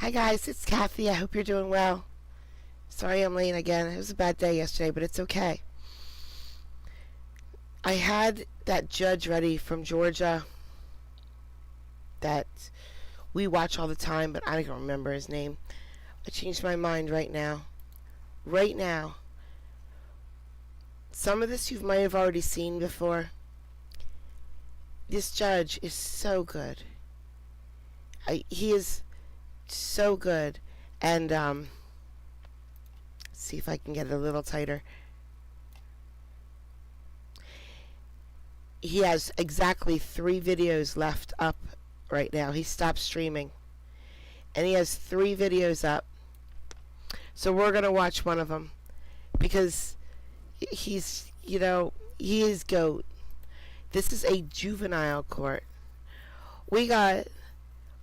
Hi guys, it's Kathy. I hope you're doing well. Sorry I'm late again. It was a bad day yesterday, but it's okay. I had that judge ready from Georgia that we watch all the time, but I don't remember his name. I changed my mind right now. Right now. Some of this you might have already seen before. This judge is so good. He is so good. And, see if I can get it a little tighter. He has exactly 3 videos left up right now. He stopped streaming. And he has 3 videos up. So we're going to watch one of them. Because he is GOAT. This is a juvenile court. We got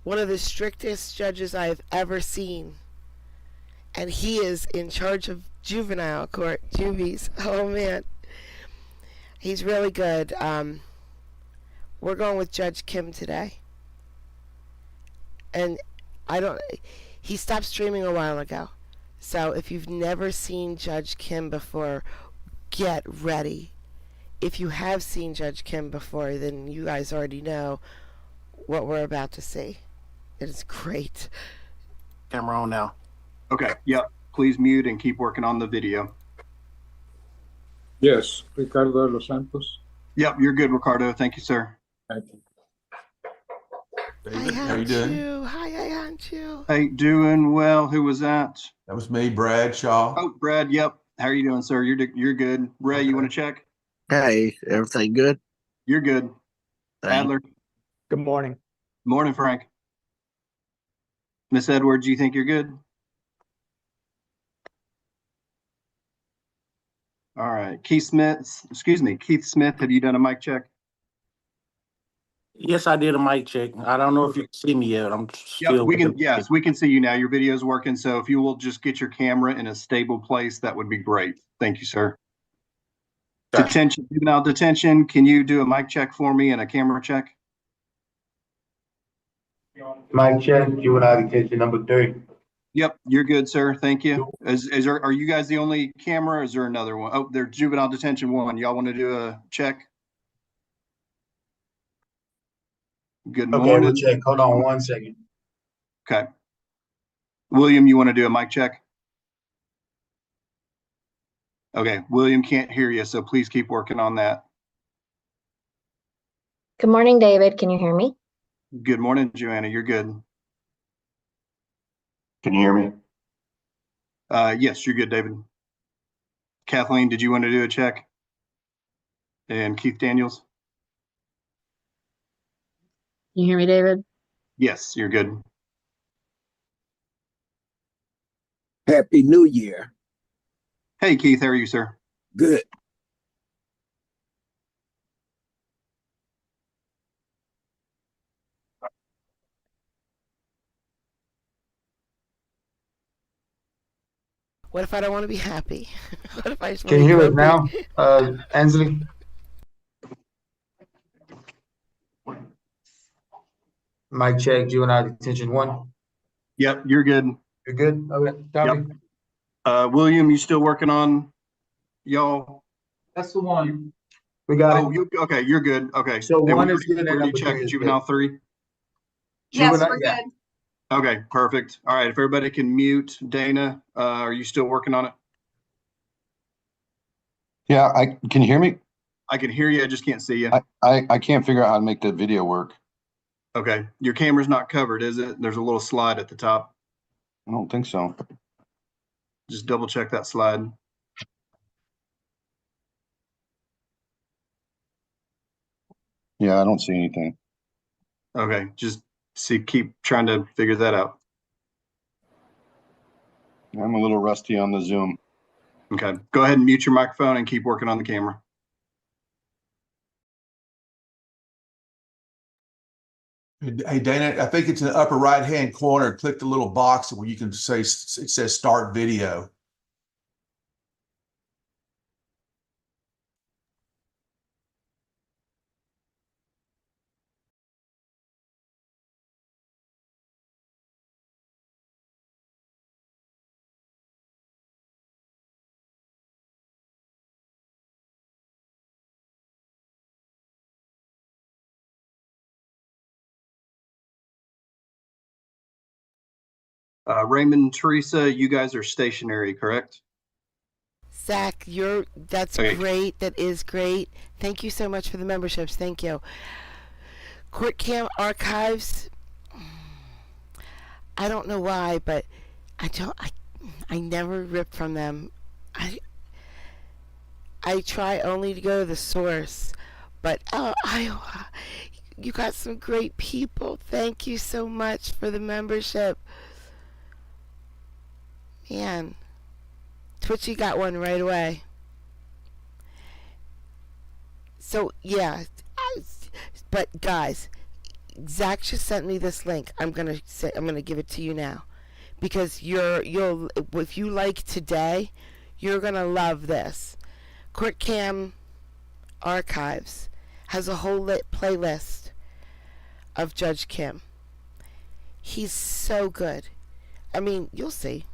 one of the strictest judges I've ever seen. And he is in charge of juvenile court. Juvies. Oh, man. He's really good. We're going with Judge Kim today. And he stopped streaming a while ago. So if you've never seen Judge Kim before, get ready. If you have seen Judge Kim before, then you guys already know what we're about to see. It is great. Camera on now. Okay, yep. Please mute and keep working on the video. Yes, Ricardo de los Santos. Yep, you're good, Ricardo. Thank you, sir. Thank you. David, how you doing? Hi, Anchu. Hey, doing well. Who was that? That was me, Brad Shaw. Oh, Brad. Yep. How are you doing, sir? You're good. Ray, Okay. You want to check? Hey, everything good? You're good. Thanks. Adler. Good morning. Morning, Frank. Miss Edwards, you think you're good? All right. Keith Smith, have you done a mic check? Yes, I did a mic check. I don't know if you can see me yet. I'm still. Yes, we can see you now. Your video's working. So if you will just get your camera in a stable place, that would be great. Thank you, sir. Gotcha. Detention, juvenile detention. Can you do a mic check for me and a camera check? Mic check, juvenile detention number 3. Yep, you're good, sir. Thank you. Are you guys the only camera? Or is there another one? Oh, there's juvenile detention 1. Y'all want to do a check? Good Okay, morning. we'll check. Hold on 1 second. Okay. William, you want to do a mic check? Okay, William can't hear you, so please keep working on that. Good morning, David. Can you hear me? Good morning, Joanna. You're good. Can you hear me? Yes, you're good, David. Kathleen, did you want to do a check? And Keith Daniels? Can you hear me, David? Yes, you're good. Happy New Year. Hey, Keith, how are you, sir? Good. What if I don't want to be happy? What if I just want Can to you be hear us grumpy? now, Ansley? Mic check, juvenile detention 1. Yep, you're good. You're good? Okay, copy. William, you still working on y'all? That's the one. We got Oh, it. okay, you're good. Okay. So And 1 is good and already number 3 checked is juvenile good. 3? Yes, Juvenile- we're yeah. good. Okay, perfect. All right, if everybody can mute. Dana, are you still working on it? Yeah, can you hear me? I can hear you, I just can't see you. I can't figure out how to make the video work. Okay, your camera's not covered, is it? There's a little slide at the top. I don't think so. Just double check that slide. Yeah, I don't see anything. Okay, just keep trying to figure that out. I'm a little rusty on the Zoom. Okay, go ahead and mute your microphone and keep working on the camera. Hey, Dana, I think it's in the upper right-hand corner. Click the little box where you can say, it says start video. Raymond and Teresa, you guys are stationary, correct? Zach, that's Okay. great. That is great. Thank you so much for the memberships. Thank you. Court Cam Archives. I don't know why, but I never rip from them. I try only to go to the source, but you got some great people. Thank you so much for the membership. Man, Twitchy got one right away. So yeah, but guys, Zach just sent me this link. I'm gonna give it to you now, because if you like today, you're gonna love this. Court Cam Archives has a whole playlist of Judge Kim. He's so good. I mean, you'll see.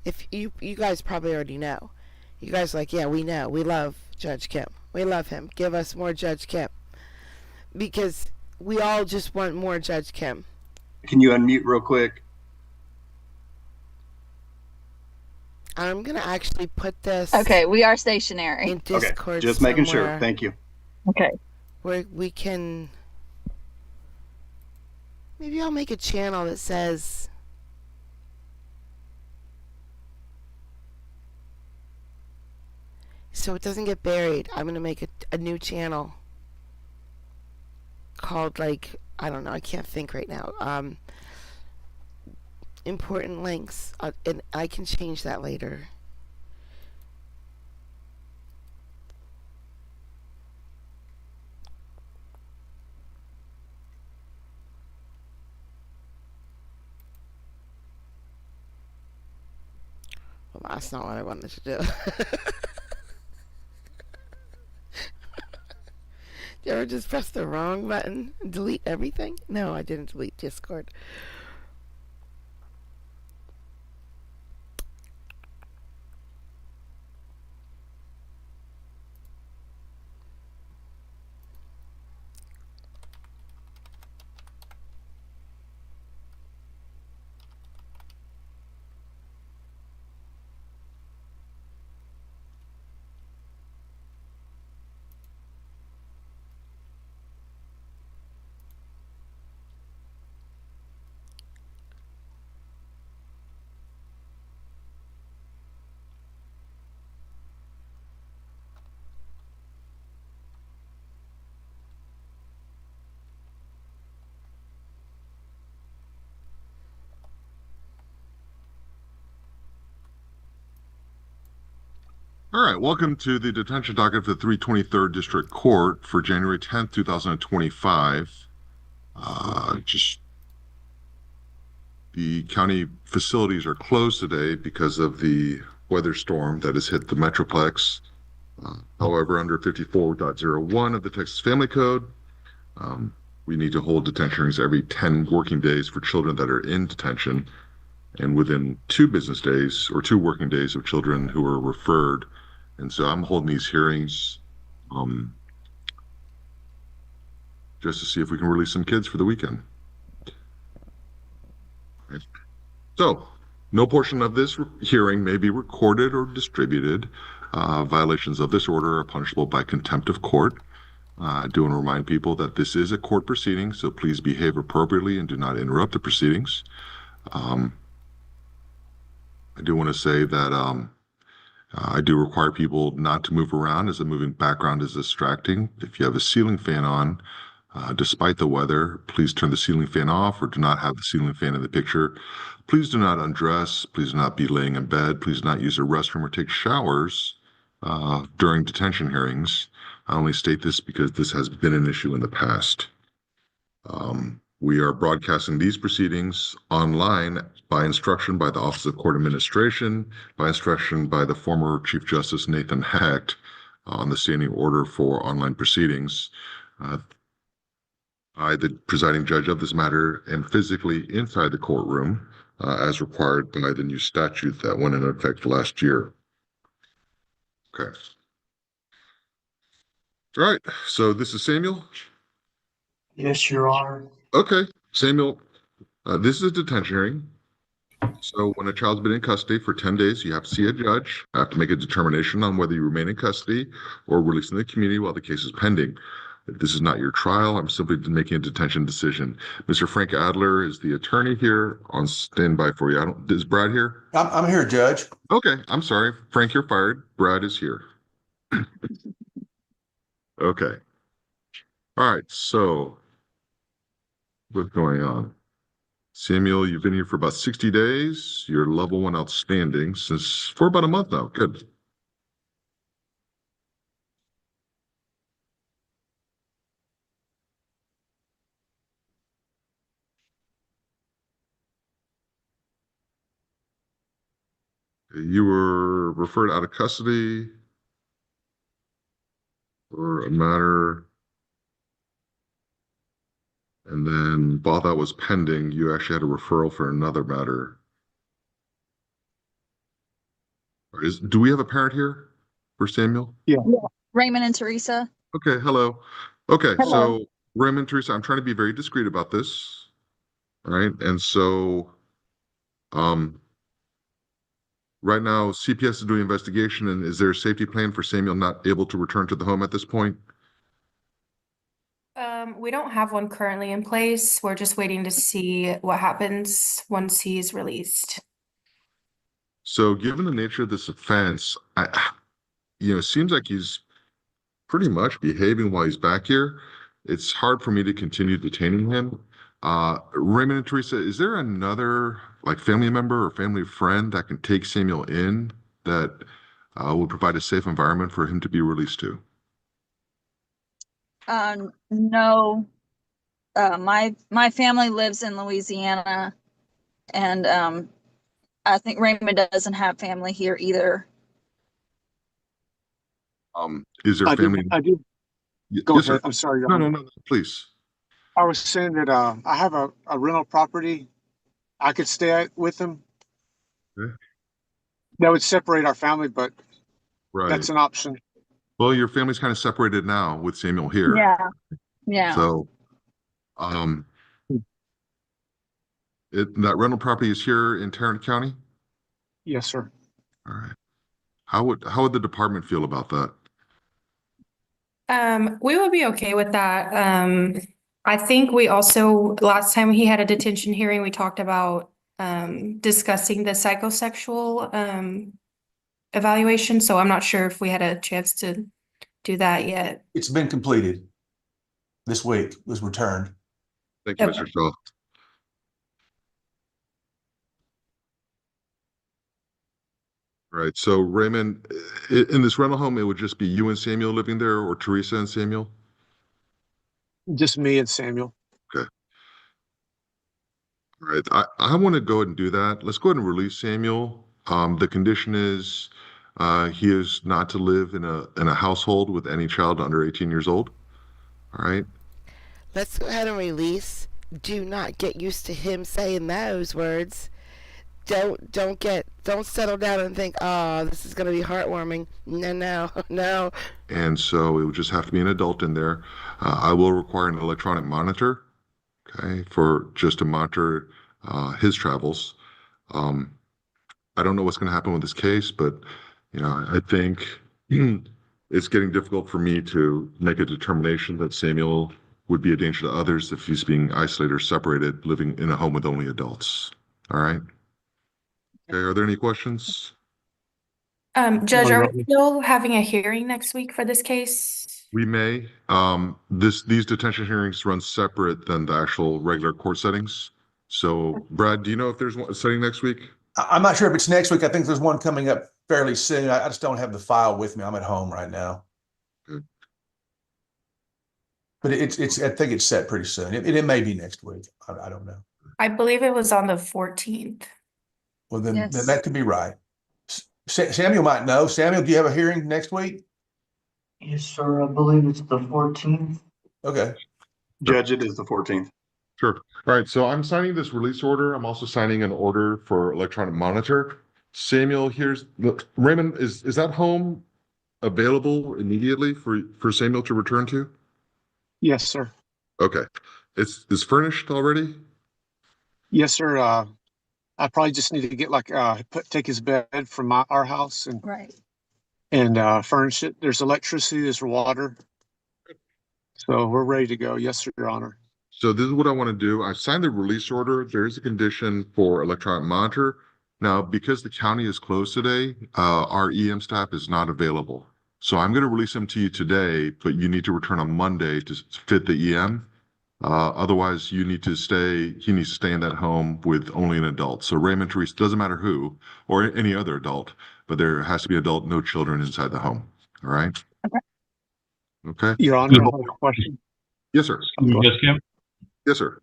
If you guys probably already know. You guys are like, yeah, we know. We love Judge Kim. We love him. Give us more Judge Kim. Because we all just want more Judge Kim. Can you unmute real quick? I'm going to actually put this Okay, we are stationary. in Discord Okay, just making somewhere sure. Thank you. Okay. where we can... Maybe I'll make a channel that says... So it doesn't get buried. I'm going to make a new channel called, like, I don't know, I can't think right now. Important links. And I can change that later. Well, that's not what I wanted to do. Did you ever just press the wrong button and delete everything? No, I didn't delete Discord. All right, welcome to the detention docket for the 323rd District Court for January 10th, 2025. Just the county facilities are closed today because of the weather storm that has hit the Metroplex. However, under 54.01 of the Texas Family Code, we need to hold detention hearings every 10 working days for children that are in detention, and within 2 business days or 2 working days of children who are referred. And so I'm holding these hearings just to see if we can release some kids for the weekend. Okay. So no portion of this hearing may be recorded or distributed. Violations of this order are punishable by contempt of court. I do want to remind people that this is a court proceeding, so please behave appropriately and do not interrupt the proceedings. I do want to say that I do require people not to move around, as the moving background is distracting. If you have a ceiling fan on, despite the weather, please turn the ceiling fan off or do not have the ceiling fan in the picture. Please do not undress. Please do not be laying in bed. Please do not use a restroom or take showers during detention hearings. I only state this because this has been an issue in the past. We are broadcasting these proceedings online by instruction by the Office of Court Administration, by instruction by the former Chief Justice Nathan Hecht on the standing order for online proceedings. I, the presiding judge of this matter, am physically inside the courtroom as required by the new statute that went into effect last year. Okay. All right, so this is Samuel. Yes, Your Honor. Okay, Samuel, this is a detention hearing. So when a child's been in custody for 10 days, you have to see a judge, have to make a determination on whether you remain in custody or released in the community while the case is pending. This is not your trial. I'm simply making a detention decision. Mr. Frank Adler is the attorney here on standby for you. Is Brad here? I'm here, Judge. Okay, I'm sorry. Frank, you're fired. Brad is here. Okay. All right, so what's going on? Samuel, you've been here for about 60 days. You're level 1 outstanding for about a month now. Good. You were referred out of custody for a matter, and then while that was pending, you actually had a referral for another matter. Do we have a parent here for Samuel? Raymond and Teresa. Okay, hello. Okay, Hello. so Raymond, Teresa, I'm trying to be very discreet about this. All right, and so right now CPS is doing investigation, and is there a safety plan for Samuel not able to return to the home at this point? We don't have one currently in place. We're just waiting to see what happens once he's released. So given the nature of this offense, it seems like he's pretty much behaving while he's back here. It's hard for me to continue detaining him. Raymond and Teresa, is there another family member or family friend that can take Samuel in that would provide a safe environment for him to be released to? No. My family lives in Louisiana, and I think Raymond doesn't have family here either. Is there family? I do. Yes, Go sir. ahead. I'm sorry. No, please. I was saying that I have a rental property I could stay at with him. Okay. That would separate our family, but Right. that's an option. Well, your family's kind of separated now with Samuel here. Yeah. So, that rental property is here in Tarrant County? Yes, sir. All right. How would the department feel about that? We would be okay with that. I think we also, last time he had a detention hearing, we talked about discussing the psychosexual evaluation. So I'm not sure if we had a chance to do that yet. It's been completed this week, was returned. Thank you, Okay. Mr. Shaw. All right. So Raymond, in this rental home, it would just be you and Samuel living there, or Teresa and Samuel? Just me and Samuel. All right. I want to go ahead and do that. Let's go ahead and release Samuel. The condition is he is not to live in a household with any child under 18 years old. All right. Let's go ahead and release. Do not get used to him saying those words. Don't settle down and think, oh, this is gonna be heartwarming. No. And so it would just have to be an adult in there. I will require an electronic monitor, okay, to monitor his travels. I don't know what's going to happen with this case, but I think it's getting difficult for me to make a determination that Samuel would be a danger to others if he's being isolated or separated, living in a home with only adults. All right. Okay. Are there any questions? Judge, are we still having a hearing next week for this case? We may. These detention hearings run separate than the actual regular court settings. So, Brad, do you know if there's one setting next week? I'm not sure if it's next week. I think there's one coming up fairly soon. I just don't have the file with me. I'm at home right now. Good. But I think it's set pretty soon. It may be next week. I don't know. I believe it was on the 14th. Well, then Yes. that could be right. Samuel might know. Samuel, do you have a hearing next week? Yes, sir. I believe it's the 14th. Okay. Judge, it is the 14th. Sure. All right. So I'm signing this release order. I'm also signing an order for electronic monitor. Samuel, Raymond, is that home available immediately for Samuel to return to? Yes, sir. Okay. It's furnished already? Yes, sir. I probably just need to get like, take his bed from our house Right. and furnish it. There's electricity, there's water. So we're ready to go. Yes, sir, Your Honor. So this is what I want to do. I signed the release order. There is a condition for electronic monitor. Now, because the county is closed today, our EM staff is not available. So I'm going to release him to you today, but you need to return on Monday to fit the EM. Otherwise, he needs to stay in that home with only an adult. So Raymond, Teresa, doesn't matter who, or any other adult, but there has to be adult, no children inside the home. All right? Okay. Your Honor, I have a question. Yes, sir. Judge Kim? Yes, sir.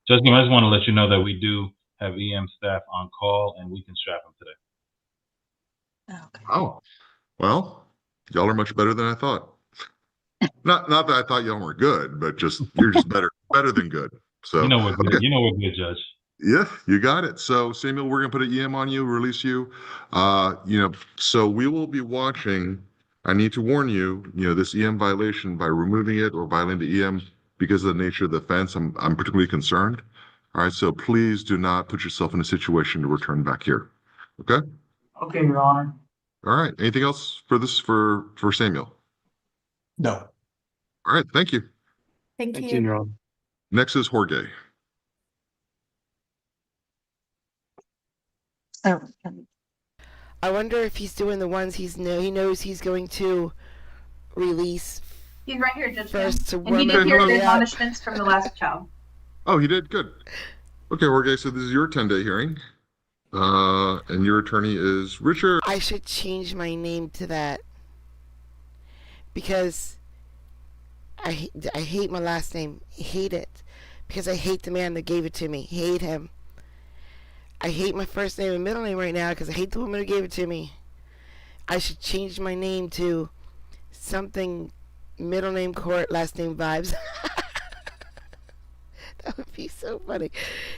Judge Kim, I just want to let you know that we do have EM staff on call and we can strap them today. Okay. Oh, well, y'all are much better than I thought. Not that I thought y'all were good, but you're just better than good. So You know we're good. okay. You know we're good, Judge. Yeah, you got it. So Samuel, we're gonna put an EM on you, release you. So we will be watching. I need to warn you, this EM violation by removing it or violating the EM because of the nature of the offense, I'm particularly concerned. All right, so please do not put yourself in a situation to return back here. Okay? Okay, Your Honor. All right. Anything else for Samuel? No. All right, thank you. Thank Thank you. you, Your Honor. Next is Jorge. Oh, I wonder if he's doing the ones he knows he's going to release He's right here, Judge Kim. first to And he warm did hear the everybody up. admonishments from the last child. Oh, he did? Good. Okay, Jorge, so this is your 10-day hearing. And your attorney is Richard. I should change my name to that because I hate my last name. I hate it because I hate the man that gave it to me. Hate him. I hate my first name and middle name right now because I hate the woman who gave it to me. I should change my name to something middle name Court, last name Vibes. That would be so funny.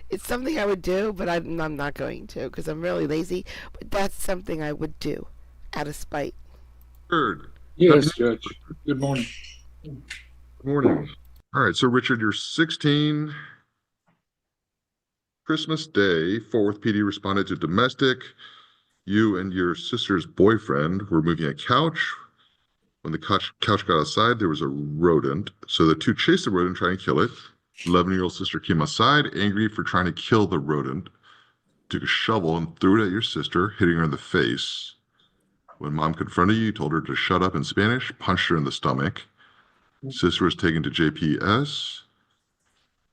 It's something I would do, but I'm not going to because I'm really lazy. But that's something I would do out of spite. Richard. Yes, Judge. Good morning. Good morning. All right, so Richard, you're 16. Christmas Day, Fort Worth PD responded to domestic. You and your sister's boyfriend were moving a couch. When the couch got outside, there was a rodent. So the two chased the rodent, trying to kill it. 11-year-old sister came outside, angry for trying to kill the rodent. Took a shovel and threw it at your sister, hitting her in the face. When mom confronted you told her to shut up in Spanish, punched her in the stomach. Sister was taken to JPS.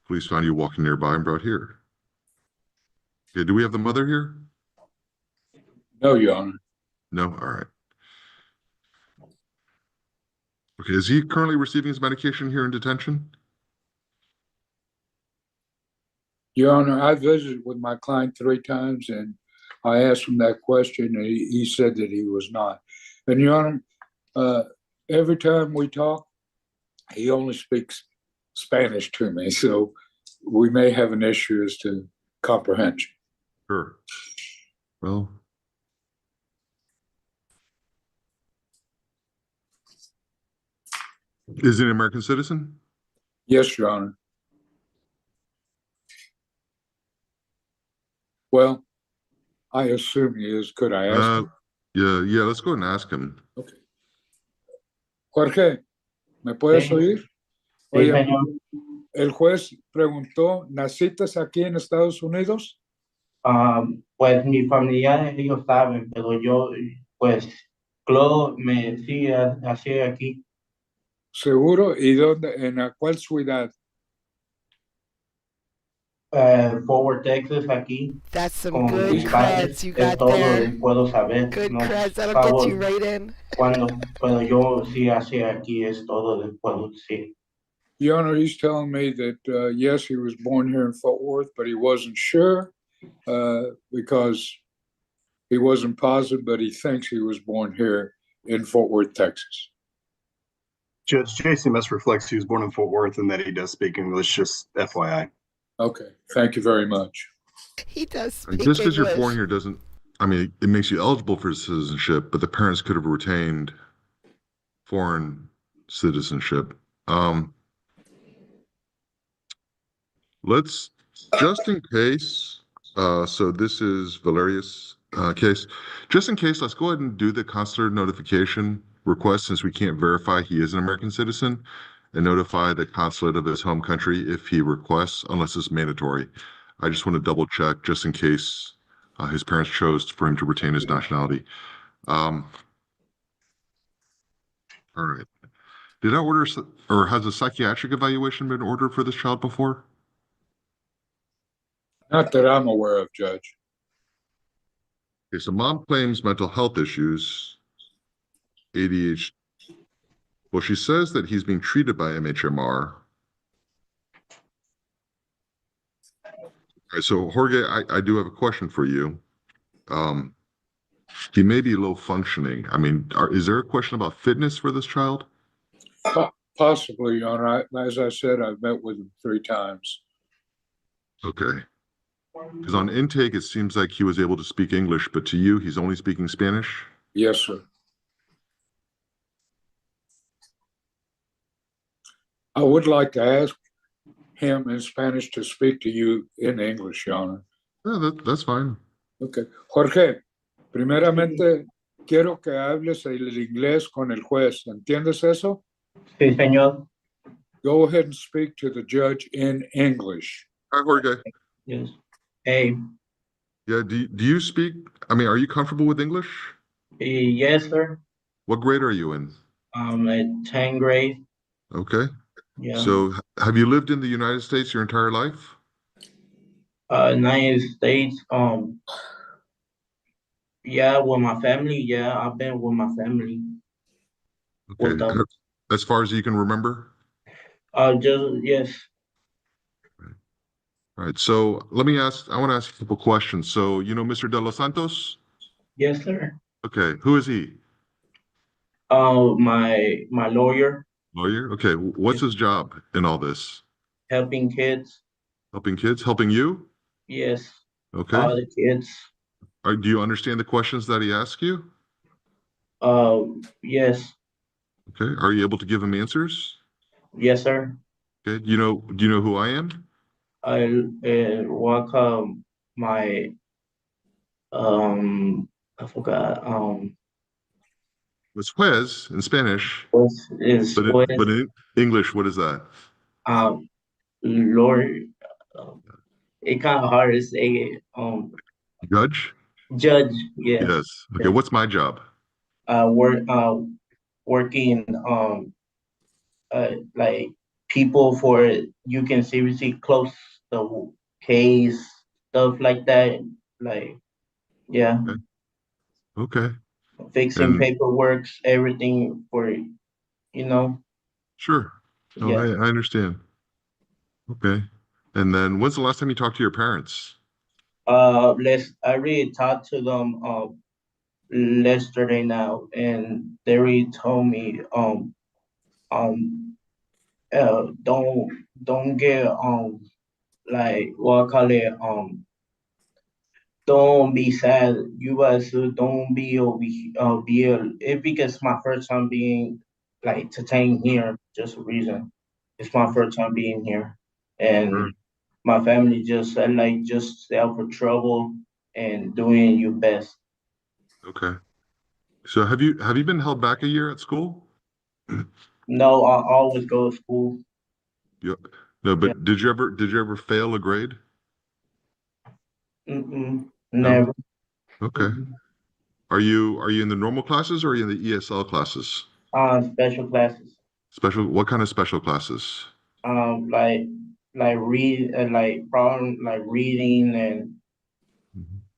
Police found you walking nearby and brought here. Okay, do we have the mother here? No, Your Honor. No? All right. Okay, is he currently receiving his medication here in detention? Your Honor, I visited with my client 3 times and I asked him that question and he said that he was not. And Your Honor, every time we talk, he only speaks Spanish to me. So we may have an issue as to comprehension. Sure. Well, is he an American citizen? Yes, Your Honor. Well, I assume he is. Could I ask him? Yeah, let's go and ask him. Okay. Jorge, ¿me puedes oír? Oye, el juez preguntó, ¿naciste aquí en Estados Unidos? Pues mis familiares ellos saben, pero yo, pues, Claude me sí así aquí. ¿Seguro? ¿Y dónde? ¿En a cuál ciudad? Fort Worth, Texas, aquí. That's some Con good mis padres, creds you es got todo there. puedo saber. Good No, creds. That'll favor, get you right in. Pero yo sí así aquí es todo puedo decir. Your Honor, he's telling me that, yes, he was born here in Fort Worth, but he wasn't sure because he wasn't positive, but he thinks he was born here in Fort Worth, Texas. Judge, JCMS reflects he was born in Fort Worth and that he does speak English, just FYI. Okay, thank you very much. He does speak Just because you're English. born here doesn't, I mean, it makes you eligible for citizenship, but the parents could have retained foreign citizenship. Let's, just in case, So this is Valerius' case. Just in case, let's go ahead and do the consular notification request since we can't verify he is an American citizen, and notify the consulate of his home country if he requests, unless it's mandatory. I just want to double check just in case his parents chose for him to retain his nationality. All right. Did I order, or has a psychiatric evaluation been ordered for this child before? Not that I'm aware of, Judge. Okay, so mom claims mental health issues, ADHD. Well, she says that he's being treated by MHMR. All right, so Jorge, I do have a question for you. He may be low functioning. I mean, is there a question about fitness for this child? Possibly, Your Honor. As I said, I've met with him 3 times. Okay. Because on intake, it seems like he was able to speak English, but to you, he's only speaking Spanish? Yes, sir. I would like to ask him in Spanish to speak to you in English, Your Honor. Yeah, that's fine. Okay. Jorge, primeramente, quiero que hables el inglés con el juez. ¿Entiendes eso? Sí, señor. Go ahead and speak to the judge in English. Hi, Jorge. Yes. Hey. Yeah, do you speak, I mean, are you comfortable with English? Yes, sir. What grade are you in? At 10th grade. Okay. Yeah. So have you lived in the United States your entire life? United States. Yeah, with my family. Yeah, I've been with my family. Okay. As far as you can remember? Yes. All right. So I want to ask you a couple questions. So, you know, Mr. De Los Santos? Yes, sir. Okay. Who is he? My lawyer. Lawyer? Okay. What's his job in all this? Helping kids. Helping kids? Helping you? Yes. Okay. All the kids. Do you understand the questions that he asks you? Yes. Okay. Are you able to give him answers? Yes, sir. Okay. Do you know who I am? I work my I forgot It's juez in Spanish. is But in English, what is that? Lord. It kind of hard to say. Judge. Judge. Yes. Yes. Okay. What's my job? Working like people for you can seriously close the case, stuff like that. Like, yeah. Okay. Fixing paperwork, everything for, you know. Sure. No, Yeah. I understand. Okay. And then when's the last time you talked to your parents? I already talked to them yesterday now, and they already told me don't get like what I call it don't be sad. You guys don't be it because my first time being like detained here, just a reason. It's my first time being here. And my family just said like just stay out for trouble and doing your best. Okay. So have you been held back a year at school? No, I always go to school. Yeah. No, but did you ever fail a grade? Never. Okay. Are you in the normal classes or are you in the ESL classes? Special classes. Special, what kind of special classes? Like like problem like reading and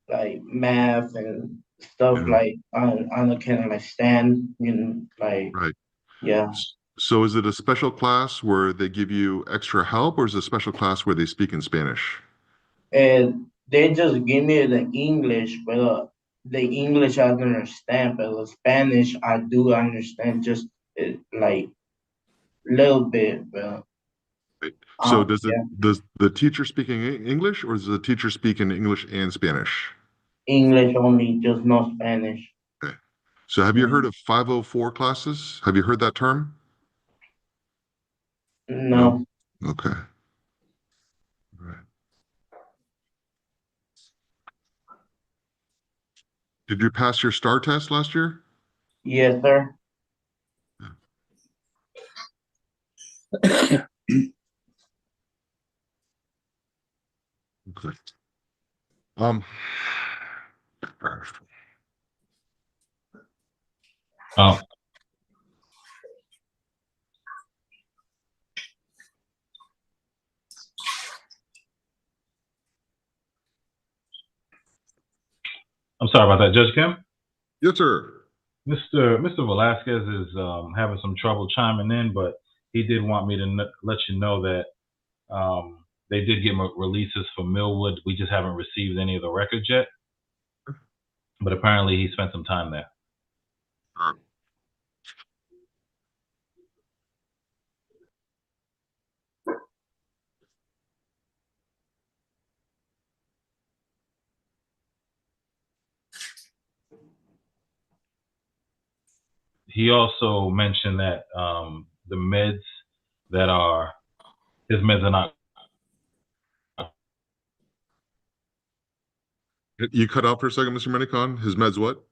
like math and stuff like I can understand, you know, like right. Yeah. So is it a special class where they give you extra help or is it a special class where they speak in Spanish? And they just give me the English, but the English I don't understand, but the Spanish I do understand just like little bit. But so does the teacher speak in English or does the teacher speak in English and Spanish? English only, just no Spanish. Okay. So have you heard of 504 classes? Have you heard that term? No. Okay. All right. Did you pass your STAR test last year? Yes, sir. Okay. Um. Oh, I'm sorry about that, Judge Kim. Yes, sir. Mr. Velasquez is having some trouble chiming in, but he did want me to let you know that they did get releases for Millwood. We just haven't received any of the records yet. But apparently he spent some time there. He also mentioned that the meds that are his meds are not. You cut out for a second, Mr. Minicon. His meds what?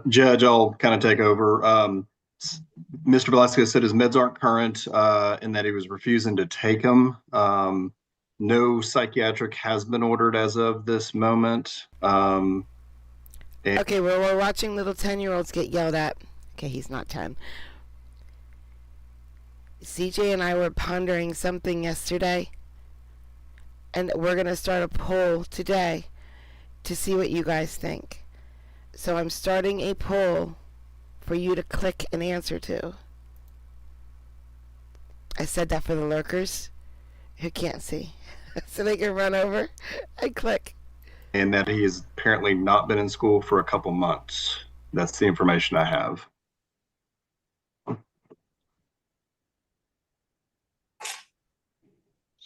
Judge, I'll kind of take over. Mr. Velasquez said his meds aren't current, and that he was refusing to take them. No psychiatric has been ordered as of this moment. Okay, well, we're watching little 10-year-olds get yelled at. Okay, he's not 10. CJ and I were pondering something yesterday, and we're going to start a poll today to see what you guys think. So I'm starting a poll for you to click and answer to. I said that for the lurkers who can't see. So they can run over and click. And that he has apparently not been in school for a couple months. That's the information I have.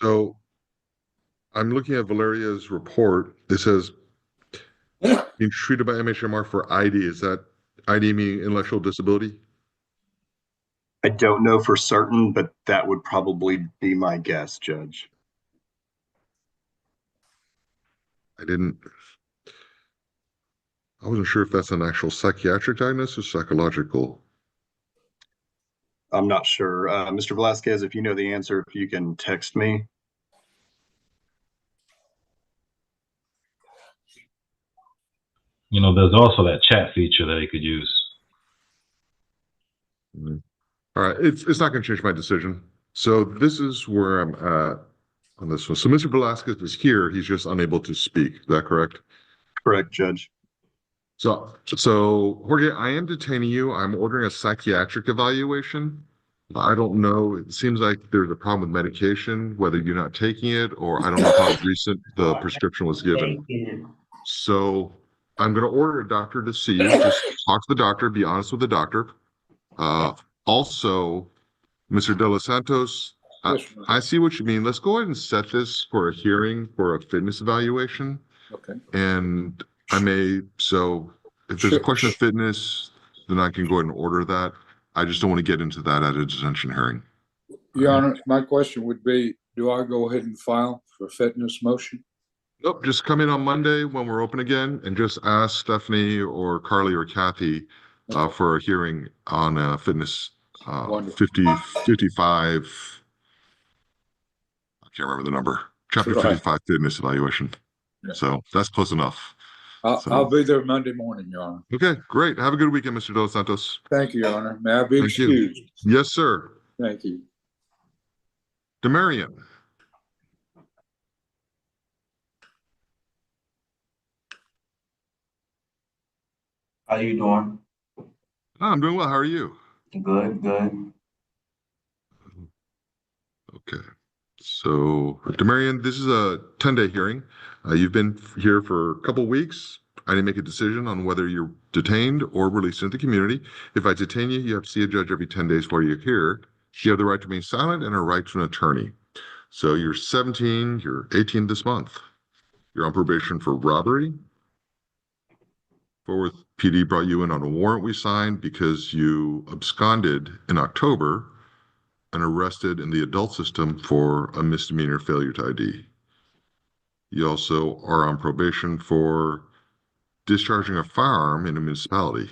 So I'm looking at Valeria's report. It says being treated by MHMR for ID. Is that ID meaning intellectual disability? I don't know for certain, but that would probably be my guess, Judge. I wasn't sure if that's an actual psychiatric diagnosis or psychological. I'm not sure. Mr. Velasquez, if you know the answer, if you can text me. You know, there's also that chat feature that he could use. All right, it's not going to change my decision. So this is where I'm at on this one. So Mr. Velasquez is here. He's just unable to speak. Is that correct? Correct, Judge. So Jorge, I am detaining you. I'm ordering a psychiatric evaluation. I don't know. It seems like there's a problem with medication, whether you're not taking it, or I don't know how recent the prescription was given. So I'm going to order a doctor to see you. Just talk to the doctor. Be honest with the doctor. Also, Mr. De Los Santos, I see what you mean. Let's go ahead and set this for a hearing for a fitness evaluation. Okay. And so if there's a question of fitness, then I can go ahead and order that. I just don't want to get into that at a detention hearing. Your Honor, my question would be, do I go ahead and file for fitness motion? Nope, just come in on Monday when we're open again and just ask Stephanie or Carly or Kathy for a hearing on fitness 55. I can't remember the number. Chapter 55 fitness evaluation. Yeah. So that's close enough. I'll be there Monday morning, Your Honor. Okay, great. Have a good weekend, Mr. De Los Santos. Thank you, Your Honor. May I be Thank you. excused? Yes, sir. Thank you. Demarion. How you doing? I'm doing well. How are you? Good, good. Okay. So, Demarion, this is a 10-day hearing. You've been here for a couple weeks. I didn't make a decision on whether you're detained or released into the community. If I detain you, you have to see a judge every 10 days while you're here. You have the right to remain silent and a right to an attorney. So you're 17, you're 18 this month. You're on probation for robbery. Fort Worth PD brought you in on a warrant we signed because you absconded in October and arrested in the adult system for a misdemeanor failure to ID. You also are on probation for discharging a firearm in a municipality.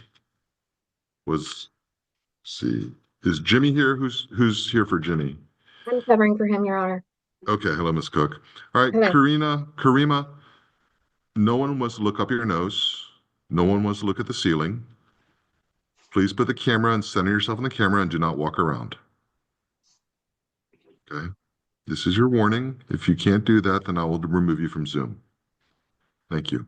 Let's see, is Jimmy here? Who's here for Jimmy? I'm covering for him, Your Honor. Okay, hello, Ms. Cook. All right, Hello. Karima, no one wants to look up your nose. No one wants to look at the ceiling. Please put the camera and center yourself in the camera and do not walk around. Okay, this is your warning. If you can't do that, then I will remove you from Zoom. Thank you.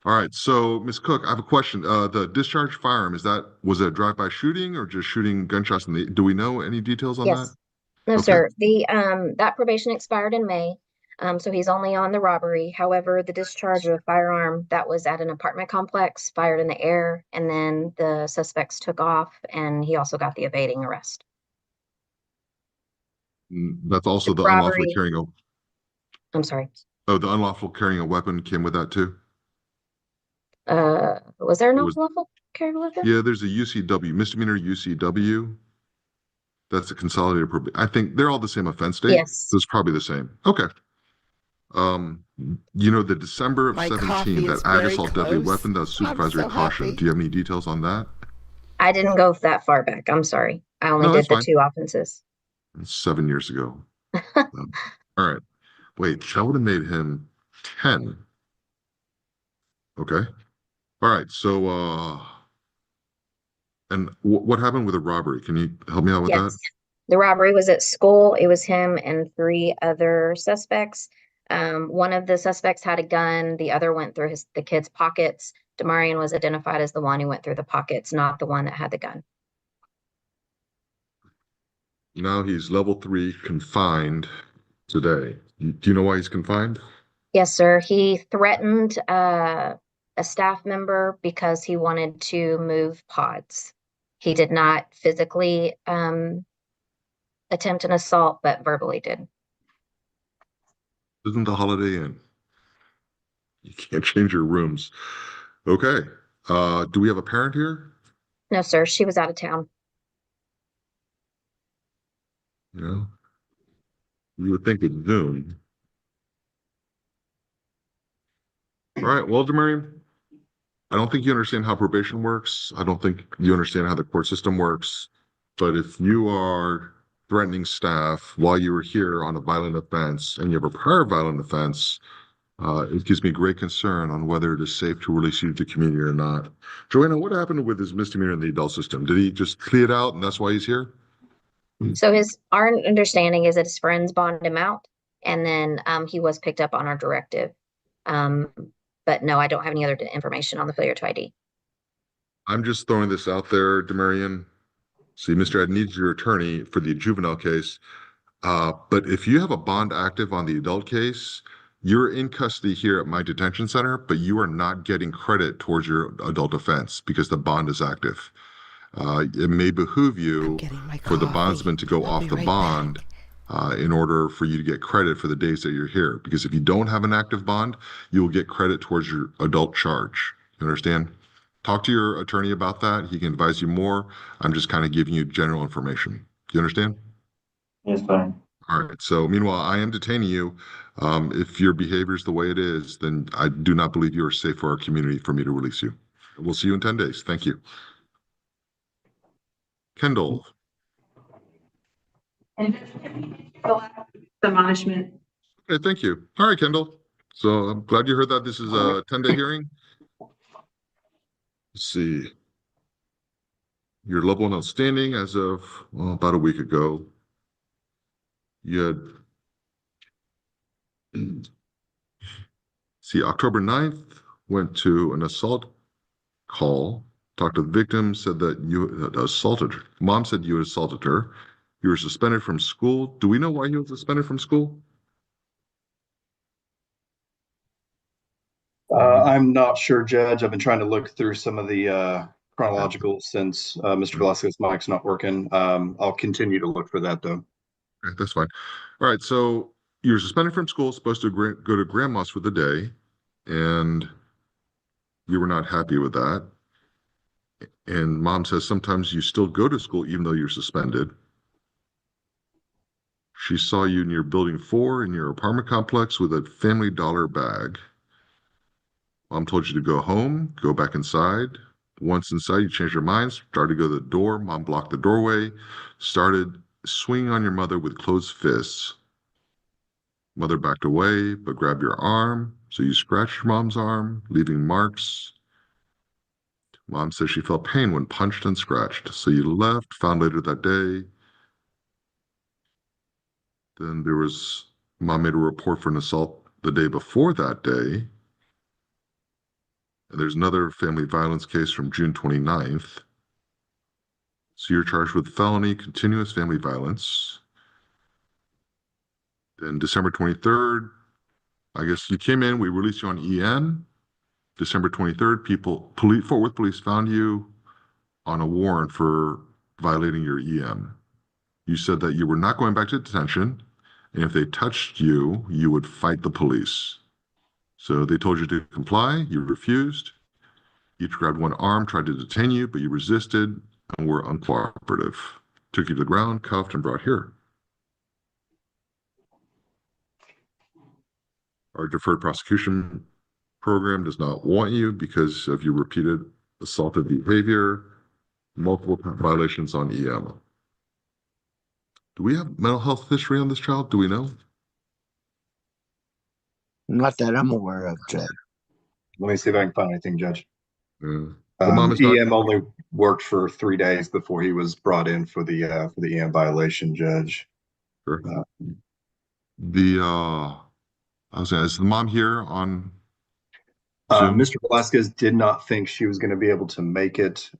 All right, so Ms. Cook, I have a question. The discharged firearm, was it a drive-by shooting or just shooting gunshots in the, do we know any details on Yes. that? No, Okay. sir. That probation expired in May. So he's only on the robbery. However, the discharge of a firearm that was at an apartment complex fired in the air, and then the suspects took off, and he also got the evading arrest. That's also the Robbery. unlawfully carrying I'm sorry. the unlawful carrying a weapon came with that too? Was there It no was- lawful carry weapon? Yeah, there's a UCW, misdemeanor UCW. That's a consolidated I think they're all the same offense date. Yes. So it's probably the same. Okay. The December of My 17, coffee that is ag very assault deadly close. weapon, that was supervisory so caution. happy. Do you have any details on that? I didn't go that far back. I'm sorry. I only No, did that's the fine. 2 offenses. It's 7 years ago. All right. Wait, that would have made him 10. Okay. All right. So, and what happened with the robbery? Can you help me out with that? Yes. The robbery was at school. It was him and 3 other suspects. One of the suspects had a gun. The other went through the kid's pockets. Demarion was identified as the one who went through the pockets, not the one that had the gun. Now he's level 3 confined today. Do you know why he's confined? Yes, sir. He threatened a staff member because he wanted to move pods. He did not physically attempt an assault, but verbally did. Isn't the Holiday Inn? You can't change your rooms. Okay. Do we have a parent here? No, sir. She was out of town. Yeah. You would think it's Zoom. All right. Well, Demarion, I don't think you understand how probation works. I don't think you understand how the court system works. But if you are threatening staff while you were here on a violent offense and you have a prior violent offense, it gives me great concern on whether it is safe to release you to the community or not. Joanna, what happened with his misdemeanor in the adult system? Did he just clear it out and that's why he's here? So our understanding is that his friends bonded him out, and then he was picked up on our directive. But no, I don't have any other information on the failure to ID. I'm just throwing this out there, Demarion. See, Mr. Ed needs your attorney for the juvenile case. But if you have a bond active on the adult case, you're in custody here at my detention center, but you are not getting credit towards your adult offense because the bond is active. It may behoove you for the bondsman to go off the bond in order for you to get credit for the days that you're here. Because if you don't have an active bond, you will get credit towards your adult charge. You understand? Talk to your attorney about that. He can advise you more. I'm just kind of giving you general information. You understand? Yes, sir. All right. So meanwhile, I am detaining you. If your behavior is the way it is, then I do not believe you are safe for our community for me to release you. We'll see you in 10 days. Thank you. Kendall. And admonishment. Okay, thank you. All right, Kendall. So I'm glad you heard that. This is a 10-day hearing. Let's see. Your level 1 outstanding as of about a week ago. You had see, October 9th, went to an assault call, talked to the victim, said that you had assaulted her. Mom said you had assaulted her. You were suspended from school. Do we know why you were suspended from school? I'm not sure, Judge. I've been trying to look through some of the chronological since Mr. Velasquez's mic's not working. I'll continue to look for that, though. Okay, that's fine. All right, so you're suspended from school, supposed to go to grandma's for the day, and you were not happy with that. And mom says sometimes you still go to school even though you're suspended. She saw you near building 4 in your apartment complex with a Family Dollar bag. Mom told you to go home, go back inside. Once inside, you changed your mind, started to go to the door. Mom blocked the doorway, started swinging on your mother with closed fists. Mother backed away, but grabbed your arm, so you scratched your mom's arm, leaving marks. Mom says she felt pain when punched and scratched, so you left, found later that day. Then Mom made a report for an assault the day before that day. And there's another family violence case from June 29th. So you're charged with felony continuous family violence. Then December 23rd, I guess you came in, we released you on EN. December 23rd, Fort Worth police found you on a warrant for violating your EM. You said that you were not going back to detention, and if they touched you, you would fight the police. So they told you to comply, you refused. Each grabbed one arm, tried to detain you, but you resisted and were uncooperative. Took you to the ground, cuffed, and brought here. Our deferred prosecution program does not want you because of your repeated assaultive behavior, multiple violations on EM. Do we have mental health history on this child? Do we know? Not that I'm aware of, Judge. Let me see if I can find anything, Judge. The mom is not. EM only worked for 3 days before he was brought in for the EM violation, Judge. Sure. Is the mom here on Zoom? Mr. Velasquez did not think she was going to be able to make it.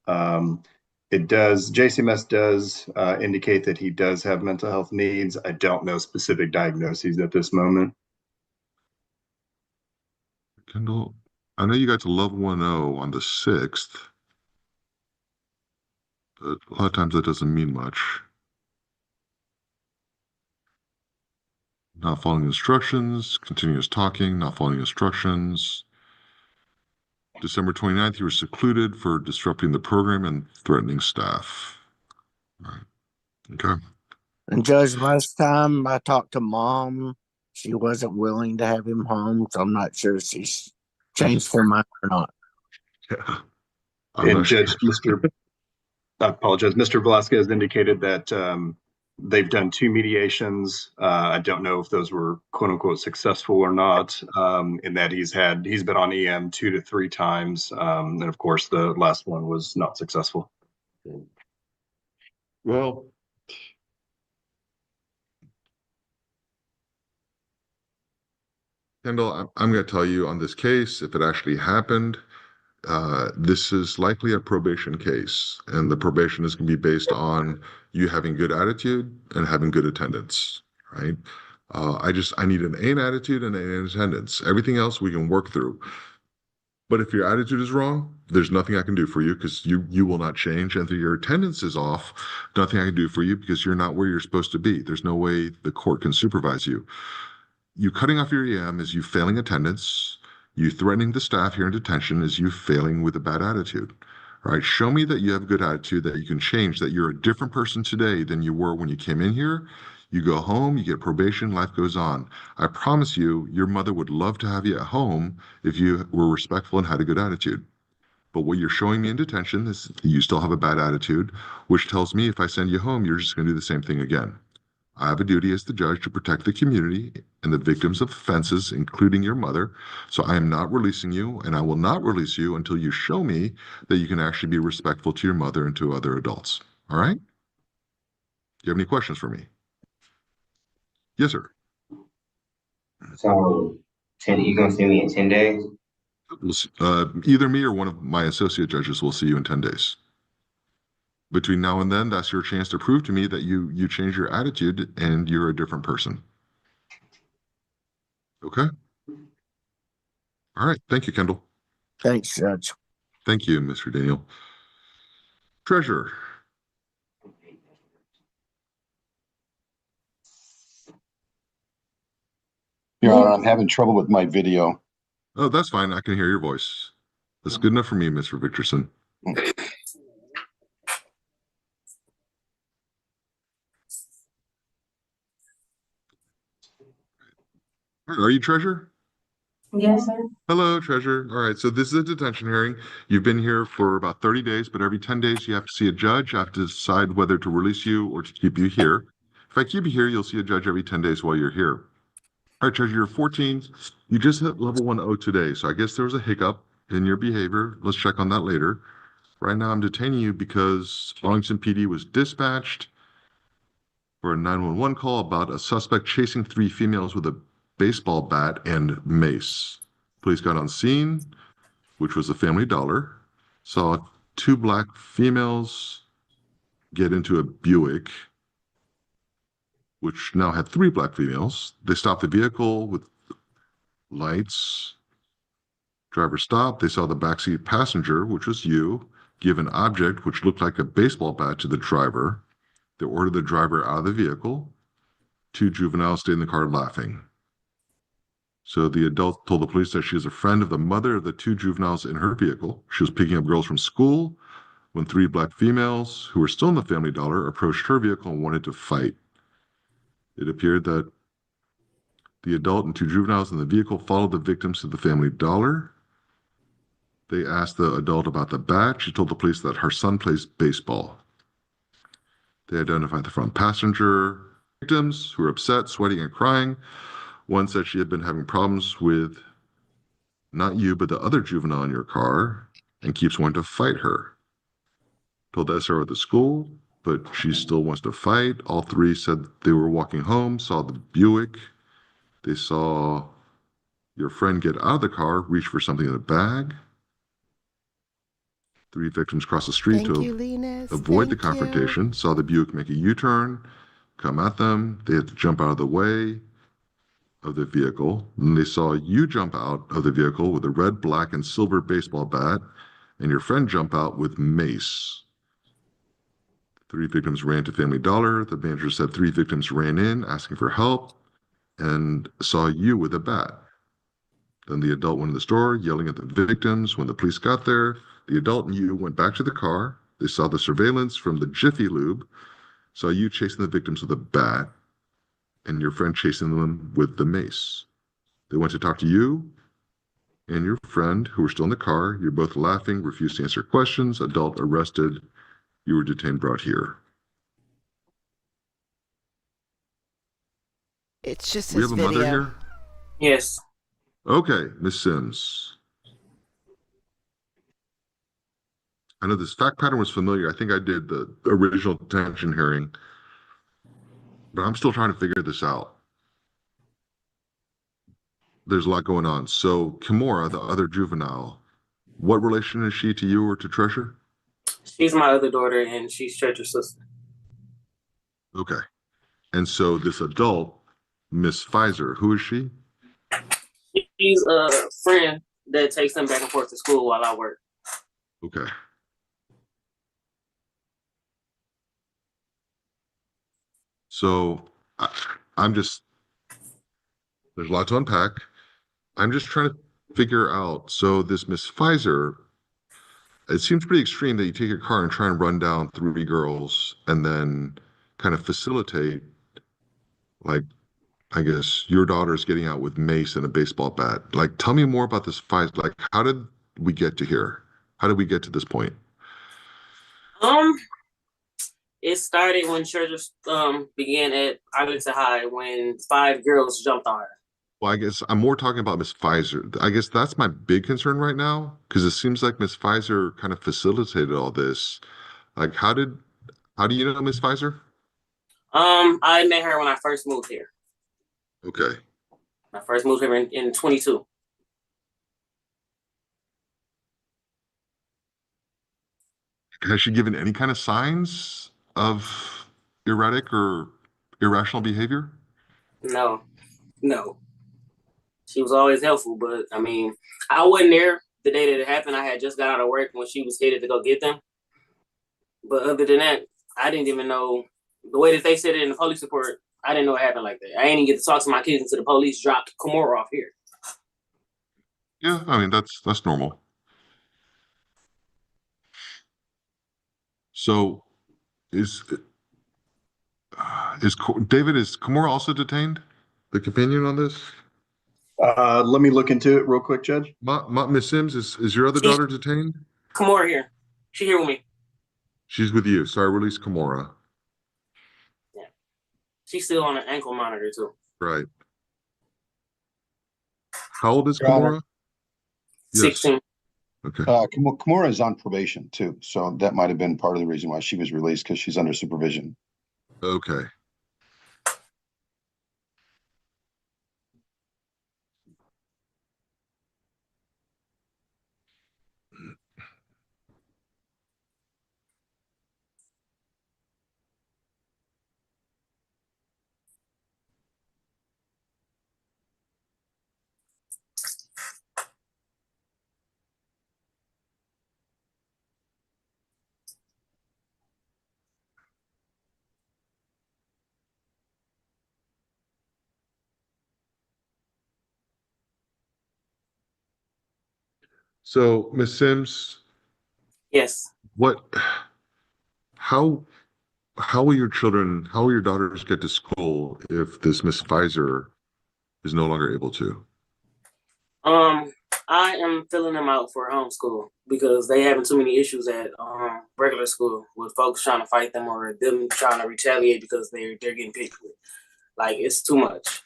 JCMS does indicate that he does have mental health needs. I don't know specific diagnoses at this moment. Kendall, I know you got to level 1-0 on the 6th, but a lot of times that doesn't mean much. Not following instructions, continuous talking, not following instructions. December 29th, you were secluded for disrupting the program and threatening staff. All right. Okay. And Judge, last time I talked to Mom, she wasn't willing to have him home, so I'm not sure if she's changed her mind or not. Yeah. And Judge, I apologize. Mr. Velasquez indicated that they've done 2 mediations. I don't know if those were quote unquote successful or not, in that he's been on EM 2 to 3 times. And of course the last one was not successful. Well, Kendall, I'm going to tell you on this case, if it actually happened, this is likely a probation case, and the probation is going to be based on you having good attitude and having good attendance, right? I need an A in attitude and an A in attendance. Everything else we can work through. But if your attitude is wrong, there's nothing I can do for you because you will not change. And if your attendance is off, nothing I can do for you because you're not where you're supposed to be. There's no way the court can supervise you. You cutting off your EM is you failing attendance. You threatening the staff here in detention is you failing with a bad attitude. All right, show me that you have a good attitude, that you can change, that you're a different person today than you were when you came in here. You go home, you get probation, life goes on. I promise you, your mother would love to have you at home if you were respectful and had a good attitude. But what you're showing me in detention is you still have a bad attitude, which tells me if I send you home, you're just going to do the same thing again. I have a duty as the judge to protect the community and the victims of offenses, including your mother. So I am not releasing you, and I will not release you until you show me that you can actually be respectful to your mother and to other adults. All right? Do you have any questions for me? Yes, sir. So, you gonna see me in 10 days? Either me or one of my associate judges will see you in 10 days. Between now and then, that's your chance to prove to me that you change your attitude and you're a different person. Okay? All right. Thank you, Kendall. Thanks, Judge. Thank you, Mr. Daniel. Treasurer. Your Honor, I'm having trouble with my video. Oh, that's fine. I can hear your voice. That's good enough for me, Mr. Victorson. Are you Treasure? Yes, sir. Hello, Treasure. All right, so this is a detention hearing. You've been here for about 30 days, but every 10 days you have to see a judge. You have to decide whether to release you or to keep you here. If I keep you here, you'll see a judge every 10 days while you're here. All right, Treasure, you're 14. You just hit level 1O today, so I guess there was a hiccup in your behavior. Let's check on that later. Right now, I'm detaining you because Arlington PD was dispatched for a 911 call about a suspect chasing 3 females with a baseball bat and mace. Police got on scene, which was a Family Dollar, saw 2 black females get into a Buick, which now had 3 black females. They stopped the vehicle with lights. Driver stopped. They saw the backseat passenger, which was you, give an object which looked like a baseball bat to the driver. They ordered the driver out of the vehicle. 2 juveniles stayed in the car laughing. So the adult told the police that she is a friend of the mother of the 2 juveniles in her vehicle. She was picking up girls from school when 3 black females, who were still in the Family Dollar, approached her vehicle and wanted to fight. It appeared that the adult and 2 juveniles in the vehicle followed the victims to the Family Dollar. They asked the adult about the bat. She told the police that her son plays baseball. They identified the front passenger victims who were upset, sweating, and crying. One said she had been having problems with not you, but the other juvenile in your car and keeps wanting to fight her. Told the SRO at the school, but she still wants to fight. All 3 said they were walking home, saw the Buick. They saw your friend get out of the car, reach for something in the bag. 3 victims crossed the street Thank to you, Linus. avoid the Thank you. confrontation, saw the Buick make a U-turn, come at them. They had to jump out of the way of the vehicle. Then they saw you jump out of the vehicle with a red, black, and silver baseball bat, and your friend jump out with mace. 3 victims ran to Family Dollar. The manager said 3 victims ran in asking for help and saw you with a bat. Then the adult went in the store yelling at the victims. When the police got there, the adult and you went back to the car. They saw the surveillance from the Jiffy Lube, saw you chasing the victims with a bat, and your friend chasing them with the mace. They went to talk to you and your friend, who were still in the car. You're both laughing, refused to answer questions. Adult arrested. You were detained, brought here. It's just We his have a mother video. here? Yes. Okay, Miss Sims. I know this fact pattern was familiar. I think I did the original detention hearing, but I'm still trying to figure this out. There's a lot going on. So Kimura, the other juvenile, what relation is she to you or to Treasure? She's my other daughter and she's Treasure's sister. Okay. And so this adult, Miss Pfizer, who is she? She's a friend that takes them back and forth to school while I work. Okay. So I'm just, there's a lot to unpack. I'm just trying to figure out. So this Miss Pfizer, it seems pretty extreme that you take your car and try and run down 3 girls and then kind of facilitate, like, I guess your daughter's getting out with mace and a baseball bat. Like, tell me more about this fight. Like, how did we get to here? How did we get to this point? It started when Treasure began at Arlington High when 5 girls jumped on her. Well, I guess I'm more talking about Miss Pfizer. I guess that's my big concern right now, because it seems like Miss Pfizer kind of facilitated all this. Like, how do you know Miss Pfizer? I met her when I first moved here. Okay. I first moved here in 22. Has she given any kind of signs of erratic or irrational behavior? No. She was always helpful, but I mean, I wasn't there the day that it happened. I had just got out of work when she was headed to go get them. But other than that, I didn't even know the way that they said it in the police report. I didn't know it happened like that. I didn't even get to talk to my kids until the police dropped Kimura off here. Yeah, I mean, that's normal. So is Kimura also detained? The companion on this? Let me look into it real quick, Judge. Ms. Sims, is your other daughter detained? Kamora here. She here with me. She's with you. So I released Kimora. Yeah. She's still on an ankle monitor too. Right. How old is Your Honor. Kimora? 16. Okay. Kimura is on probation too, so that might have been part of the reason why she was released, because she's under supervision. Okay. So, Ms. Sims, Yes. how will your daughters get to school if this Miss Pfizer is no longer able to? I am filling them out for homeschool because they having too many issues at regular school with folks trying to fight them or them trying to retaliate because they're getting picked with. Like, it's too much.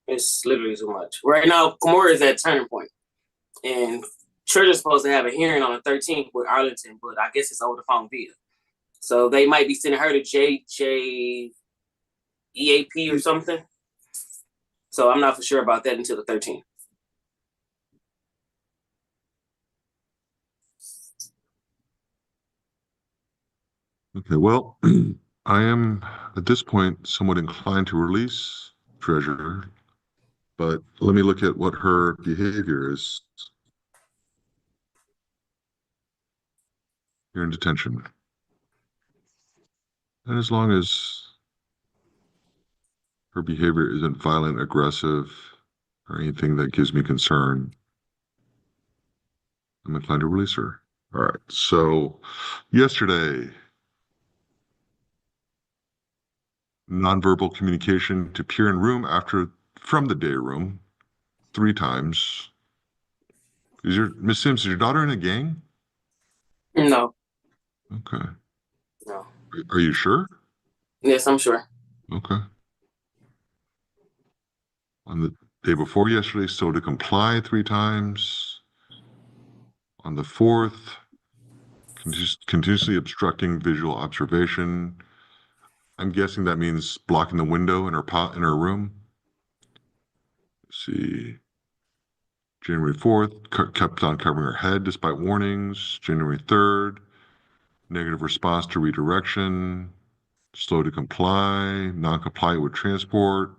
It's literally too much. Right now, Kimura is at turning point, and Church is supposed to have a hearing on the 13th with Arlington, but I guess it's over the phone via. So they might be sending her to JEAP or something. So I'm not for sure about that until the 13th. Okay, well, I am at this point somewhat inclined to release Treasurer, but let me look at what her behavior is here in detention. And as long as her behavior isn't violent, aggressive, or anything that gives me concern, I'm inclined to release her. All right, so yesterday, nonverbal communication to peer in room from the day room 3 times. Miss Sims, is your daughter in a gang? No. Okay. No. Are you sure? Yes, I'm sure. Okay. On the day before yesterday, so to comply 3 times. On the 4th, continuously obstructing visual observation. I'm guessing that means blocking the window in her room. Let's see. January 4th, kept on covering her head despite warnings. January 3rd, negative response to redirection. Slow to comply, non-compliant with transport.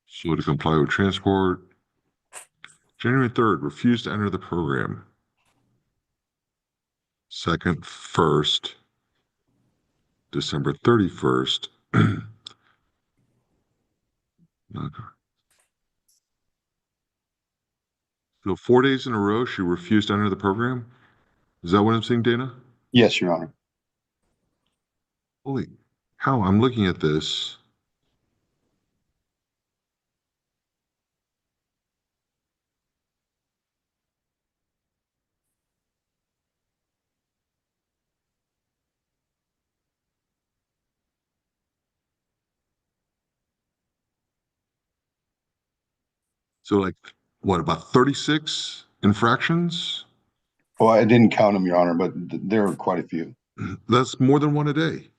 Slow to comply with transport. January 3rd, refused to enter the program. 2nd, 1st, December 31st. Okay. So 4 days in a row, she refused to enter the program? Is that what I'm seeing, Dana? Yes, Your Honor. Holy cow, I'm looking at this. So like, what, about 36 infractions? Well, I didn't count them, Your Honor, but there are quite a few. That's more than 1 a day.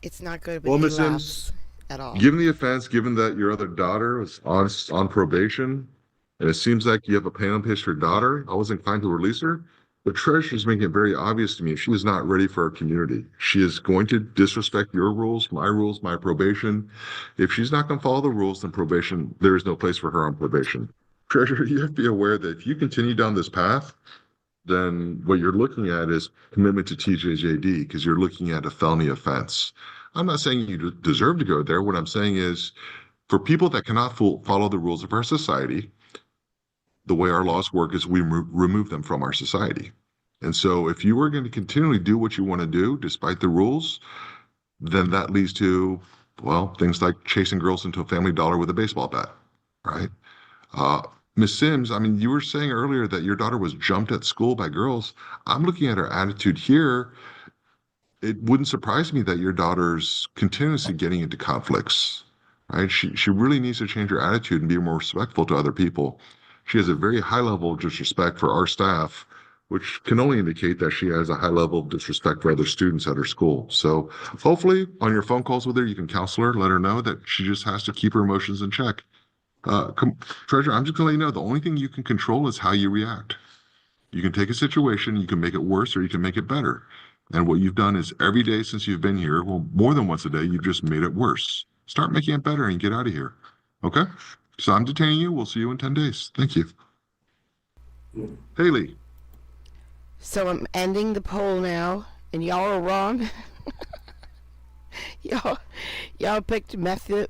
It's not good, but Well, he Ms. laughs Sims, at all. given the offense, given that your other daughter was on probation, and it seems like you have a plan in place for your daughter, I was inclined to release her. The treasurer is making it very obvious to me she is not ready for our community. She is going to disrespect your rules, my probation. If she's not going to follow the rules, then probation, there is no place for her on probation. Treasurer, you have to be aware that if you continue down this path, then what you're looking at is commitment to TJJD because you're looking at a felony offense. I'm not saying you deserve to go there. What I'm saying is for people that cannot follow the rules of our society, the way our laws work is we remove them from our society. And so if you are going to continually do what you want to do despite the rules, then that leads to, well, things like chasing girls into a Family Dollar with a baseball bat, right? Ms. Sims, I mean, you were saying earlier that your daughter was jumped at school by girls. I'm looking at her attitude here. It wouldn't surprise me that your daughter's continuously getting into conflicts, right? She really needs to change her attitude and be more respectful to other people. She has a very high level of disrespect for our staff, which can only indicate that she has a high level of disrespect for other students at her school. So hopefully on your phone calls with her, you can counsel her, let her know that she just has to keep her emotions in check. Treasurer, I'm just gonna let you know, the only thing you can control is how you react. You can take a situation, you can make it worse, or you can make it better. And what you've done is every day since you've been here, well, more than once a day, you've just made it worse. Start making it better and get out of here. Okay? So I'm detaining you. We'll see you in 10 days. Thank you. Haley. So I'm ending the poll now, and y'all are wrong. y'all picked Matthew.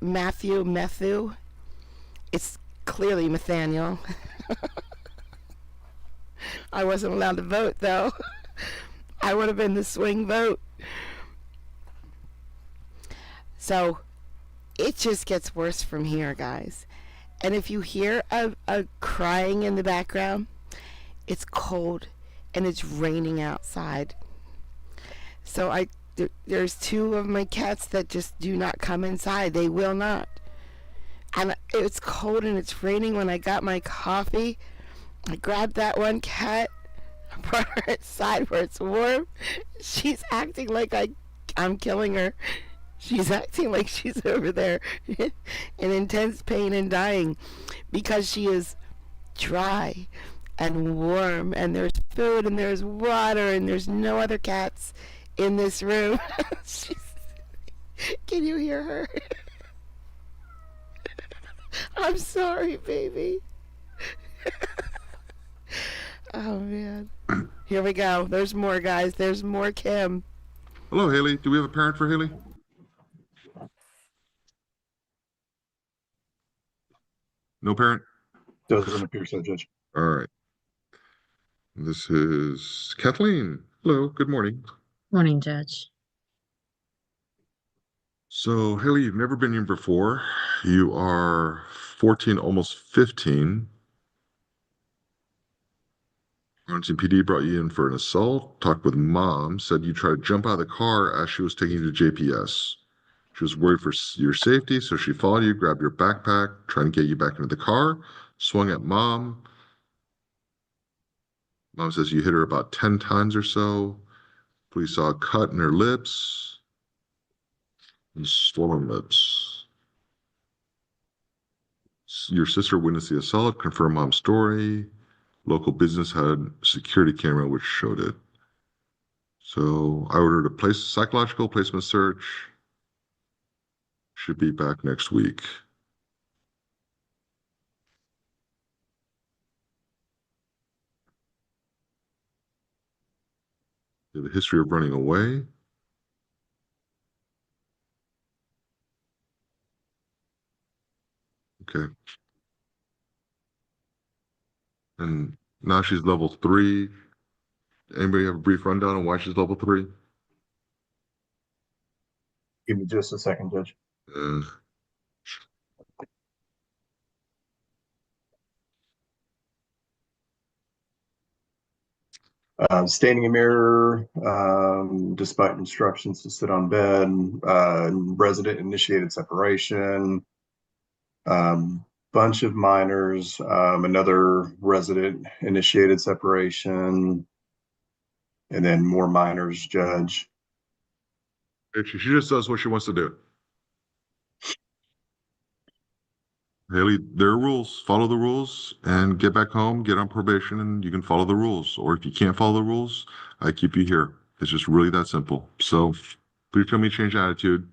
It's clearly Nathaniel. I wasn't allowed to vote, though. I would have been the swing vote. So it just gets worse from here, guys. And if you hear a crying in the background, it's cold and it's raining outside. So there's two of my cats that just do not come inside. They will not. And it's cold and it's raining. When I got my coffee, I grabbed that one cat, brought her inside where it's warm. She's acting like I'm killing her. She's acting like she's over there in intense pain and dying because she is dry and warm, and there's food and there's water and there's no other cats in this room. Can you hear her? I'm sorry, baby. Oh, man. Here we go. There's more, guys. There's more Kim. Hello, Haley. Do we have a parent for Haley? No parent? Doesn't appear so, Judge. All right. This is Kathleen. Hello. Good morning. Morning, Judge. So, Haley, you've never been here before. You are 14, almost 15. Arlington PD brought you in for an assault, talked with mom, said you tried to jump out of the car as she was taking you to JPS. She was worried for your safety, so she followed you, grabbed your backpack, trying to get you back into the car, swung at mom. Mom says you hit her about 10 times or so. Police saw a cut in her lips and swollen lips. Your sister witnessed the assault, confirmed mom's story. Local business had security camera which showed it. So I ordered a psychological placement search. Should be back next week. You have a history of running away. Okay. And now she's level 3. Anybody have a brief rundown on why she's level 3? Give me just a second, Judge. Standing in mirror, despite instructions to sit on bed, resident initiated separation, bunch of minors, another resident initiated separation, and then more minors, Judge. She just does what she wants to do. Haley, there are rules. Follow the rules and get back home, get on probation, and you can follow the rules. Or if you can't follow the rules, I keep you here. It's just really that simple. So please tell me change attitude.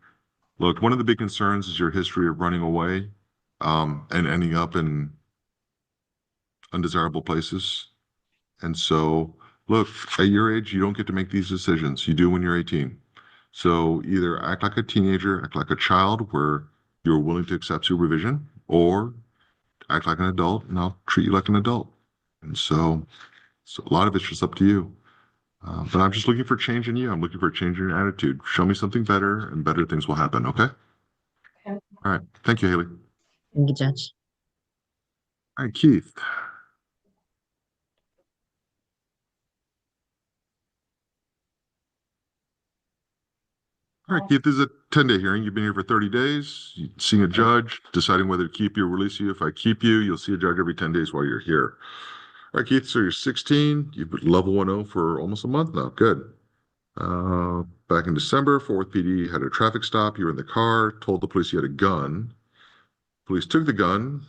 Look, one of the big concerns is your history of running away and ending up in undesirable places. And so, look, at your age, you don't get to make these decisions. You do when you're 18. So either act like a teenager, act like a child where you're willing to accept supervision, or act like an adult and I'll treat you like an adult. And so a lot of it's just up to you. But I'm just looking for change in you. I'm looking for a change in your attitude. Show me something better and better things will happen. Okay. Okay. All right. Thank you, Haley. Thank you, Judge. All right, Keith. All right, Keith, this is a 10-day hearing. You've been here for 30 days. You're seeing a judge, deciding whether to keep you or release you. If I keep you, you'll see a judge every 10 days while you're here. All right, Keith, so you're 16. You've been level 1-0 for almost a month now. Good. Back in December, Fort Worth PD had a traffic stop. You were in the car, told the police you had a gun. Police took the gun.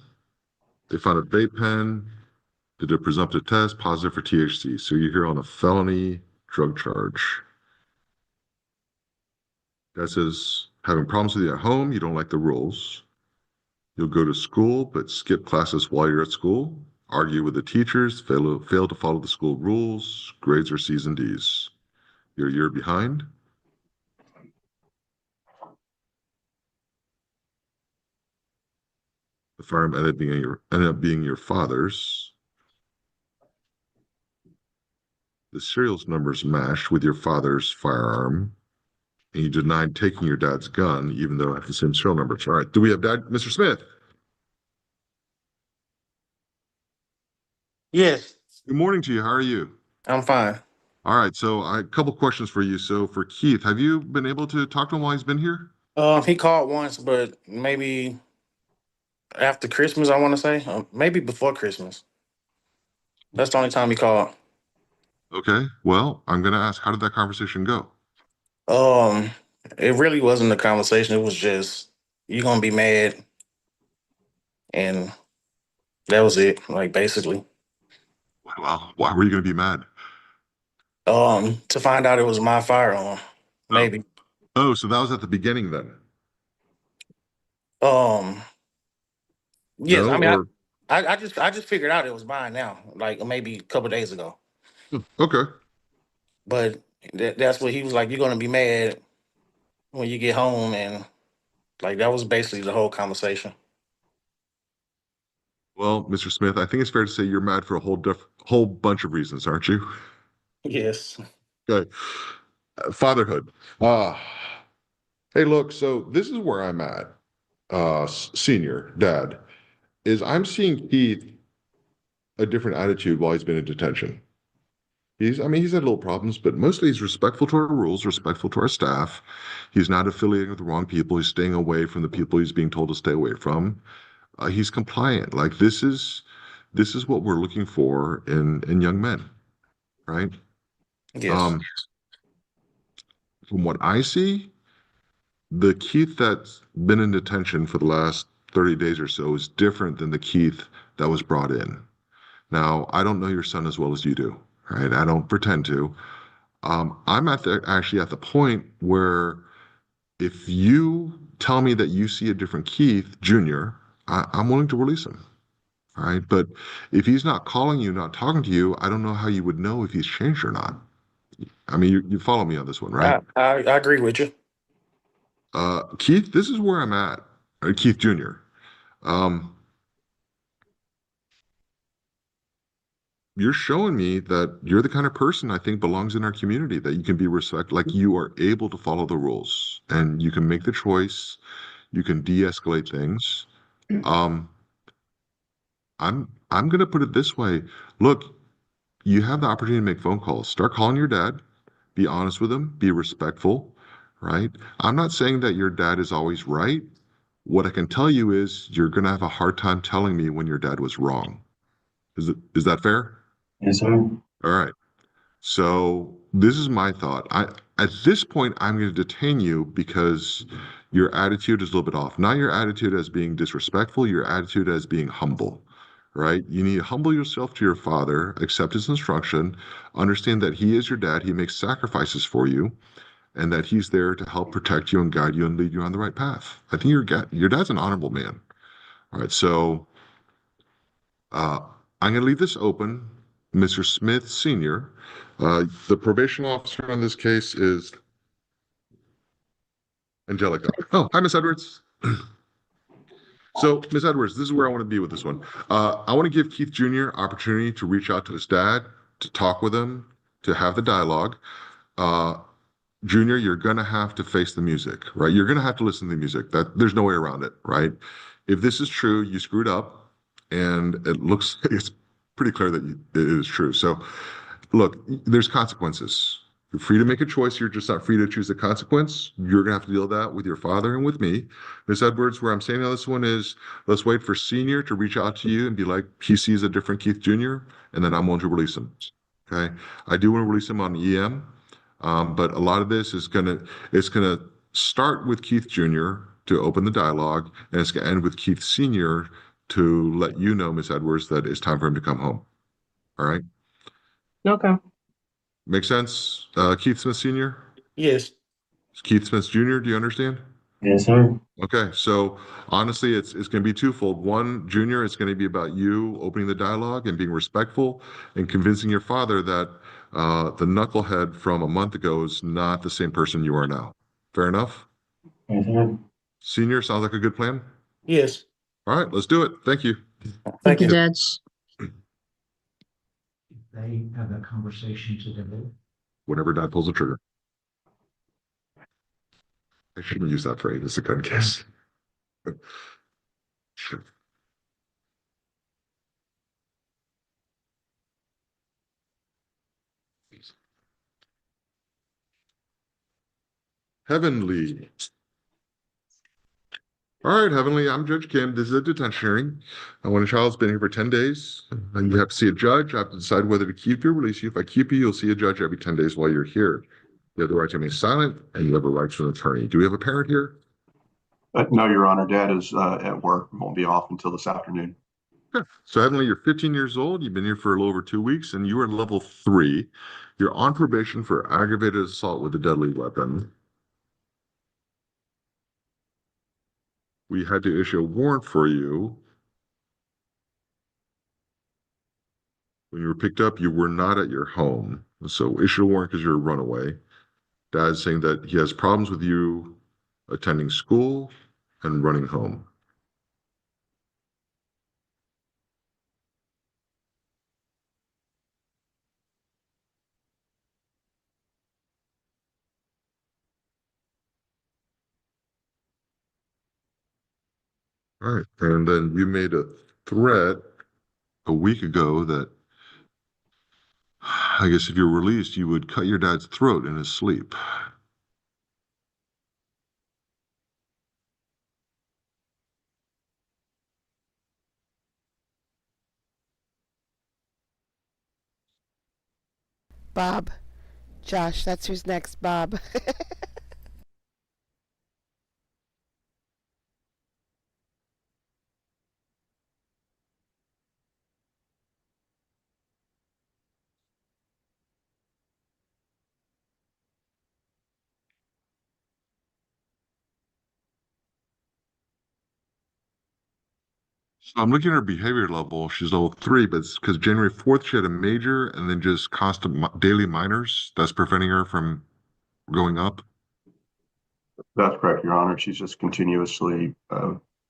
They found a vape pen, did a presumptive test, positive for THC. So you're here on a felony drug charge. That says having problems with you at home, you don't like the rules. You'll go to school, but skip classes while you're at school. Argue with the teachers, fail to follow the school rules. Grades are C's and D's. You're a year behind. The firearm ended up being your father's. The serial numbers matched with your father's firearm. And you denied taking your dad's gun, even though it had the same serial numbers. All right. Do we have Dad, Mr. Smith? Yes, Good morning to you. How are you? I'm fine. All right. So a couple questions for you. So for Keith, have you been able to talk to him while he's been here? He called once, but maybe after Christmas, I want to say, maybe before Christmas. That's the only time he called. Okay. Well, I'm going to ask, how did that conversation go? It really wasn't a conversation. It was just, you're gonna be mad, and that was it. Like basically, Wow. Why were you going to be mad? to find out it was my firearm, maybe. Oh, so that was at the beginning then? Yes. No, I mean, or- I just figured out it was mine now, like maybe a couple days ago. Okay. But that's what he was like. You're gonna be mad when you get home, and like that was basically the whole conversation. Well, Mr. Smith, I think it's fair to say you're mad for a whole bunch of reasons, aren't you? Yes. Okay. Fatherhood. Hey, look, so this is where I'm at, senior dad, is I'm seeing Keith a different attitude while he's been in detention. He's had little problems, but mostly he's respectful to our rules, respectful to our staff. He's not affiliating with the wrong people. He's staying away from the people he's being told to stay away from. He's compliant. Like this is what we're looking for in young men, right? Yes. From what I see, the Keith that's been in detention for the last 30 days or so is different than the Keith that was brought in. Now, I don't know your son as well as you do, right? I don't pretend to. I'm actually at the point where if you tell me that you see a different Keith Jr., I'm willing to release him. All right. But if he's not calling you, not talking to you, I don't know how you would know if he's changed or not. I mean, you follow me on this one, right? I agree with you. Keith, this is where I'm at. Keith Jr. You're showing me that you're the kind of person I think belongs in our community, that you can be respected, like you are able to follow the rules and you can make the choice. You can de-escalate things. I'm going to put it this way. Look, you have the opportunity to make phone calls. Start calling your dad. Be honest with him. Be respectful, right? I'm not saying that your dad is always right. What I can tell you is you're going to have a hard time telling me when your dad was wrong. Is that fair? Yes, sir. All right. So this is my thought. At this point, I'm going to detain you because your attitude is a little bit off. Not your attitude as being disrespectful, your attitude as being humble, right? You need to humble yourself to your father, accept his instruction, understand that he is your dad, he makes sacrifices for you, and that he's there to help protect you and guide you and lead you on the right path. I think your dad's an honorable man. All right, so I'm going to leave this open. Mr. Smith Sr., the probation officer on this case is Angelica. Oh, hi, Miss Edwards. So, Ms. Edwards, this is where I want to be with this one. I want to give Keith Jr. opportunity to reach out to his dad, to talk with him, to have the dialogue. Junior, you're going to have to face the music, right? You're going to have to listen to the music. There's no way around it, right? If this is true, you screwed up, and it's pretty clear that it is true. So, look, there's consequences. You're free to make a choice. You're just not free to choose the consequence. You're going to have to deal with that with your father and with me. Ms. Edwards, where I'm saying on this one is, let's wait for Senior to reach out to you and be like, he sees a different Keith Jr., and then I'm going to release him. Okay? I do want to release him on EM, but a lot of this is it's gonna start with Keith Jr. to open the dialogue, and it's going to end with Keith Sr. to let you know, Ms. Edwards, that it's time for him to come home. All right? Okay. Make sense? Keith Smith Sr.? Yes. Keith Smith Jr., do you understand? Yes, sir. Okay, so honestly, it's going to be twofold. One, Junior, it's going to be about you opening the dialogue and being respectful and convincing your father that the knucklehead from a month ago is not the same person you are now. Fair enough? Yes, sir. Senior, sounds like a good plan? Yes. All right, let's do it. Thank you. Thank you. Judge. They have that conversation today. Whenever Dad pulls the trigger. I shouldn't use that phrase. It's a gun kiss. Sure. Heavenly. All right, Heavenly, I'm Judge Kim. This is a detention hearing. When a child's been here for 10 days, and you have to see a judge. I have to decide whether to keep you or release you. If I keep you, you'll see a judge every 10 days while you're here. You have the right to remain silent, and you have a right to an attorney. Do we have a parent here? No, Your Honor. Dad is at work. Won't be off until this afternoon. Okay. So, Heavenly, you're 15 years old. You've been here for a little over 2 weeks, and you are level 3. You're on probation for aggravated assault with a deadly weapon. We had to issue a warrant for you. When you were picked up, you were not at your home. So issue a warrant because you're a runaway. Dad's saying that he has problems with you attending school and running home. All right. And then you made a threat a week ago that I guess if you're released, you would cut your dad's throat in his sleep. Bob. Josh, that's who's next, Bob. So I'm looking at her behavior level. She's level 3, but it's because January 4th she had a major and then just constant daily minors. That's preventing her from going up. That's correct, Your Honor. She's just continuously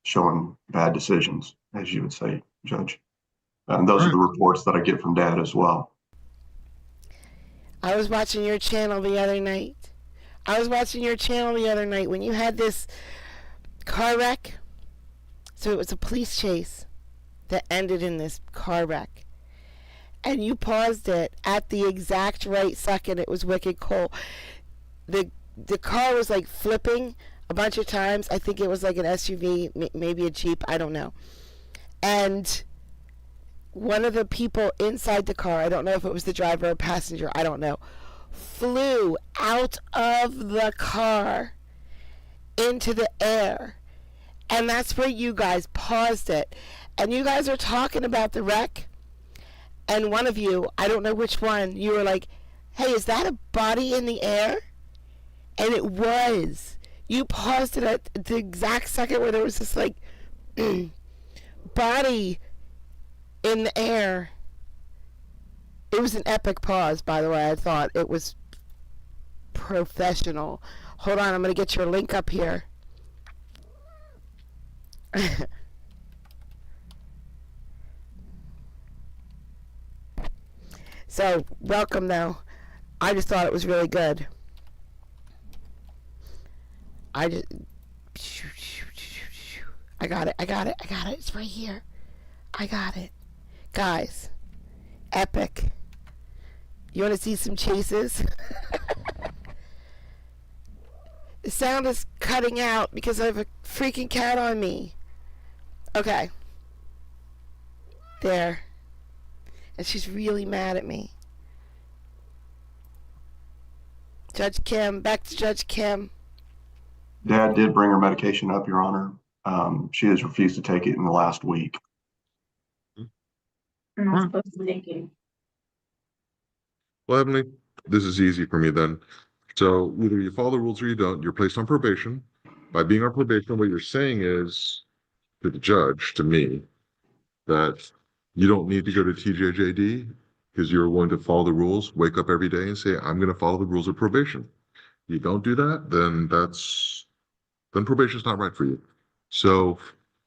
showing bad decisions, as you would say, Judge. And those are the reports that I get from Dad as well. I was watching your channel the other night. When you had this car wreck. So it was a police chase that ended in this car wreck. And you paused it at the exact right second. It was wicked cool. The car was like flipping a bunch of times. I think it was like an SUV, maybe a Jeep, I don't know. And one of the people inside the car, I don't know if it was the driver or passenger, I don't know, flew out of the car into the air. And that's where you guys paused it. And you guys are talking about the wreck. And one of you, I don't know which one, you were like, hey, is that a body in the air? And it was. You paused it at the exact second where there was this like body in the air. It was an epic pause, by the way. I thought it was professional. Hold on, I'm going to get your link up here. So welcome though. I just thought it was really good. I got it. It's right here. I got it. Guys, epic. You want to see some chases? The sound is cutting out because I have a freaking cat on me. Okay. There. And she's really mad at me. Judge Kim, back to Judge Kim. Dad did bring her medication up, Your Honor. She has refused to take it in the last week. I'm not supposed to take it. Well, Emily, this is easy for me then. So either you follow the rules or you don't. You're placed on probation. By being on probation, what you're saying is to the judge, to me, that you don't need to go to TJJD because you're going to follow the rules, wake up every day and say, I'm going to follow the rules of probation. You don't do that, then probation is not right for you. So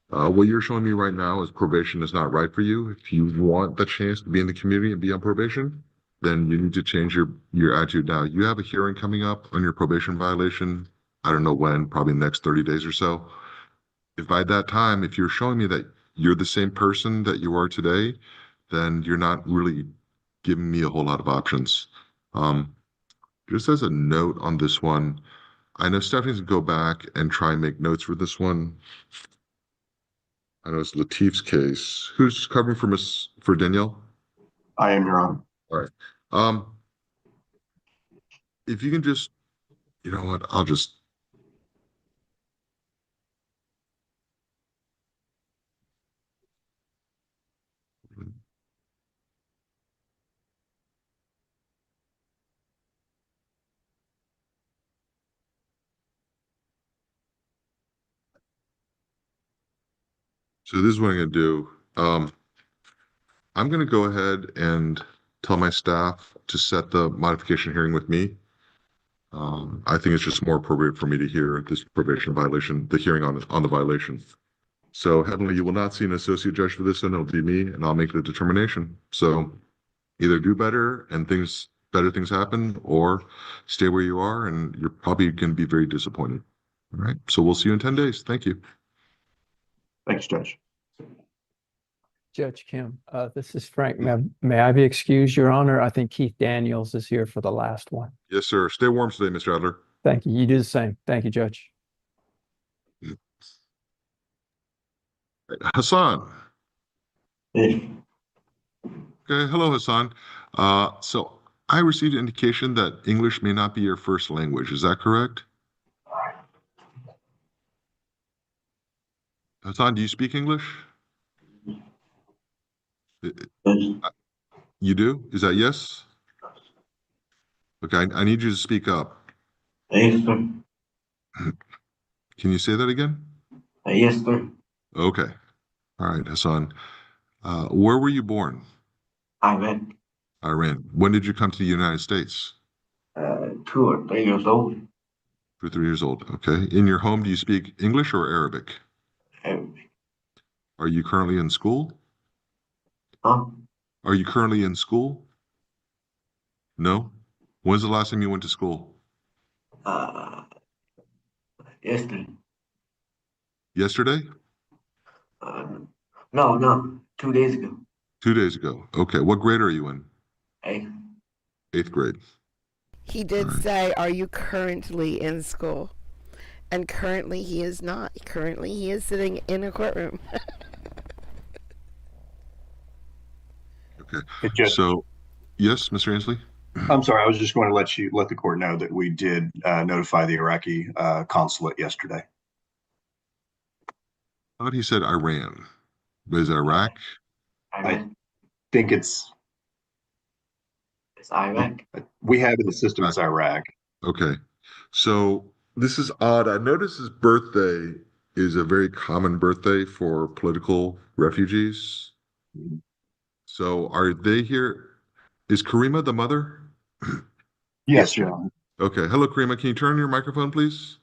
what you're showing me right now is probation is not right for you. If you want the chance to be in the community and be on probation, then you need to change your attitude now. You have a hearing coming up on your probation violation. I don't know when, probably the next 30 days or so. If by that time, if you're showing me that you're the same person that you are today, then you're not really giving me a whole lot of options. Just as a note on this one, I know Stephanie's gonna go back and try and make notes for this one. I know it's Latif's case. Who's covering for Danielle? I am, Your Honor. All right. If you can just, you know what, I'll just. So this is what I'm going to do. I'm going to go ahead and tell my staff to set the modification hearing with me. I think it's just more appropriate for me to hear this probation violation, the hearing on the violation. So Heavenly, you will not see an associate judge for this, and it'll be me, and I'll make the determination. So either do better and better things happen, or stay where you are, and you're probably going to be very disappointed. All right. So we'll see you in 10 days. Thank you. Thanks, Judge. Judge Kim, this is Frank. May I be excused, Your Honor? I think Keith Daniels is here for the last one. Yes, sir. Stay warm today, Mr. Adler. Thank you. You do the same. Thank you, Judge. Hassan. Hey. Okay. Hello, Hassan. So I received an indication that English may not be your first language. Is that correct? Hassan, do you speak English? You do? Is that yes? Okay, I need you to speak up. Yes, sir. Can you say that again? Yes, sir. Okay. All right, Hassan. Where were you born? Iran. Iran. When did you come to the United States? 2 or 3 years old. 2 or 3 years old. Okay. In your home, do you speak English or Arabic? Arabic. Are you currently in school? Huh? Are you currently in school? No? When's the last time you went to school? Yesterday. Yesterday? No, 2 days ago. 2 days ago. Okay. What grade are you in? 8th. 8th grade. He did say, are you currently in school? And currently he is not. Currently he is sitting in a courtroom. Okay. So, yes, Mr. Ansley? I'm sorry, I was just going to let the court know that we did notify the Iraqi consulate yesterday. I thought he said Iran. But is it Iraq? I think it's Iraq. We have in the system as Iraq. Okay. So this is odd. I noticed his birthday is a very common birthday for political refugees. So are they here? Is Karima the mother? Yes, Your Honor. Okay. Hello, Karima. Can you turn on your microphone, please?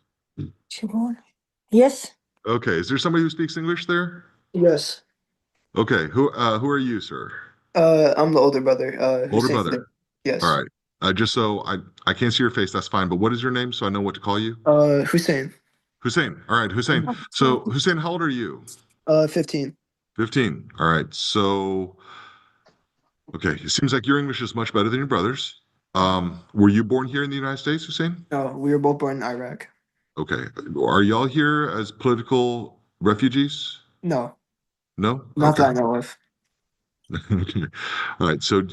Yes. Okay. Is there somebody who speaks English there? Yes. Okay. Who are you, sir? I'm the older brother. Older Hussein. brother. Yes. All right. Just so I can't see your face, that's fine. But what is your name so I know what to call you? Hussein. Hussein. All right, Hussein. So Hussein, how old are you? 15. 15. All right. So okay, it seems like your English is much better than your brother's. Were you born here in the United States, Hussein? No, we were both born in Iraq. Okay. Are y'all here as political refugees? No, No? not Okay. that I know of. All right. So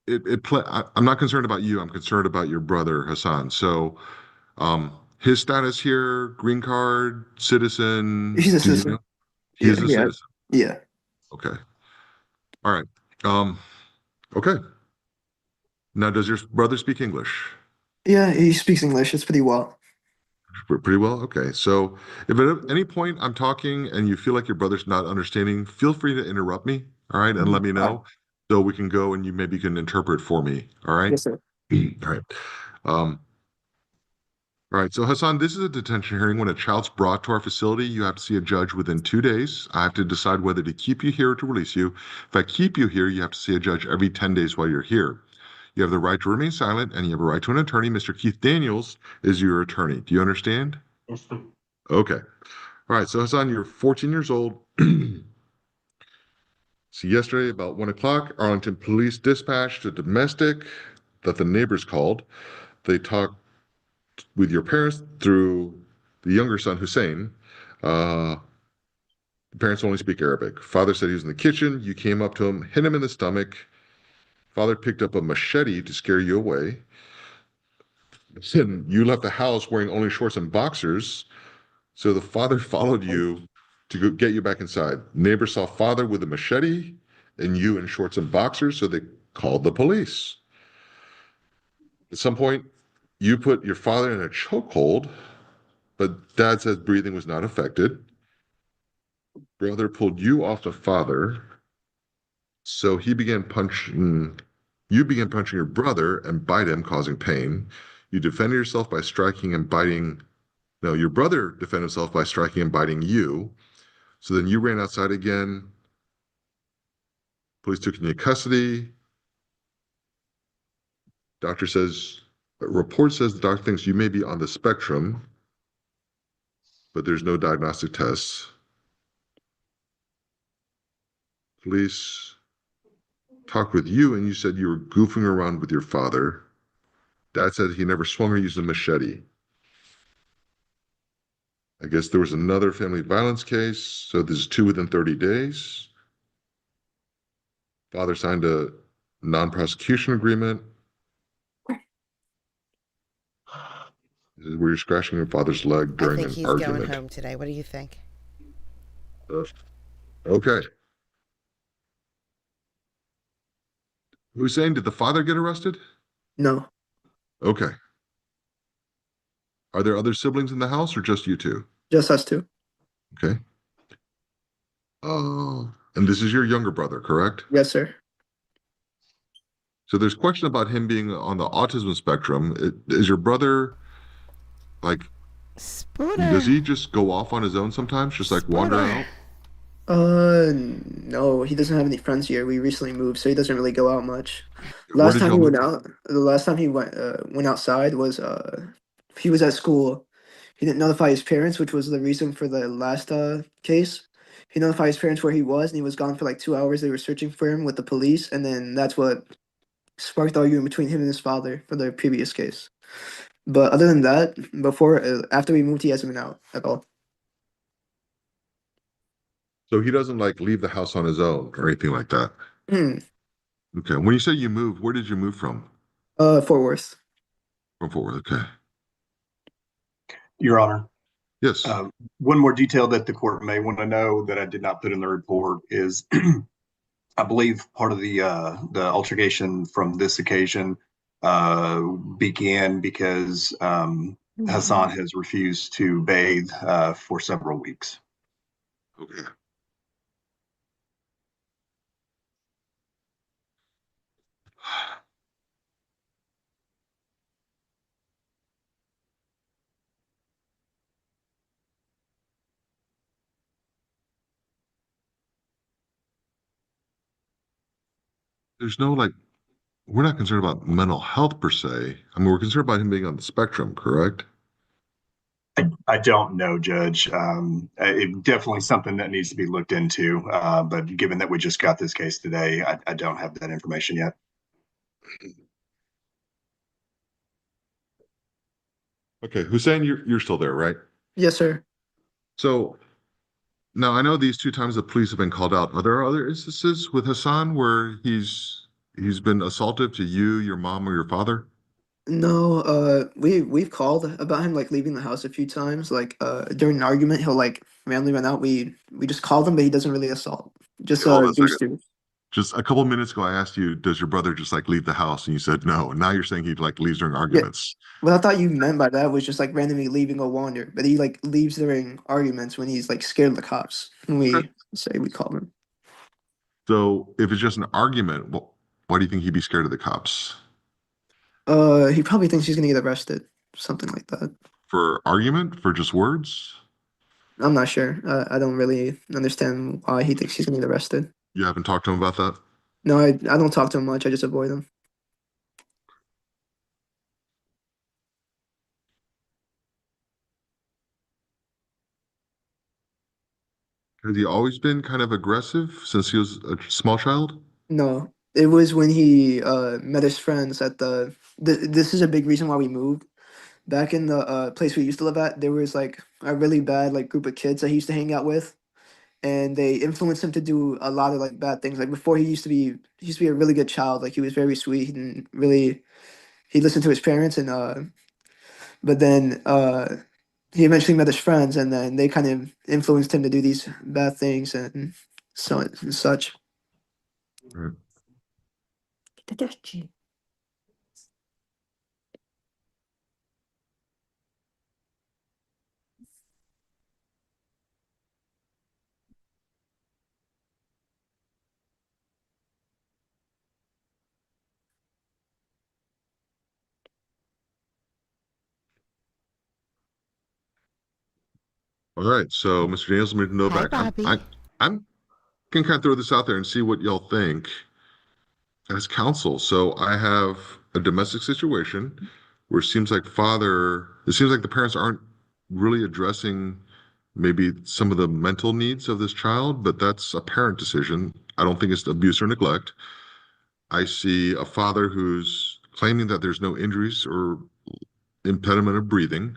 I'm not concerned about you. I'm concerned about your brother Hassan. So, his status here, green card, citizen. He's a Do you citizen. know? He is a Yeah. citizen. Yeah. Okay. All right. Okay. Now, does your brother speak English? Yeah, he speaks English. It's pretty well. Pretty well. Okay. So, if at any point I'm talking and you feel like your brother's not understanding, feel free to interrupt me. All right, and let me know so we can go and you maybe can interpret for me. All right. Yes, sir. All right. Um, all right. So Hassan, this is a detention hearing. When a child's brought to our facility, you have to see a judge within 2 days. I have to decide whether to keep you here or to release you. If I keep you here, you have to see a judge every 10 days while you're here. You have the right to remain silent and you have a right to an attorney. Mr. Keith Daniels is your attorney. Do you understand? Yes, sir. Okay. All right. So Hassan, you're 14 years old. So yesterday, about 1 o'clock, Arlington Police dispatched a domestic that the neighbors called. They talked with your parents through the younger son, Hussein. The parents only speak Arabic. Father said he was in the kitchen. You came up to him, hit him in the stomach. Father picked up a machete to scare you away. Then you left the house wearing only shorts and boxers. So the father followed you to go get you back inside. Neighbors saw father with a machete and you in shorts and boxers, so they called the police. At some point, you put your father in a chokehold, but dad says breathing was not affected. Brother pulled you off the father, so you began punching your brother and bite him, causing pain. You defended yourself by striking and biting. No, your brother defended himself by striking and biting you. So then you ran outside again. Police took you into custody. Report says the doctor thinks you may be on the spectrum, but there's no diagnostic tests. Police talked with you and you said you were goofing around with your father. Dad said he never swung or used a machete. I guess there was another family violence case, so there's 2 within 30 days. Father signed a non-prosecution agreement. This is where you're scratching your father's leg I during think an he's argument. going home today. What do you think? Okay. Hussein, did the father get arrested? No, Okay. Are there other siblings in the house or just you two? just us two. Okay. Oh, and this is your younger brother, correct? Yes, sir. So there's question about him being on the autism spectrum. Is your brother like, does he just go off on his own sometimes, just like wander out? No, he doesn't have any friends here. We recently moved, so he doesn't really go out much. Where Last did time y'all he move went to? out, the last time he went outside was he was at school. He didn't notify his parents, which was the reason for the last case. He notified his parents where he was, and he was gone for like 2 hours. They were searching for him with the police, and then that's what sparked the argument between him and his father for the previous case. But other than that, after we moved, he hasn't been out at all. So he doesn't like leave the house on his own or anything like that. Hmm. Okay. When you say you moved, where did you move from? Fort Worth. From Fort Worth. Okay. Your Honor. Yes. One more detail that the court may want to know that I did not put in the report is I believe part of the altercation from this occasion began because Hassan has refused to bathe for several weeks. Okay. There's no like, we're not concerned about mental health per se. I mean, we're concerned about him being on the spectrum, correct? I don't know, Judge. Definitely something that needs to be looked into. But given that we just got this case today, I don't have that information yet. Okay, Hussein, you're still there, right? Yes, sir. So now I know these 2 times the police have been called out. Are there other instances with Hassan where he's been assaultive to you, your mom, or your father? No, we've called about him like leaving the house a few times. Like during an argument, he'll like randomly run out. We just called him, but he doesn't really assault. Just Hold on a used second. to. Just a couple minutes ago, I asked you, does your brother just like leave the house? And you said no. Now you're saying he like leaves during Yeah. arguments. What I thought you meant by that was just like randomly leaving a wander, but he like leaves during arguments when he's like scared of the cops. And we say we call him. So if it's just an argument, why do you think he'd be scared of the cops? He probably thinks he's gonna get arrested, something like that. For argument? For just words? I'm not sure. I don't really understand why he thinks he's gonna get arrested. You haven't talked to him about that? No, I don't talk to him much. I just avoid him. Has he always been kind of aggressive since he was a small child? No, it was when he met his friends at this is a big reason why we moved. Back in the place we used to live at, there was like a really bad like group of kids that he used to hang out with, and they influenced him to do a lot of like bad things. Like before, he used to be a really good child. Like he was very sweet and really he listened to his parents, and but then he eventually met his friends, and then they kind of influenced him to do these bad things and so and such. Right. All right. So, Mr. Daniels, let me know Hi, back. Bobby. I'm can kind of throw this out there and see what y'all think as counsel. So I have a domestic situation where it seems like the parents aren't really addressing maybe some of the mental needs of this child, but that's a parent decision. I don't think it's abuse or neglect. I see a father who's claiming that there's no injuries or impediment of breathing.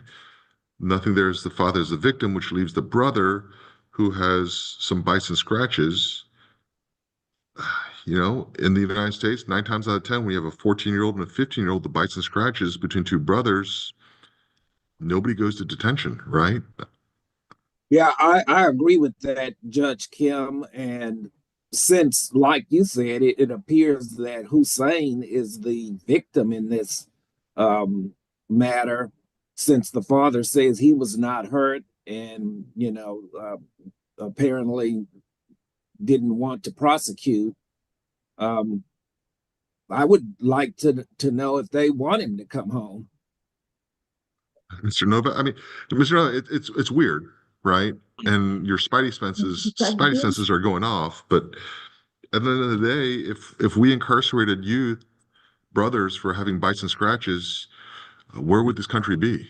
Nothing there is the father is the victim, which leaves the brother who has some bites and scratches. You know, in the United States, 9 times out of 10, we have a 14-year-old and a 15-year-old that bites and scratches between two brothers. Nobody goes to detention, right? Yeah, I agree with that, Judge Kim. And since, like you said, it appears that Hussein is the victim in this matter, since the father says he was not hurt and, apparently didn't want to prosecute. I would like to know if they want him to come home. Mr. Nova, I mean, Mr. Nova, it's weird, right? And your spidey senses are going off. But at the end of the day, if we incarcerated youth brothers for having bites and scratches, where would this country be?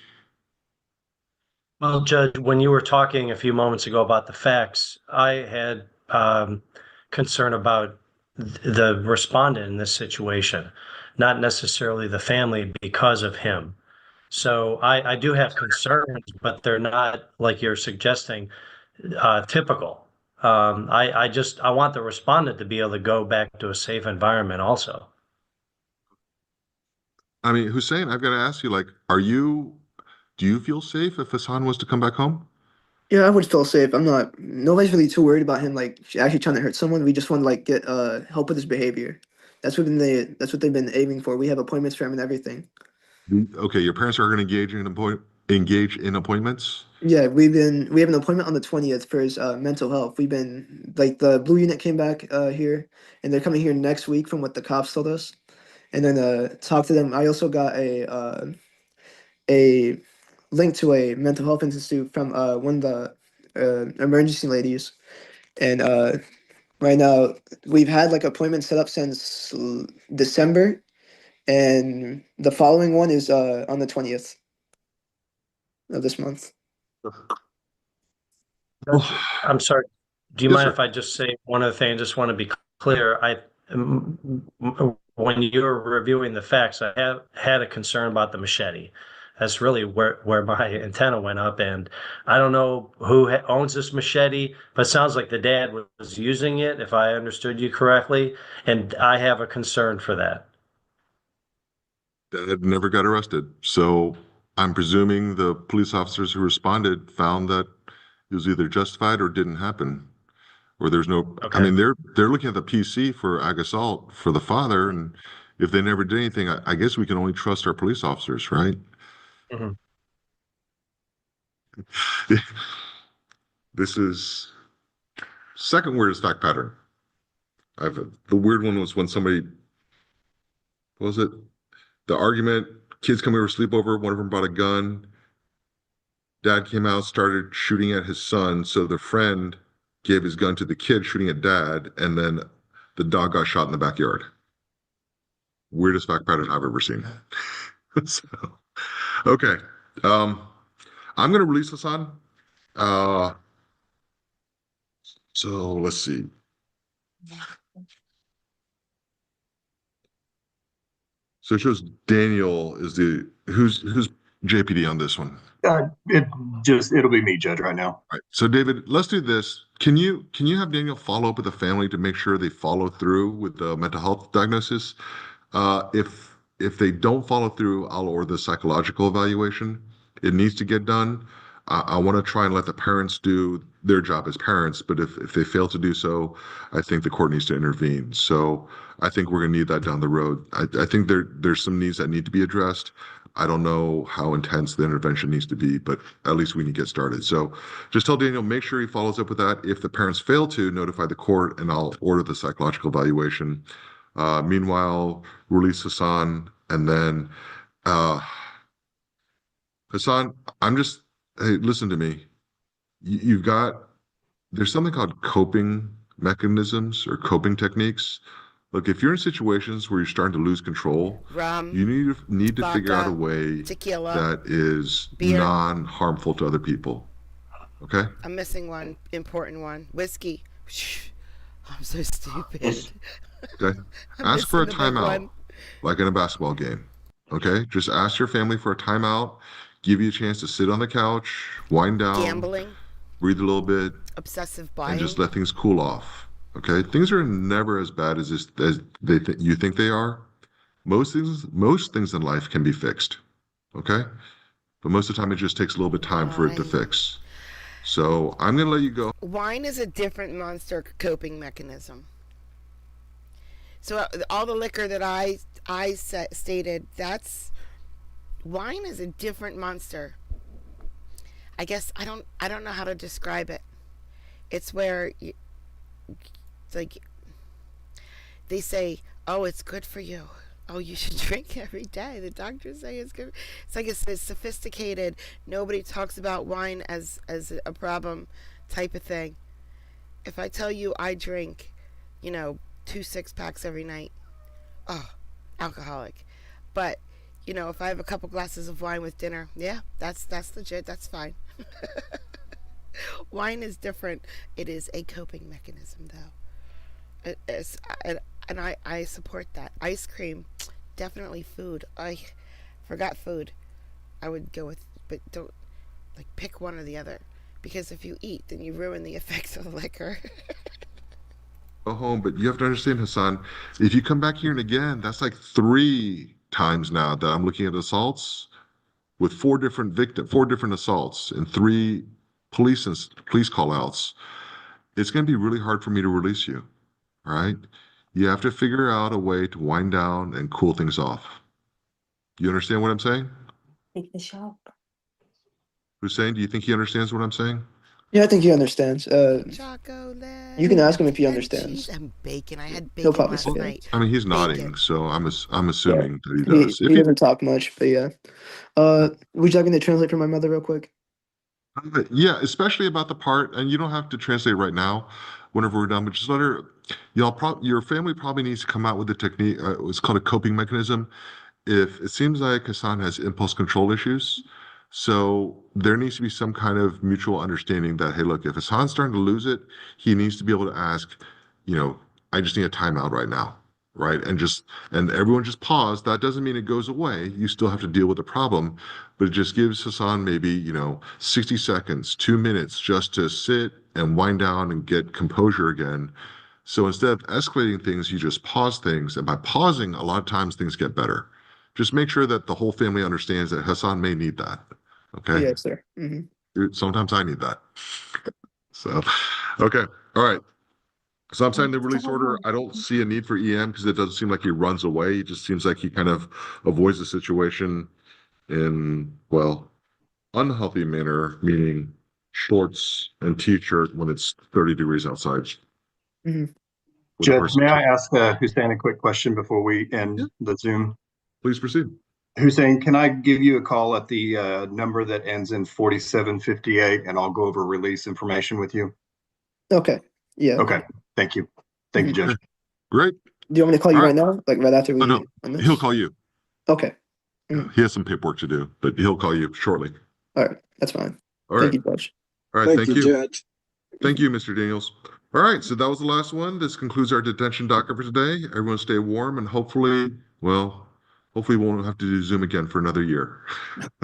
Well, Judge, when you were talking a few moments ago about the facts, I had concern about the respondent in this situation, not necessarily the family because of him. So I do have concerns, but they're not like you're suggesting typical. I want the respondent to be able to go back to a safe environment also. I mean, Hussein, I've got to ask you, like, do you feel safe if Hassan was to come back home? Yeah, I would feel safe. Nobody's really too worried about him like actually trying to hurt someone. We just want to like get help with his behavior. That's what they've been aiming for. We have appointments for him and everything. Okay, your parents are going to engage in appointments? Yeah, we have an appointment on the 20th for his mental health. We've been like the Blue Unit came back here, and they're coming here next week from what the cops told us. And then talk to them. I also got a link to a mental health institute from one of the emergency ladies, and Right now, we've had like appointments set up since December, and the following one is on the 20th of this month. I'm sorry. Do you Yes, mind sir. if I just say one other thing? I just want to be clear. When you were reviewing the facts, I have had a concern about the machete. That's really where my antenna went up, and I don't know who owns this machete, but it sounds like the dad was using it, if I understood you correctly, and I have a concern for that. Dad never got arrested. So I'm presuming the police officers who responded found that it was either justified or didn't happen. Or there's no, I mean, they're looking at the PC for ag assault for the father, and if they never did anything, I guess we can only trust our police officers, right? Mhm. This is second weirdest fact pattern. The weird one was when somebody, what was it? The argument, kids come over sleepover, one of them brought a gun. Dad came out, started shooting at his son, so the friend gave his gun to the kid shooting at dad, and then the dog got shot in the backyard. Weirdest fact pattern I've ever seen. So, okay. I'm going to release Hassan. So let's see. So it shows Daniel is who's JPD on this one. It'll be me, Judge, right now. All right. So David, let's do this. Can you have Daniel follow up with the family to make sure they follow through with the mental health diagnosis? If they don't follow through, I'll order the psychological evaluation. It needs to get done. I want to try and let the parents do their job as parents, but if they fail to do so, I think the court needs to intervene. So I think we're going to need that down the road. I think there's some needs that need to be addressed. I don't know how intense the intervention needs to be, but at least we need to get started. So just tell Daniel, make sure he follows up with that. If the parents fail to, notify the court, and I'll order the psychological evaluation. Meanwhile, release Hassan, and then Hassan, hey, listen to me. There's something called coping mechanisms or coping techniques. Look, if you're in situations where you're starting to lose control, you need to figure out a way tequila, that is beer, non-harmful to other people. Okay? I'm missing one important one. Whiskey. I'm so stupid. Okay. Ask for a timeout, like in a basketball game. Okay? Just ask your family for a timeout. Give you a chance to sit on the couch, wind down, gambling, breathe a little bit, obsessive buying, and just let things cool off. Okay, things are never as bad as you think they are. Most things in life can be fixed. Okay, but most of the time it just takes a little bit of time for it to fix. So I'm gonna let you go. Wine is a different monster coping mechanism. So all the liquor that I stated, wine is a different monster. I guess I don't know how to describe it. It's where it's like they say, oh, it's good for you. Oh, you should drink every day. The doctors say it's good. It's like it's sophisticated. Nobody talks about wine as a problem type of thing. If I tell you I drink, 2 6-packs every night, oh, alcoholic. But if I have a couple glasses of wine with dinner, yeah, that's legit. That's fine. Wine is different. It is a coping mechanism, though. And I support that. Ice cream, definitely food. I forgot food. I would go with, but don't pick one or the other, because if you eat, then you ruin the effects of the liquor. Go home, but you have to understand, Hassan. If you come back here and again, that's like 3 times now that I'm looking at assaults with 4 different assaults and 3 police call outs. It's going to be really hard for me to release you. All right. You have to figure out a way to wind down and cool things off. You understand what I'm saying? Take the shop. Hussein, do you think he understands what I'm saying? Yeah, I think he understands. Chocolate. You can ask him if he and understands. cheese and bacon. I had He'll bacon probably last say yes. night. I mean, he's nodding, so I'm assuming that he does. He doesn't talk much, but yeah. Would you like me to translate for my mother real quick? Yeah, especially about the part, and you don't have to translate right now. Whenever we're done, but just let her. Your family probably needs to come out with a technique. It's called a coping mechanism. If it seems like Hassan has impulse control issues, so there needs to be some kind of mutual understanding that, hey, look, if Hassan's starting to lose it, he needs to be able to ask, I just need a timeout right now, right? And everyone just pause. That doesn't mean it goes away. You still have to deal with the problem, but it just gives Hassan maybe 60 seconds, 2 minutes, just to sit and wind down and get composure again. So instead of escalating things, you just pause things, and by pausing, a lot of times things get better. Just make sure that the whole family understands that Hassan may need that. Okay. Yes, sir. Sometimes I need that. So, okay. All right. So I'm saying the release order, I don't see a need for EM because it doesn't seem like he runs away. It just seems like he kind of avoids the situation in, unhealthy manner, meaning shorts and t-shirt when it's 30 degrees outside. Judge, may I ask Hussein a quick question before we end the Zoom? Please proceed. Hussein, can I give you a call at the number that ends in 4758 and I'll go over release information with you? Okay. Yeah. Okay. Thank you. Thank you, Judge. Great. Do you want me to call you right now? Like right after we No, he'll call you. Okay. He has some paperwork to do, but he'll call you shortly. All right. That's fine. All right. Thank you, Judge. All right. Thank you. Judge. Thank you, Mr. Daniels. All right. So that was the last one. This concludes our detention docket for today. Everyone stay warm and hopefully we won't have to do Zoom again for another year.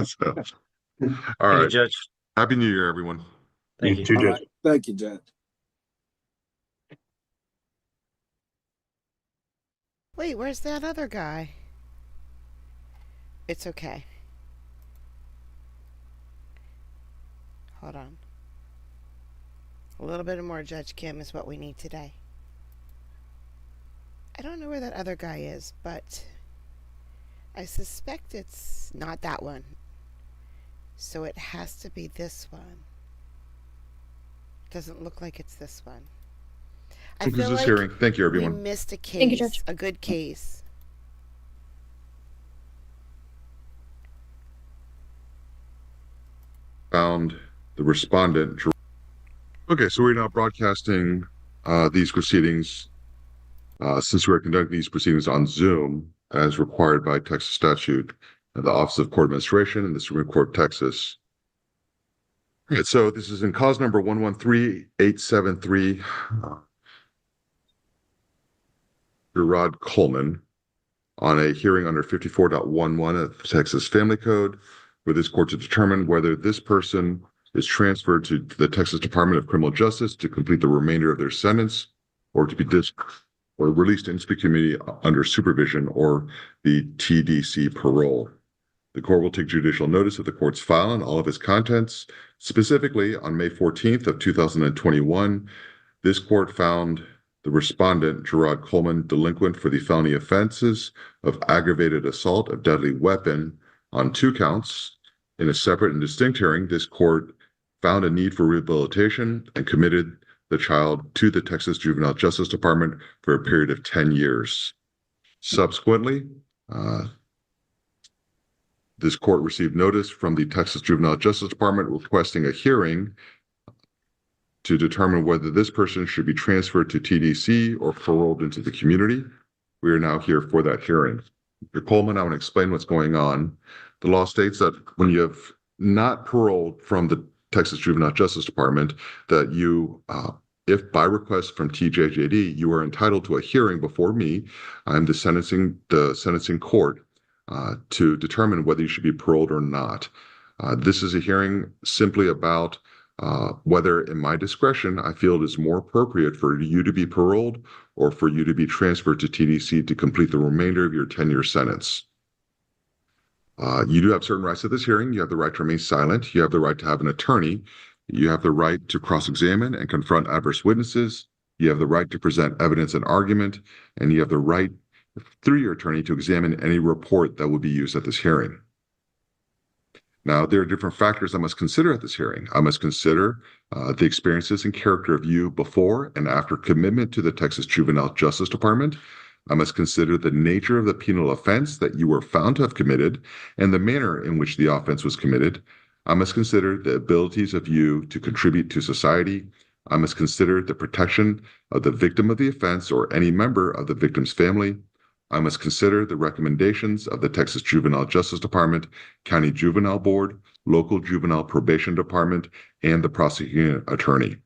So, all right. Judge. Happy New Year, everyone. Thank you. Too, Judge. Right. Thank you, Judge. Wait, where's that other guy? It's okay. Hold on. A little bit more Judge Kim is what we need today. I don't know where that other guy is, but I suspect it's not that one. So it has to be this one. Doesn't look like it's this one. I feel like hearing. Thank you, we everyone. missed a case, Thank you, Judge. a good case. Found the respondent. Okay, so we're now broadcasting these proceedings since we're conducting these proceedings on Zoom as required by Texas statute, the Office of Court Administration and the Supreme Court of Texas. All right, so this is in cause number 113873. Gerard Coleman on a hearing under 54.11 of the Texas Family Code for this court to determine whether this person is transferred to the Texas Department of Criminal Justice to complete the remainder of their sentence or to be or released into the community under supervision or the TDC parole. The court will take judicial notice of the court's file and all of its contents. Specifically, on May 14th of 2021, this court found the respondent, Gerard Coleman, delinquent for the felony offenses of aggravated assault of deadly weapon on 2 counts. In a separate and distinct hearing, this court found a need for rehabilitation and committed the child to the Texas Juvenile Justice Department for a period of 10 years. Subsequently, this court received notice from the Texas Juvenile Justice Department requesting a hearing to determine whether this person should be transferred to TDC or paroled into the community. We are now here for that hearing. Mr. Coleman, I want to explain what's going on. The law states that when you have not paroled from the Texas Juvenile Justice Department, that you, if by request from TJJD, you are entitled to a hearing before me. I'm the sentencing court to determine whether you should be paroled or not. This is a hearing simply about whether in my discretion, I feel it is more appropriate for you to be paroled or for you to be transferred to TDC to complete the remainder of your 10-year sentence. You do have certain rights at this hearing. You have the right to remain silent. You have the right to have an attorney. You have the right to cross-examine and confront adverse witnesses. You have the right to present evidence and argument, and you have the right through your attorney to examine any report that will be used at this hearing. Now, there are different factors I must consider at this hearing. I must consider the experiences and character of you before and after commitment to the Texas Juvenile Justice Department. I must consider the nature of the penal offense that you were found to have committed and the manner in which the offense was committed. I must consider the abilities of you to contribute to society. I must consider the protection of the victim of the offense or any member of the victim's family. I must consider the recommendations of the Texas Juvenile Justice Department, County Juvenile Board, Local Juvenile Probation Department, and the prosecuting attorney.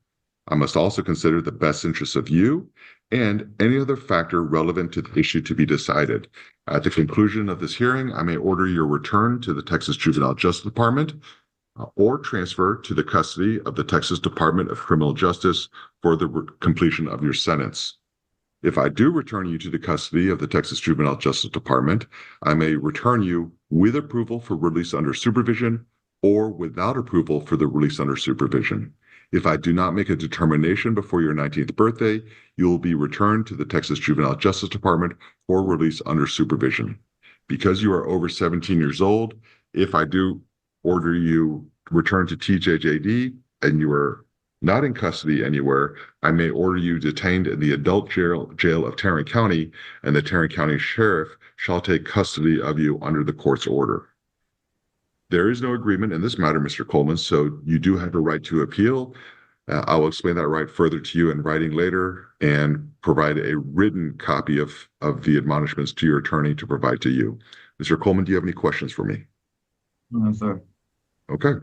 I must also consider the best interests of you and any other factor relevant to the issue to be decided. At the conclusion of this hearing, I may order your return to the Texas Juvenile Justice Department or transfer to the custody of the Texas Department of Criminal Justice for the completion of your sentence. If I do return you to the custody of the Texas Juvenile Justice Department, I may return you with approval for release under supervision or without approval for the release under supervision. If I do not make a determination before your 19th birthday, you will be returned to the Texas Juvenile Justice Department for release under supervision. Because you are over 17 years old, if I do order you returned to TJJD and you are not in custody anywhere, I may order you detained in the adult jail of Tarrant County, and the Tarrant County Sheriff shall take custody of you under the court's order. There is no agreement in this matter, Mr. Coleman, so you do have a right to appeal. I will explain that right further to you in writing later and provide a written copy of the admonishments to your attorney to provide to you. Mr. Coleman, do you have any questions for me? No, sir. Okay.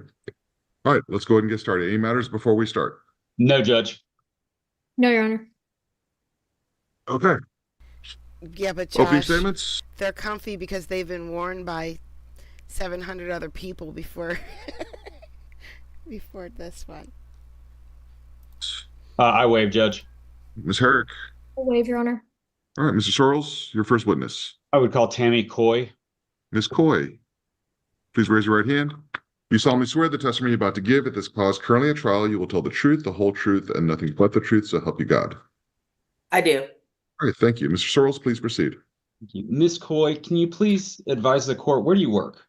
All right, let's go ahead and get started. Any matters before we start? No, Judge. No, Your Honor. Okay. Yeah, but Opening Josh, statements? they're comfy because they've been worn by 700 other people before before this one. I waive, Judge. Ms. Herrick. I'll waive, Your Honor. All right, Mr. Sorrells, your first witness. I would call Tammy Coy. Ms. Coy, please raise your right hand. You solemnly swear the testimony you're about to give at this cause currently at trial, you will tell the truth, the whole truth, and nothing but the truth, so help you God. I do. All right, thank you. Mr. Sorrells, please proceed. Thank you. Ms. Coy, can you please advise the court, where do you work?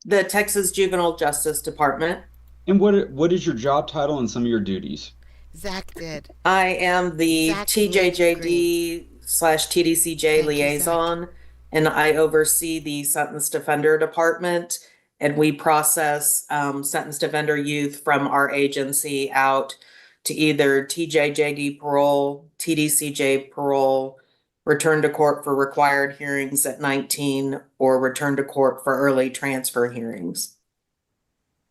The Texas Juvenile Justice Department. And what is your job title and some of your duties? Zach did. I am the Zach TJJD/TDCJ liaison, and I oversee the Sentenced Offender Department, and we process sentenced offender youth from our agency out to either TJJD parole, TDCJ parole, return to court for required hearings at 19, or return to court for early transfer hearings.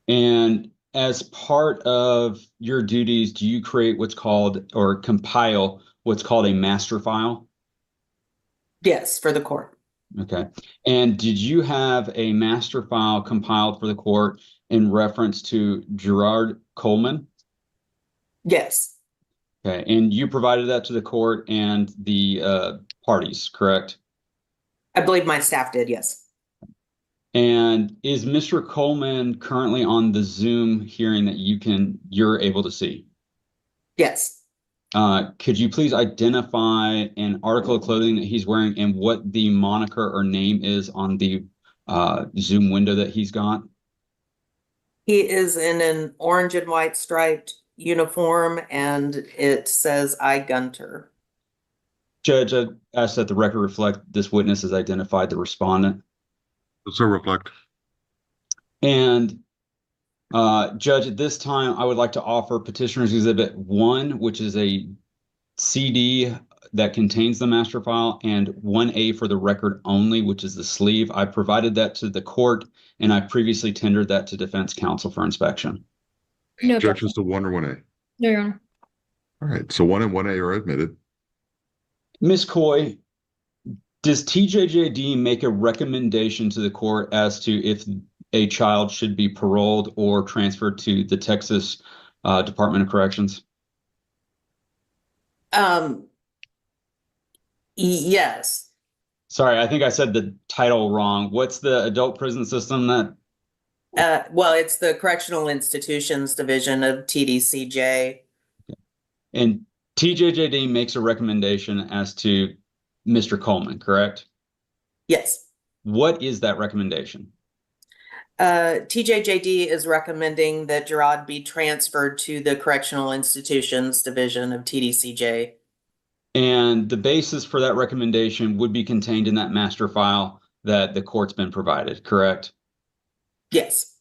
And as part of your duties, do you create what's called or compile what's called a master file? Yes, for the court. Okay. And did you have a master file compiled for the court in reference to Gerard Coleman? Yes. Okay. And you provided that to the court and the parties, correct? I believe my staff did, yes. And is Mr. Coleman currently on the Zoom hearing that you're able to see? Yes. Could you please identify an article of clothing that he's wearing and what the moniker or name is on the Zoom window that he's got? He is in an orange and white striped uniform, and it says I Gunter. Judge, I ask that the record reflect this witness has identified the respondent. So reflect. And Judge, at this time, I would like to offer Petitioner's Exhibit 1, which is a CD that contains the master file, and 1A for the record only, which is the sleeve. I provided that to the court, and I previously tendered that to defense counsel for inspection. No Objections to 1 or 1A? No, Your Honor. All right, so 1 and 1A are admitted. Ms. Coy, does TJJD make a recommendation to the court as to if a child should be paroled or transferred to the Texas Department of Corrections? Yes. Sorry, I think I said the title wrong. What's the adult prison system that? Well, it's the Correctional Institutions Division of TDCJ. And TJJD makes a recommendation as to Mr. Coleman, correct? Yes. What is that recommendation? TJJD is recommending that Gerard be transferred to the Correctional Institutions Division of TDCJ. And the basis for that recommendation would be contained in that master file that the court's been provided, correct? Yes.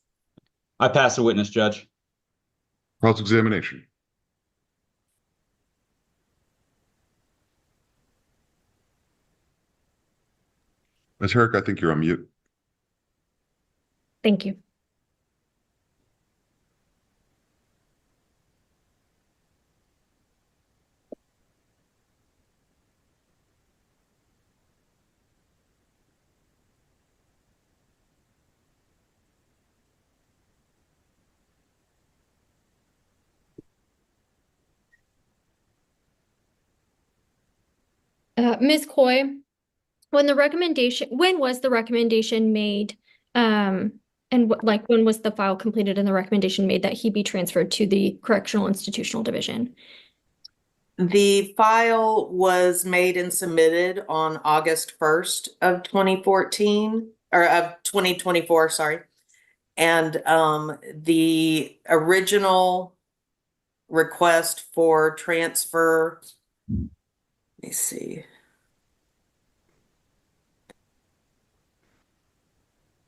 I pass the witness, Judge. Cross-examination. Ms. Herrick, I think you're on mute. Thank you. Ms. Coy, when was the recommendation made? And when was the file completed and the recommendation made that he be transferred to the Correctional Institutional Division? The file was made and submitted on August 1st of 2014, or of 2024, sorry. And the original request for transfer, let me see,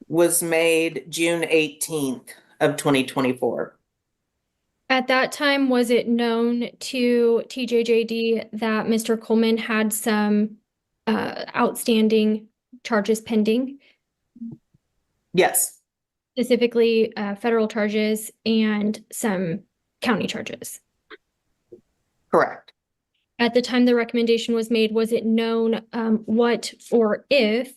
was made June 18th of 2024. At that time, was it known to TJJD that Mr. Coleman had some outstanding charges pending, Yes, specifically federal charges and some county charges? correct. At the time the recommendation was made, was it known what or if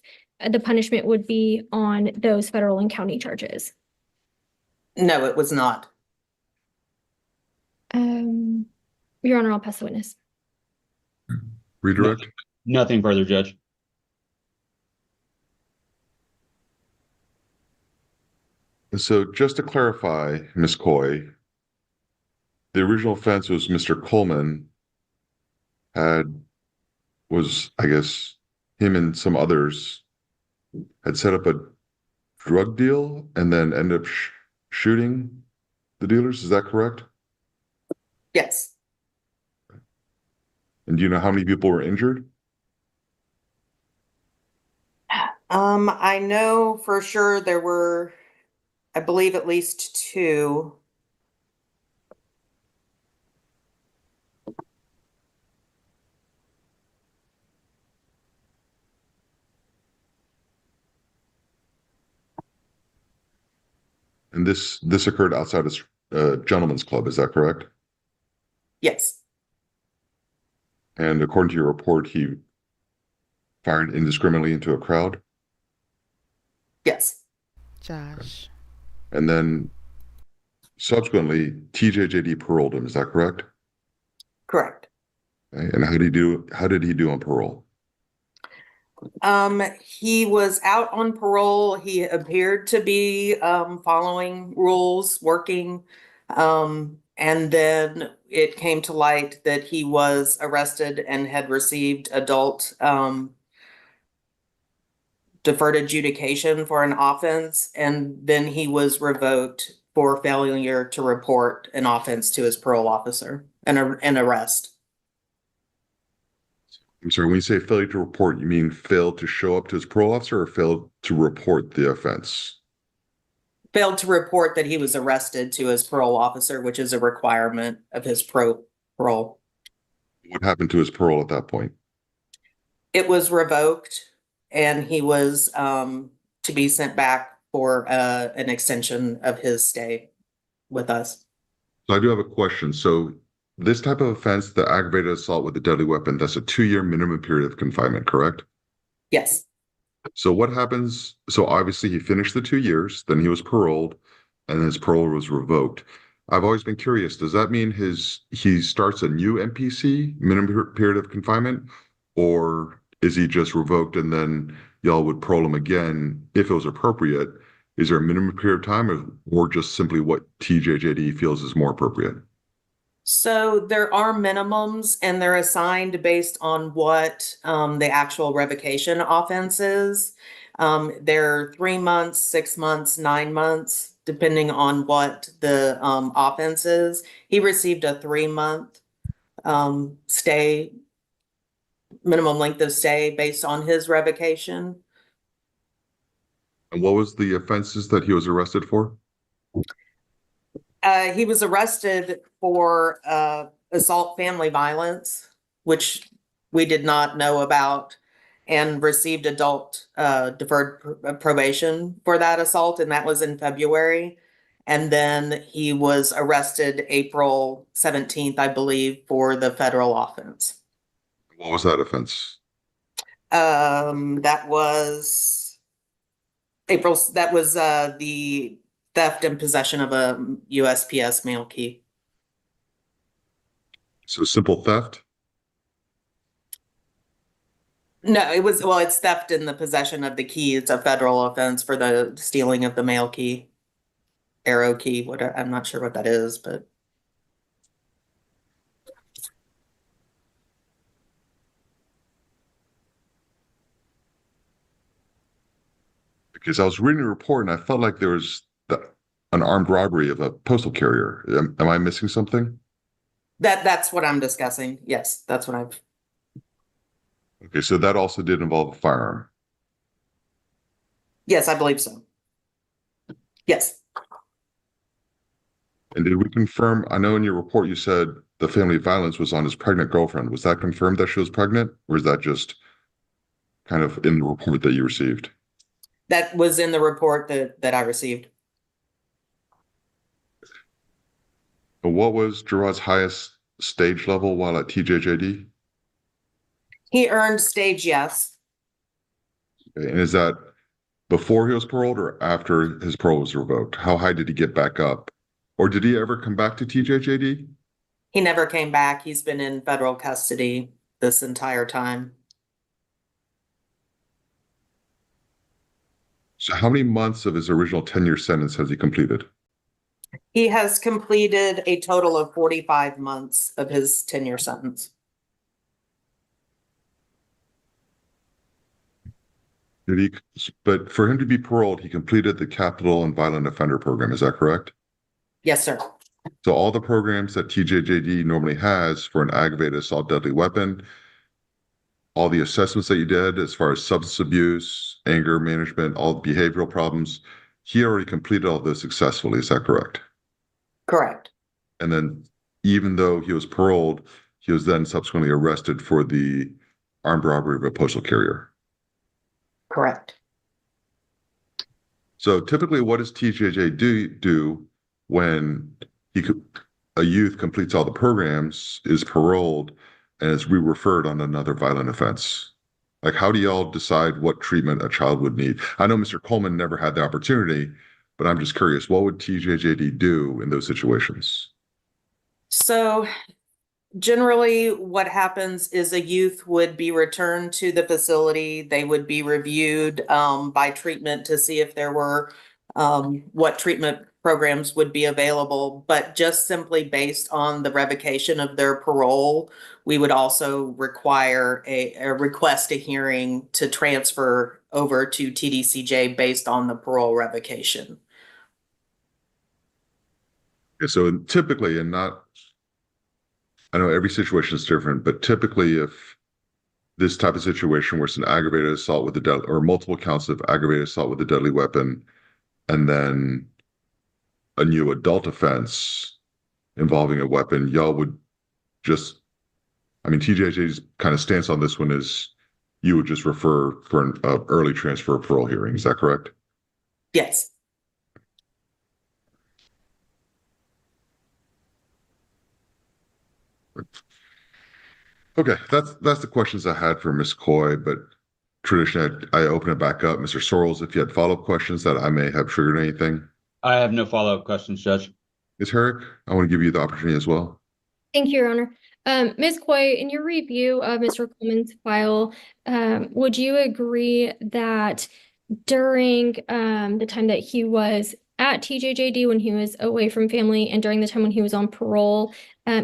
the punishment would be on those federal and county charges? No, it was not. Your Honor, I'll pass the witness. Redirect. Nothing further, Judge. So just to clarify, Ms. Coy, the original offense was Mr. Coleman was, I guess, him and some others had set up a drug deal and then ended up shooting the dealers. Is that correct? Yes. And do you know how many people were injured? I know for sure there were, I believe, at least 2. And this occurred outside a gentleman's club. Is that correct? Yes. And according to your report, he fired indiscriminately into a crowd. Yes. Josh. And then subsequently, TJJD paroled him. Is that correct? Correct. Okay. And how did he do on parole? He was out on parole. He appeared to be following rules, working, and then it came to light that he was arrested and had received adult deferred adjudication for an offense, and then he was revoked for failure to report an offense to his parole officer, an arrest. I'm sorry, when you say failure to report, you mean failed to show up to his parole officer or failed to report the offense? Failed to report that he was arrested to his parole officer, which is a requirement of his parole. What happened to his parole at that point? It was revoked, and he was to be sent back for an extension of his stay with us. So I do have a question. So this type of offense, the aggravated assault with a deadly weapon, that's a 2-year minimum period of confinement, correct? Yes. So what happens? So obviously he finished the 2 years, then he was paroled, and his parole was revoked. I've always been curious, does that mean he starts a new MPC, minimum period of confinement, or is he just revoked and then y'all would parole him again if it was appropriate? Is there a minimum period of time or just simply what TJJD feels is more appropriate? So there are minimums, and they're assigned based on what the actual revocation offense is. They're 3 months, 6 months, 9 months, depending on what the offense is. He received a 3-month stay, minimum length of stay based on his revocation. And what was the offenses that he was arrested for? He was arrested for assault family violence, which we did not know about, and received adult deferred probation for that assault, and that was in February. And then he was arrested April 17th, I believe, for the federal offense. What was that offense? That was the theft and possession of a USPS mail key. So simple theft? No, it's theft in the possession of the key. It's a federal offense for the stealing of the mail key, arrow key, whatever. I'm not sure what that is, but. Because I was reading a report and I felt like there was an armed robbery of a postal carrier. Am I missing something? That's what I'm discussing. Yes, that's what I've. Okay, so that also did involve a firearm. Yes, I believe so. Yes. And did we confirm, I know in your report you said the family violence was on his pregnant girlfriend. Was that confirmed that she was pregnant? Or is that just kind of in the report that you received? That was in the report that I received. What was Gerard's highest stage level while at TJJD? He earned stage yes. Okay, and is that before he was paroled or after his parole was revoked? How high did he get back up? Or did he ever come back to TJJD? He never came back. He's been in federal custody this entire time. So how many months of his original 10-year sentence has he completed? He has completed a total of 45 months of his 10-year sentence. But for him to be paroled, he completed the capital and violent offender program. Is that correct? Yes, sir. So all the programs that TJJD normally has for an aggravated assault deadly weapon, all the assessments that you did as far as substance abuse, anger management, all the behavioral problems, he already completed all those successfully. Is that correct? Correct. And then even though he was paroled, he was then subsequently arrested for the armed robbery of a postal carrier. Correct. So typically what does TJJ do when a youth completes all the programs, is paroled, and is re-referred on another violent offense? Like, how do y'all decide what treatment a child would need? I know Mr. Coleman never had the opportunity, but I'm just curious, what would TJJD do in those situations? So generally what happens is a youth would be returned to the facility. They would be reviewed by treatment to see if there were what treatment programs would be available, but just simply based on the revocation of their parole, we would also require a request a hearing to transfer over to TDCJ based on the parole revocation. Okay, so typically, and not, I know every situation is different, but typically if this type of situation where it's an aggravated assault with a deadly, or multiple counts of aggravated assault with a deadly weapon, and then a new adult offense involving a weapon, y'all would just, I mean, TJJ's kind of stance on this one is you would just refer for an early transfer of parole hearing. Is that correct? Yes. Okay, that's the questions I had for Ms. Coy, but traditionally I open it back up. Mr. Sorrells, if you had follow-up questions that I may have triggered anything. I have no follow-up questions, Judge. Ms. Herrick, I want to give you the opportunity as well. Thank you, Your Honor. Ms. Coy, in your review of Mr. Coleman's file, would you agree that during the time that he was at TJJD when he was away from family and during the time when he was on parole,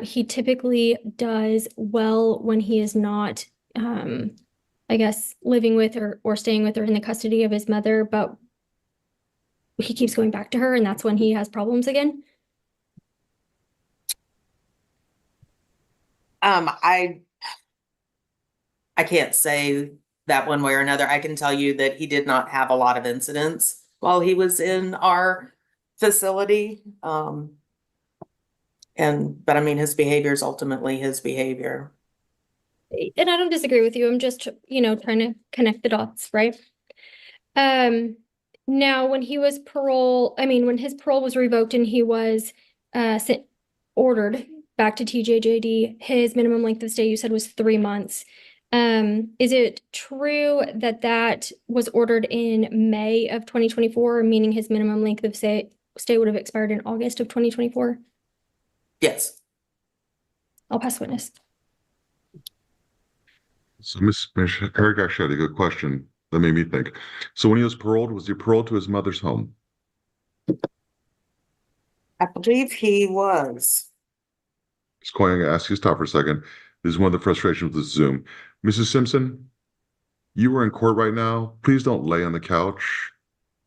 he typically does well when he is not, I guess, living with or staying with or in the custody of his mother, but he keeps going back to her and that's when he has problems again? I can't say that one way or another. I can tell you that he did not have a lot of incidents while he was in our facility. but I mean, his behavior is ultimately his behavior. And I don't disagree with you. I'm just, trying to connect the dots, right? Now when his parole was revoked and he was ordered back to TJJD, his minimum length of stay you said was 3 months. Is it true that was ordered in May of 2024, meaning his minimum length of stay would have expired in August of 2024? Yes. I'll pass witness. So Ms. Herrick actually had a good question that made me think. So when he was he paroled to his mother's home? I believe he was. Just going to ask you to stop for a second. This is one of the frustrations with Zoom. Mrs. Simpson, you are in court right now. Please don't lay on the couch.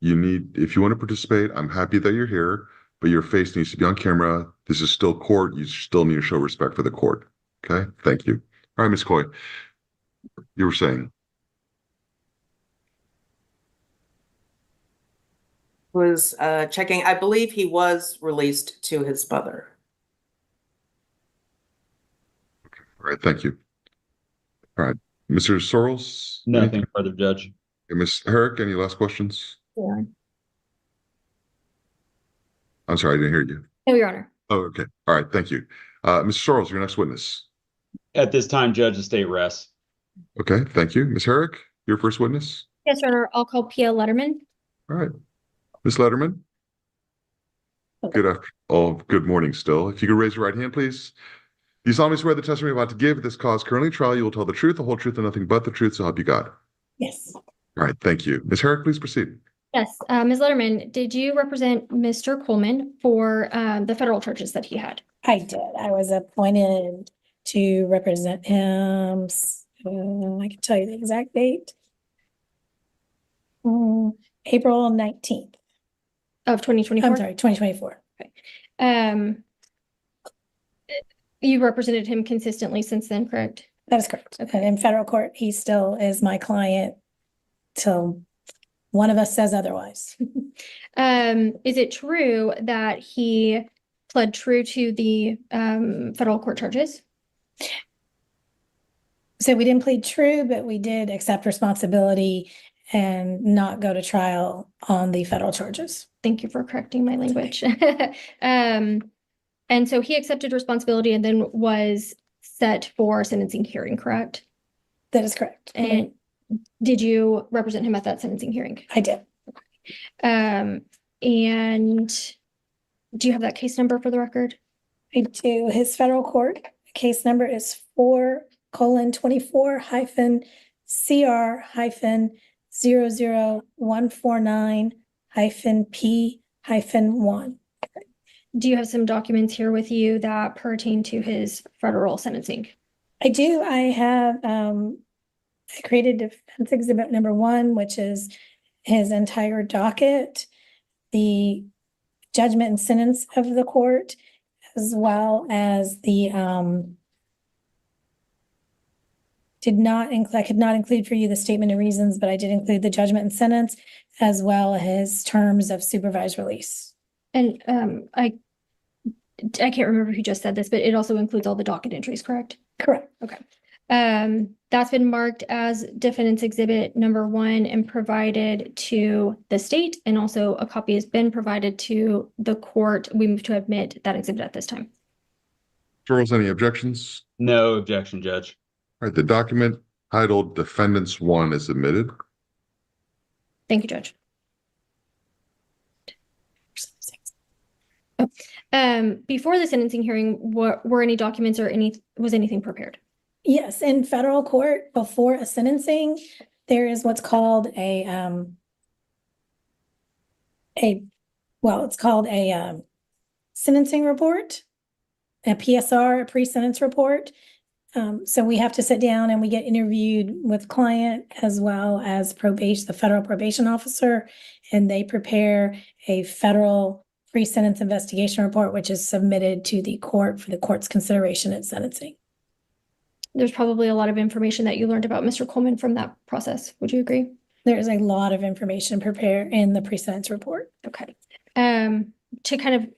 If you want to participate, I'm happy that you're here, but your face needs to be on camera. This is still court. You still need to show respect for the court. Okay? Thank you. All right, Ms. Coy, you were saying. Was checking. I believe he was released to his mother. All right, thank you. All right, Mr. Sorrells? Nothing further, Judge. Okay, Ms. Herrick, any last questions? Yeah. I'm sorry, I didn't hear you. No, Your Honor. Oh, okay. All right, thank you. Mr. Sorrells, your next witness. At this time, Judge, the state rests. Okay, thank you. Ms. Herrick, your first witness. Yes, Your Honor. I'll call Pia Letterman. All right. Ms. Letterman? Good morning still. If you could raise your right hand, please. Do you solemnly swear the testimony you're about to give this cause currently trial, you will tell the truth, the whole truth, and nothing but the truth, so help you God? Yes. All right, thank you. Ms. Herrick, please proceed. Yes, Ms. Letterman, did you represent Mr. Coleman for the federal charges that he had? I did. I was appointed to represent him. I can tell you the exact date. April 19th. Of 2024? I'm sorry, 2024. Okay. You represented him consistently since then, correct? That is correct. Okay. In federal court, he still is my client till one of us says otherwise. Is it true that he pled true to the federal court charges? So we didn't plead true, but we did accept responsibility and not go to trial on the federal charges. Thank you for correcting my language. And so he accepted responsibility and then was set for sentencing hearing, correct? That is correct. And did you represent him at that sentencing hearing? I did. And do you have that case number for the record? I do. His federal court case number is 4:24-CR-00149-P-1. Do you have some documents here with you that pertain to his federal sentencing? I do. I have I created defense exhibit number 1, which is his entire docket, the judgment and sentence of the court, as well as the I could not include for you the statement of reasons, but I did include the judgment and sentence, as well as his terms of supervised release. And I can't remember who just said this, but it also includes all the docket entries, correct? Correct. Okay. That's been marked as defendant's exhibit number 1 and provided to the state, and also a copy has been provided to the court. We move to admit that exhibit at this time. Charles, any objections? No objection, Judge. All right, the document titled Defendants 1 is admitted. Thank you, Judge. Before the sentencing hearing, were any documents or was anything prepared? Yes, in federal court, before a sentencing, there is what's called a sentencing report, a PSR, a pre-sentence report. So we have to sit down and we get interviewed with client as well as probation, the federal probation officer, and they prepare a federal pre-sentence investigation report, which is submitted to the court for the court's consideration at sentencing. There's probably a lot of information that you learned about Mr. Coleman from that process. Would you agree? There is a lot of information prepared in the pre-sentence report. Okay. To kind of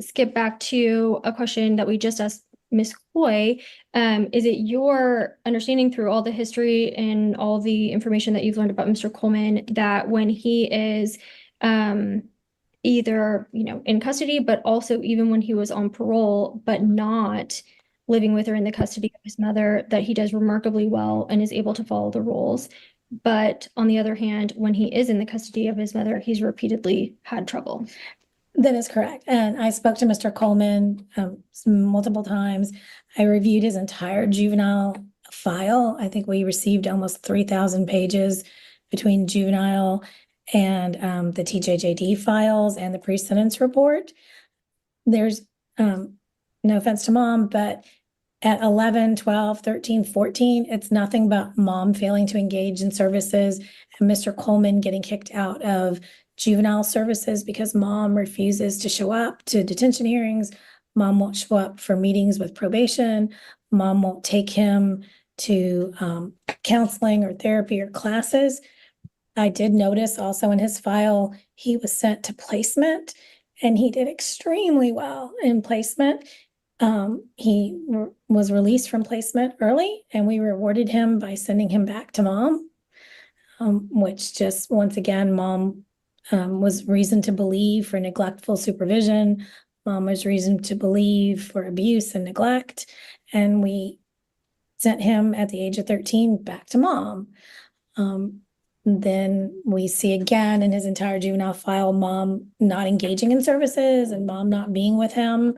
skip back to a question that we just asked Ms. Hoy. Is it your understanding through all the history and all the information that you've learned about Mr. Coleman that when he is either, in custody, but also even when he was on parole, but not living with or in the custody of his mother, that he does remarkably well and is able to follow the rules? But on the other hand, when he is in the custody of his mother, he's repeatedly had trouble. That is correct. And I spoke to Mr. Coleman multiple times. I reviewed his entire juvenile file. I think we received almost 3,000 pages between juvenile and the TJJD files and the pre-sentence report. There's no offense to mom, but at 11, 12, 13, 14, it's nothing but mom failing to engage in services and Mr. Coleman getting kicked out of juvenile services because mom refuses to show up to detention hearings. Mom won't show up for meetings with probation. Mom won't take him to counseling or therapy or classes. I did notice also in his file, he was sent to placement and he did extremely well in placement. He was released from placement early and we rewarded him by sending him back to mom, which just once again, mom was reason to believe for neglectful supervision. Mom was reason to believe for abuse and neglect. And we sent him at the age of 13 back to mom. Then we see again in his entire juvenile file, mom not engaging in services and mom not being with him.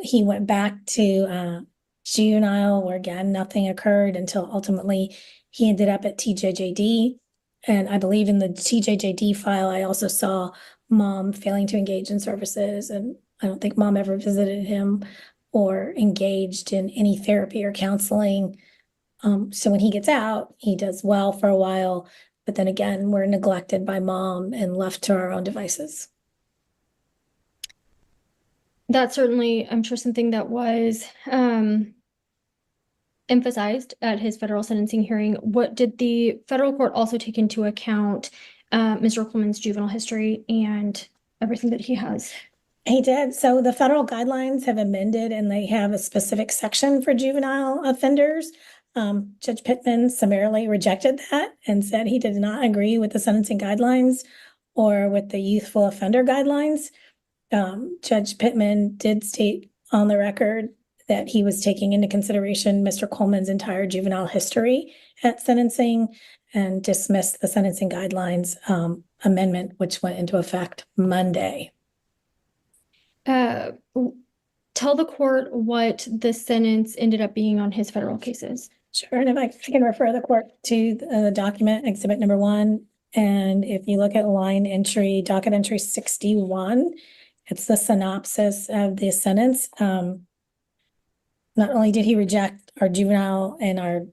He went back to juvenile where again, nothing occurred until ultimately he ended up at TJJD. And I believe in the TJJD file, I also saw mom failing to engage in services. And I don't think mom ever visited him or engaged in any therapy or counseling. So when he gets out, he does well for a while. But then again, we're neglected by mom and left to our own devices. That's certainly, I'm sure, something that was emphasized at his federal sentencing hearing. What did the federal court also take into account Mr. Coleman's juvenile history and everything that he has? He did. So the federal guidelines have amended and they have a specific section for juvenile offenders. Judge Pittman summarily rejected that and said he did not agree with the sentencing guidelines or with the youthful offender guidelines. Judge Pittman did state on the record that he was taking into consideration Mr. Coleman's entire juvenile history at sentencing and dismissed the sentencing guidelines amendment, which went into effect Monday. Tell the court what the sentence ended up being on his federal cases. Sure, and if I can refer the court to the document, exhibit number 1, and if you look at line entry, docket entry 61, it's the synopsis of the sentence. Not only did he reject our juvenile and our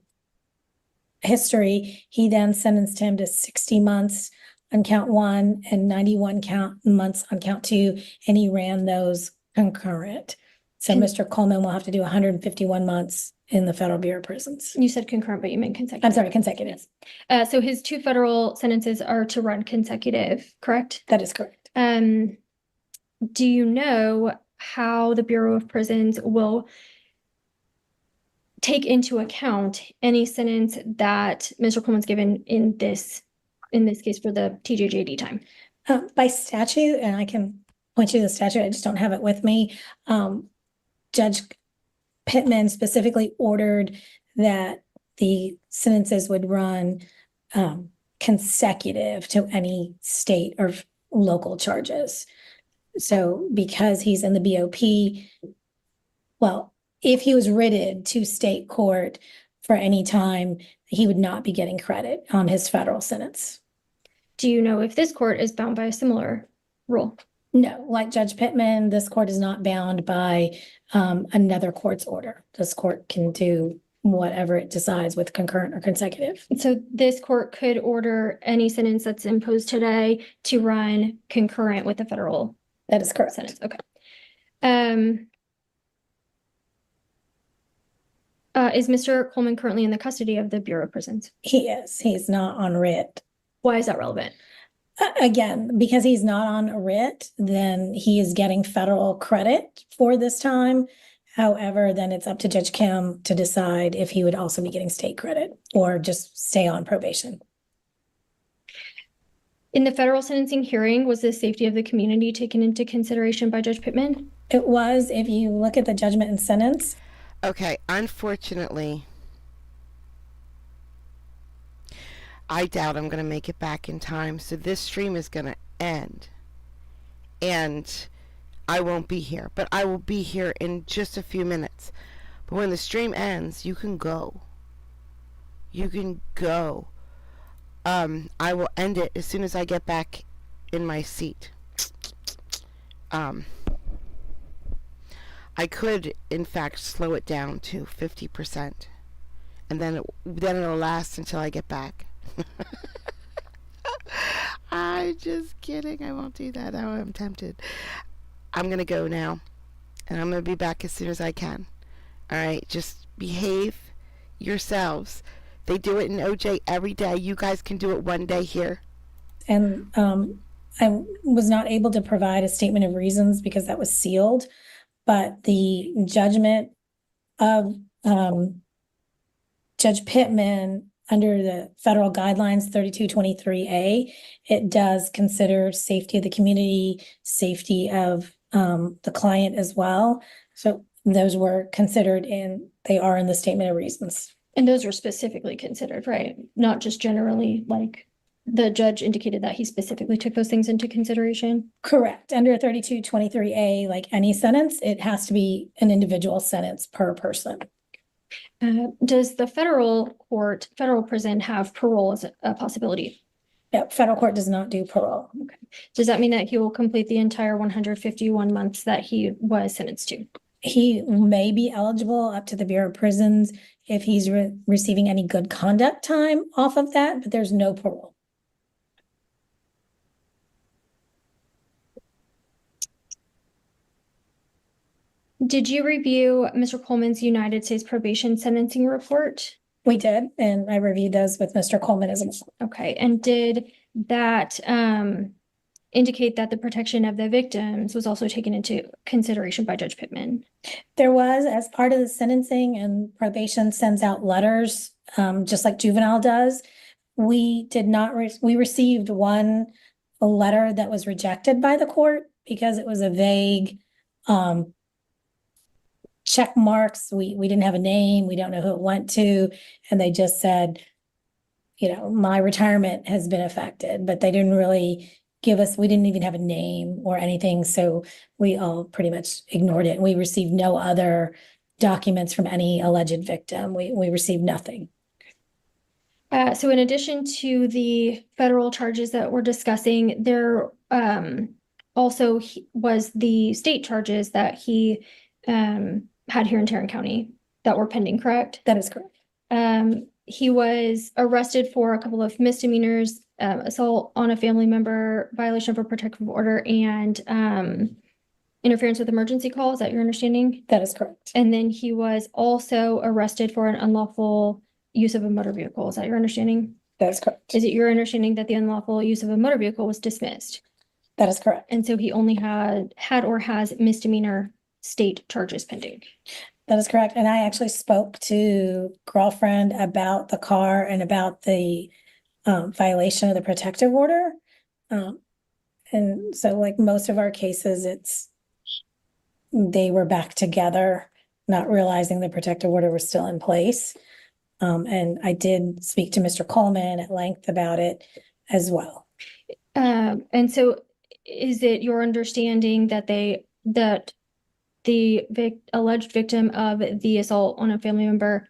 history, he then sentenced him to 60 months on count 1 and 91 months on count 2, and he ran those concurrent. So Mr. Coleman will have to do 151 months in the Federal Bureau of Prisons. You said concurrent, but you meant consecutive. I'm sorry, consecutive. So his 2 federal sentences are to run consecutive, correct? That is correct. Do you know how the Bureau of Prisons will take into account any sentence that Mr. Coleman's given in this case for the TJJD time? By statute, and I can point you to the statute, I just don't have it with me. Judge Pittman specifically ordered that the sentences would run consecutive to any state or local charges. So because he's in the BOP, well, if he was writted to state court for any time, he would not be getting credit on his federal sentence. Do you know if this court is bound by a similar rule? No, like Judge Pittman, this court is not bound by another court's order. This court can do whatever it decides with concurrent or consecutive. So this court could order any sentence that's imposed today to run concurrent with the federal. That is correct. Sentence. Okay. Is Mr. Coleman currently in the custody of the Bureau of Prisons? He is. He's not on writ. Why is that relevant? Again, because he's not on a writ, then he is getting federal credit for this time. However, then it's up to Judge Kim to decide if he would also be getting state credit or just stay on probation. In the federal sentencing hearing, was the safety of the community taken into consideration by Judge Pittman? It was, if you look at the judgment and sentence. Okay, unfortunately, I doubt I'm going to make it back in time, so this stream is going to end. And I won't be here, but I will be here in just a few minutes. But when the stream ends, you can go. You can go. I will end it as soon as I get back in my seat. I could, in fact, slow it down to 50%, and then it'll last until I get back. I'm just kidding. I won't do that. Oh, I'm tempted. I'm gonna go now, and I'm gonna be back as soon as I can. All right, just behave yourselves. They do it in OJ every day. You guys can do it one day here. And I was not able to provide a statement of reasons because that was sealed, but the judgment of Judge Pittman under the federal guidelines 3223A, it does consider safety of the community, safety of the client as well. So those were considered they are in the statement of reasons. And those were specifically considered, right? Not just generally, like the judge indicated that he specifically took those things into consideration? Correct. Under 3223A, like any sentence, it has to be an individual sentence per person. Does the federal prison have parole as a possibility? Yeah, federal court does not do parole. Okay. Does that mean that he will complete the entire 151 months that he was sentenced to? He may be eligible up to the Bureau of Prisons if he's receiving any good conduct time off of that, but there's no parole. Did you review Mr. Coleman's United States probation sentencing report? We did, and I reviewed those with Mr. Coleman as well. Okay, and did that indicate that the protection of the victims was also taken into consideration by Judge Pittman? There was, as part of the sentencing, and probation sends out letters, just like juvenile does. We did not, we received a letter that was rejected by the court because it was a vague check marks. We didn't have a name. We don't know who it went to. And they just said, my retirement has been affected, but they didn't really we didn't even have a name or anything. So we all pretty much ignored it. We received no other documents from any alleged victim. We received nothing. So in addition to the federal charges that we're discussing, there also was the state charges that he had here in Tarrant County that were pending, correct? That is correct. He was arrested for a couple of misdemeanors, assault on a family member, violation of a protective order, and interference with emergency call. Is that your understanding? That is correct. And then he was also arrested for an unlawful use of a motor vehicle. Is that your understanding? That is correct. Is it your understanding that the unlawful use of a motor vehicle was dismissed? That is correct. And so he only had or has misdemeanor state charges pending? That is correct. And I actually spoke to girlfriend about the car and about the violation of the protective order. And so like most of our cases, they were back together, not realizing the protective order was still in place. And I did speak to Mr. Coleman at length about it as well. And so is it your understanding that the alleged victim of the assault on a family member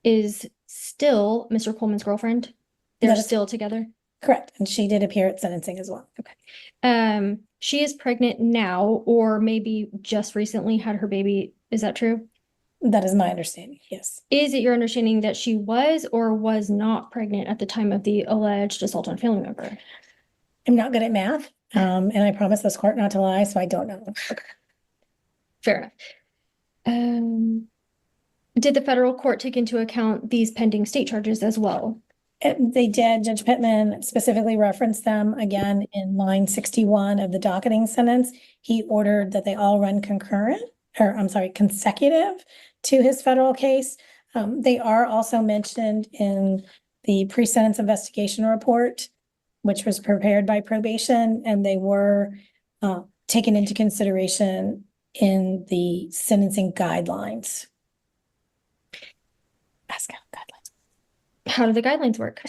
is still Mr. Coleman's girlfriend? They're still together? Correct. And she did appear at sentencing as well. Okay. She is pregnant now, or maybe just recently had her baby. Is that true? That is my understanding, yes. Is it your understanding that she was or was not pregnant at the time of the alleged assault on a family member? I'm not good at math, and I promise this court not to lie, so I don't know. Fair enough. Did the federal court take into account these pending state charges as well? They did. Judge Pittman specifically referenced them again in line 61 of the docketing sentence. He ordered that they all run consecutive to his federal case. They are also mentioned in the pre-sentence investigation report, which was prepared by probation, and they were taken into consideration in the sentencing guidelines. How do the guidelines work?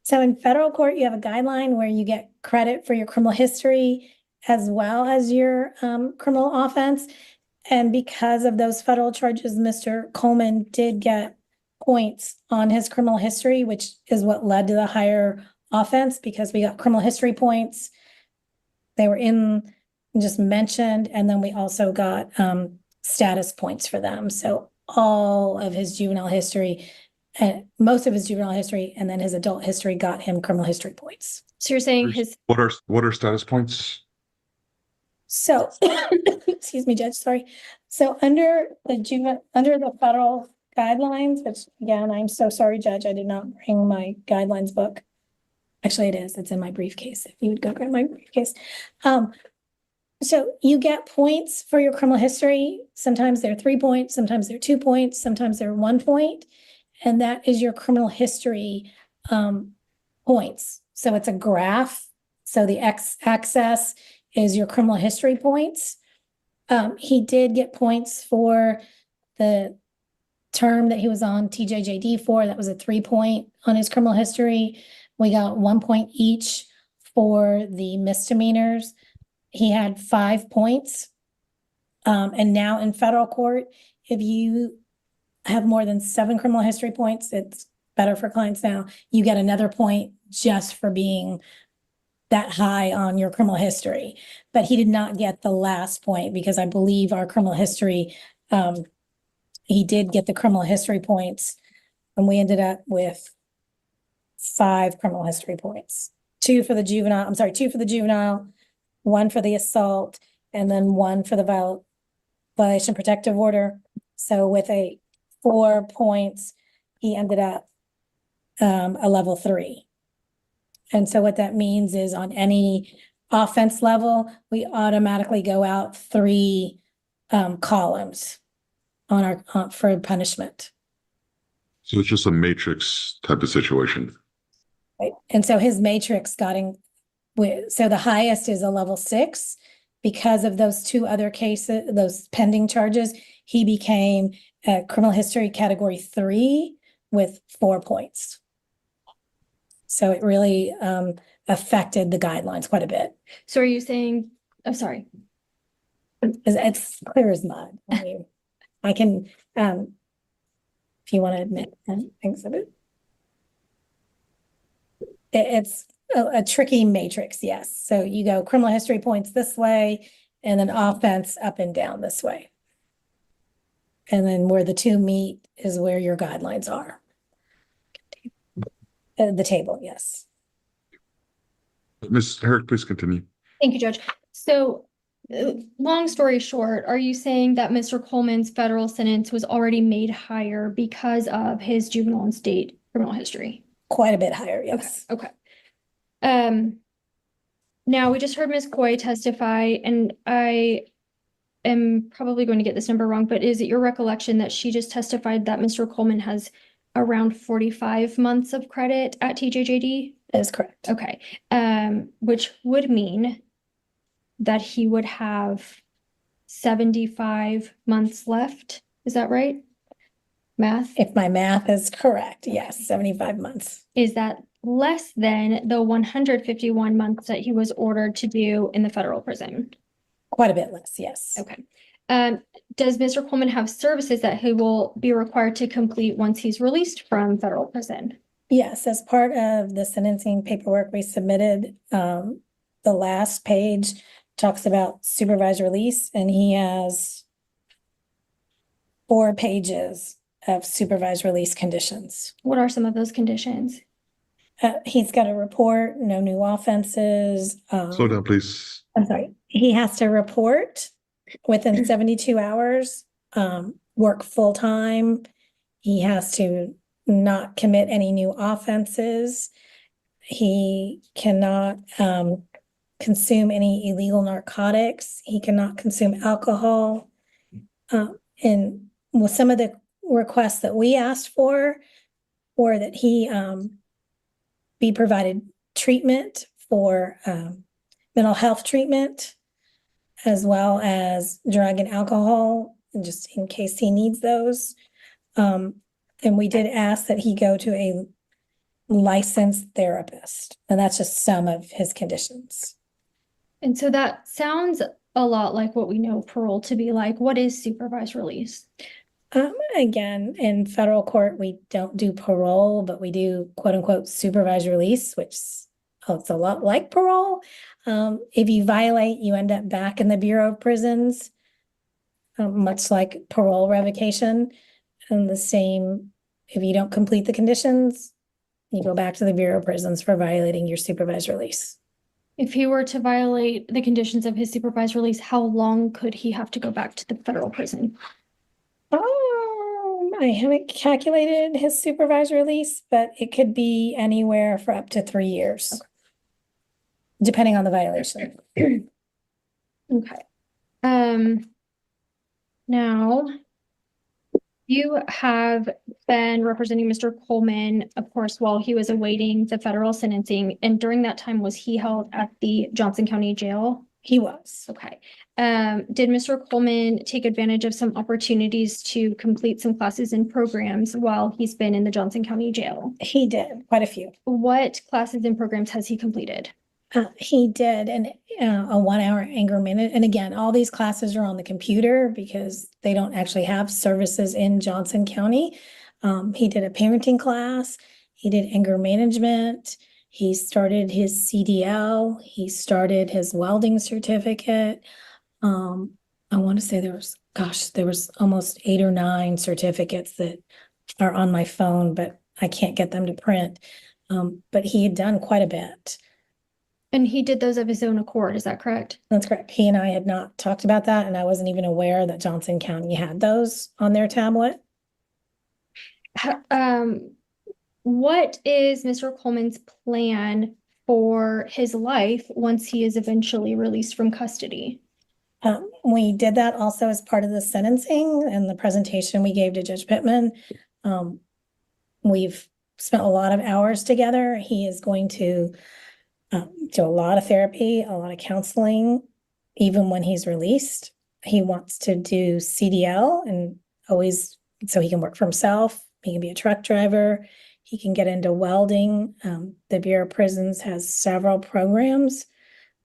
So in federal court, you have a guideline where you get credit for your criminal history as well as your criminal offense. And because of those federal charges, Mr. Coleman did get points on his criminal history, which is what led to the higher offense, because we got criminal history points. They were just mentioned, and then we also got status points for them. So all of his juvenile history, most of his juvenile history, and then his adult history got him criminal history points. So you're saying his What are status points? So, excuse me, Judge, sorry. So under the federal guidelines, which again, I'm so sorry, Judge, I did not bring my guidelines book. Actually, it's in my briefcase. If you would go grab my briefcase. So you get points for your criminal history. Sometimes they're 3 points, sometimes they're 2 points, sometimes they're 1 point. And that is your criminal history points. So it's a graph. So the x-axis is your criminal history points. He did get points for the term that he was on TJJD for. That was a 3 point on his criminal history. We got 1 point each for the misdemeanors. He had 5 points. And now in federal court, if you have more than 7 criminal history points, it's better for clients now. You get another point just for being that high on your criminal history. But he did not get the last point because I believe our criminal history, he did get the criminal history points, and we ended up with 5 criminal history points. 2 for the juvenile, 1 for the assault, and then 1 for the violation protective order. So with 4 points, he ended up a level 3. And so what that means is on any offense level, we automatically go out 3 columns on our for punishment. So it's just a matrix type of situation. Right. And so his matrix so the highest is a level 6. Because of those 2 other cases, those pending charges, he became a criminal history category 3 with 4 points. So it really affected the guidelines quite a bit. So are you saying, I'm sorry. It's clear as mud. I mean, I can, if you want to admit things of it. It's a tricky matrix, yes. So you go criminal history points this way, and then offense up and down this way. And then where the 2 meet is where your guidelines are. The table, yes. Ms. Herrick, please continue. Thank you, Judge. So, long story short, are you saying that Mr. Coleman's federal sentence was already made higher because of his juvenile and state criminal history? Quite a bit higher, yes. Okay. Now we just heard Ms. Coy testify, and I am probably going to get this number wrong, but is it your recollection that she just testified that Mr. Coleman has around 45 months of credit at TJJD? That is correct. Okay. Which would mean that he would have 75 months left. Is that right? Math? If my math is correct, yes, 75 months. Is that less than the 151 months that he was ordered to do in the federal prison? Quite a bit less, yes. Okay. Does Mr. Coleman have services that he will be required to complete once he's released from federal prison? Yes, as part of the sentencing paperwork we submitted, the last page talks about supervised release, and he has 4 pages of supervised release conditions. What are some of those conditions? He's got to report no new offenses. Slow down, please. I'm sorry. He has to report within 72 hours, work full time. He has to not commit any new offenses. He cannot consume any illegal narcotics. He cannot consume alcohol. And with some of the requests that we asked for, or that he be provided treatment for mental health treatment, as well as drug and alcohol, just in case he needs those. And we did ask that he go to a licensed therapist, and that's just some of his conditions. And so that sounds a lot like what we know parole to be like. What is supervised release? Again, in federal court, we don't do parole, but we do quote unquote supervised release, which it's a lot like parole. If you violate, you end up back in the Bureau of Prisons, much like parole revocation. And the same, if you don't complete the conditions, you go back to the Bureau of Prisons for violating your supervised release. If he were to violate the conditions of his supervised release, how long could he have to go back to the federal prison? I haven't calculated his supervised release, but it could be anywhere for up to 3 years, depending on the violation. Okay. Now, you have been representing Mr. Coleman, of course, while he was awaiting the federal sentencing. And during that time, was he held at the Johnson County Jail? He was. Okay. Did Mr. Coleman take advantage of some opportunities to complete some classes and programs while he's been in the Johnson County Jail? He did, quite a few. What classes and programs has he completed? He did a 1 hour anger management. And again, all these classes are on the computer because they don't actually have services in Johnson County. He did a parenting class. He did anger management. He started his CDL. He started his welding certificate. I want to say there was almost 8 or 9 certificates that are on my phone, but I can't get them to print. But he had done quite a bit. And he did those of his own accord, is that correct? That's correct. He and I had not talked about that, and I wasn't even aware that Johnson County had those on their tablet. What is Mr. Coleman's plan for his life once he is eventually released from custody? We did that also as part of the sentencing and the presentation we gave to Judge Pittman. We've spent a lot of hours together. He is going to do a lot of therapy, a lot of counseling, even when he's released. He wants to do CDL and always, so he can work for himself. He can be a truck driver. He can get into welding. The Bureau of Prisons has several programs.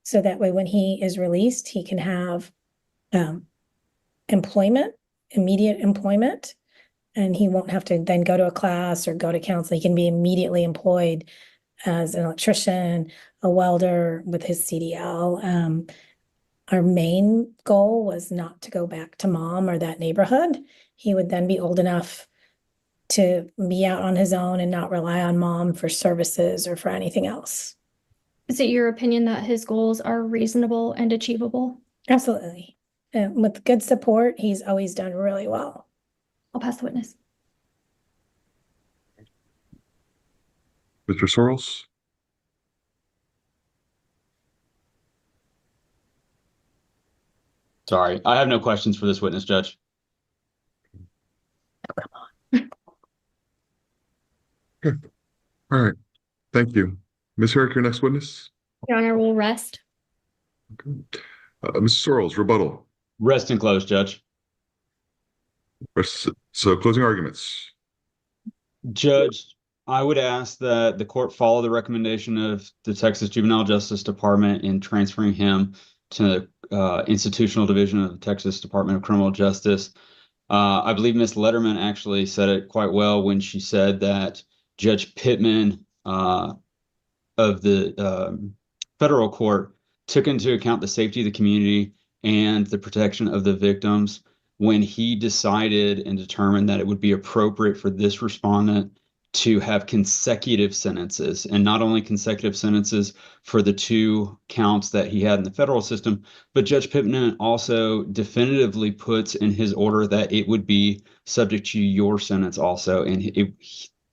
So that way, when he is released, he can have employment, immediate employment, and he won't have to then go to a class or go to counseling. He can be immediately employed as an electrician, a welder with his CDL. Our main goal was not to go back to mom or that neighborhood. He would then be old enough to be out on his own and not rely on mom for services or for anything else. Is it your opinion that his goals are reasonable and achievable? Absolutely. With good support, he's always done really well. I'll pass the witness. Mr. Sorrells? Sorry, I have no questions for this witness, Judge. Oh, come on. All right. Thank you. Ms. Herrick, your next witness? Your Honor, will rest. Okay. Mr. Sorrells, rebuttal. Rest and close, Judge. So closing arguments. Judge, I would ask that the court follow the recommendation of the Texas Juvenile Justice Department in transferring him to institutional division of the Texas Department of Criminal Justice. I believe Ms. Letterman actually said it quite well when she said that Judge Pittman of the federal court took into account the safety of the community and the protection of the victims when he decided and determined that it would be appropriate for this respondent to have consecutive sentences, and not only consecutive sentences for the 2 counts that he had in the federal system, but Judge Pittman also definitively puts in his order that it would be subject to your sentence also. And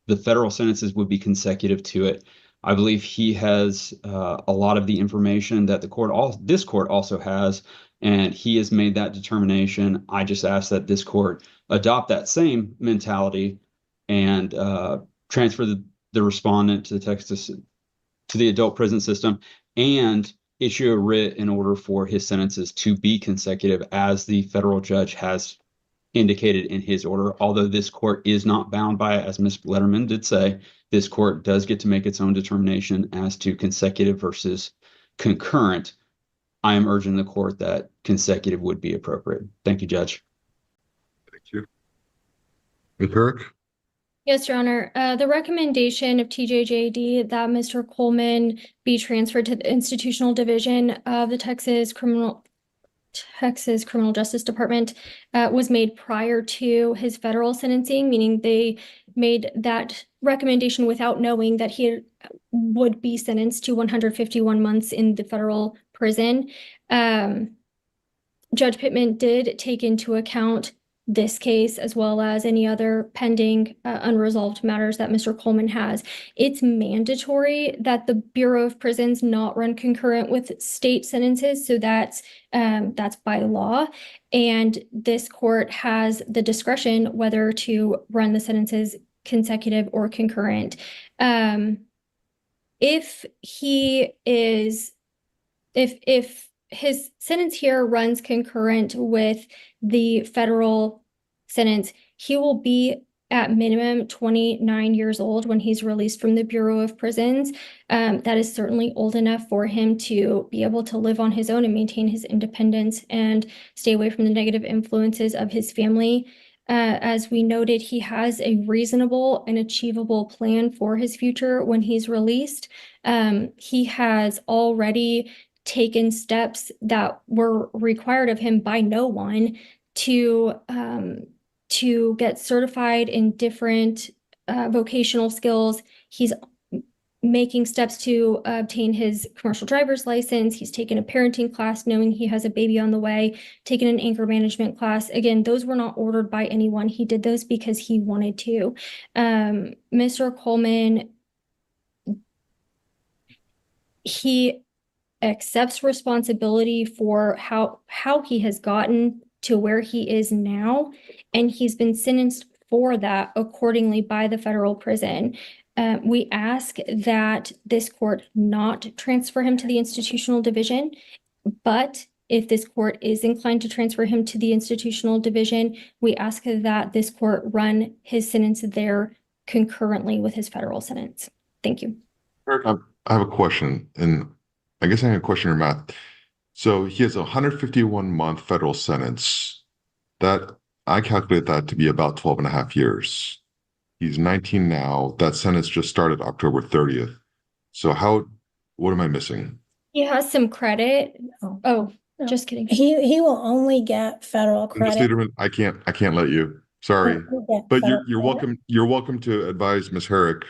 the the federal sentences would be consecutive to it. I believe he has a lot of the information that this court also has, and he has made that determination. I just ask that this court adopt that same mentality and transfer the respondent to the adult prison system and issue a writ in order for his sentences to be consecutive, as the federal judge has indicated in his order. Although this court is not bound by it, as Ms. Letterman did say, this court does get to make its own determination as to consecutive versus concurrent. I am urging the court that consecutive would be appropriate. Thank you, Judge. Thank you. Ms. Herrick? Yes, Your Honor. The recommendation of TJJD that Mr. Coleman be transferred to the institutional division of the Texas Criminal Justice Department was made prior to his federal sentencing, meaning they made that recommendation without knowing that he would be sentenced to 151 months in the federal prison. Judge Pittman did take into account this case as well as any other pending unresolved matters that Mr. Coleman has. It's mandatory that the Bureau of Prisons not run concurrent with state sentences, so that's by law. And this court has the discretion whether to run the sentences consecutive or concurrent. If his sentence here runs concurrent with the federal sentence, he will be at minimum 29 years old when he's released from the Bureau of Prisons. That is certainly old enough for him to be able to live on his own and maintain his independence and stay away from the negative influences of his family. As we noted, he has a reasonable and achievable plan for his future when he's released. He has already taken steps that were required of him by no one to get certified in different vocational skills. He's making steps to obtain his commercial driver's license. He's taken a parenting class knowing he has a baby on the way, taken an anger management class. Again, those were not ordered by anyone. He did those because he wanted to. Mr. Coleman, he accepts responsibility for how he has gotten to where he is now, and he's been sentenced for that accordingly by the federal prison. We ask that this court not transfer him to the institutional division, but if this court is inclined to transfer him to the institutional division, we ask that this court run his sentence there concurrently with his federal sentence. Thank you. I have a question, and I guess I have a question in your math. So he has a 151-month federal sentence. That I calculate that to be about 12 and a half years. He's 19 now. That sentence just started October 30th. So what am I missing? He has some credit. Oh, just kidding. He will only get federal Mr. credit. Lederman, I can't let you. Sorry. He'll get But federal you're credit. welcome. You're welcome to advise Ms. Herrick.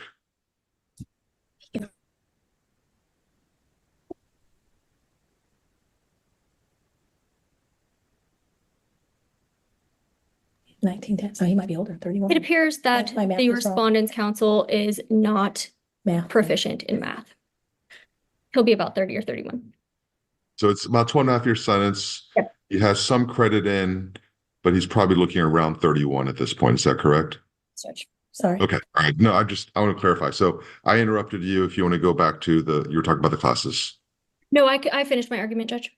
So he might be older, 31. It appears that My math the is wrong. respondent's counsel is not proficient in math. He'll be about 30 or 31. So it's about 12 and a half year sentence. Yep. He has some credit in, but he's probably looking around 31 at this point. Is that correct? Sorry. Okay. All right. No, I want to clarify. So I interrupted you. If you want to go back to you were talking about the classes. No, I finished my argument, Judge.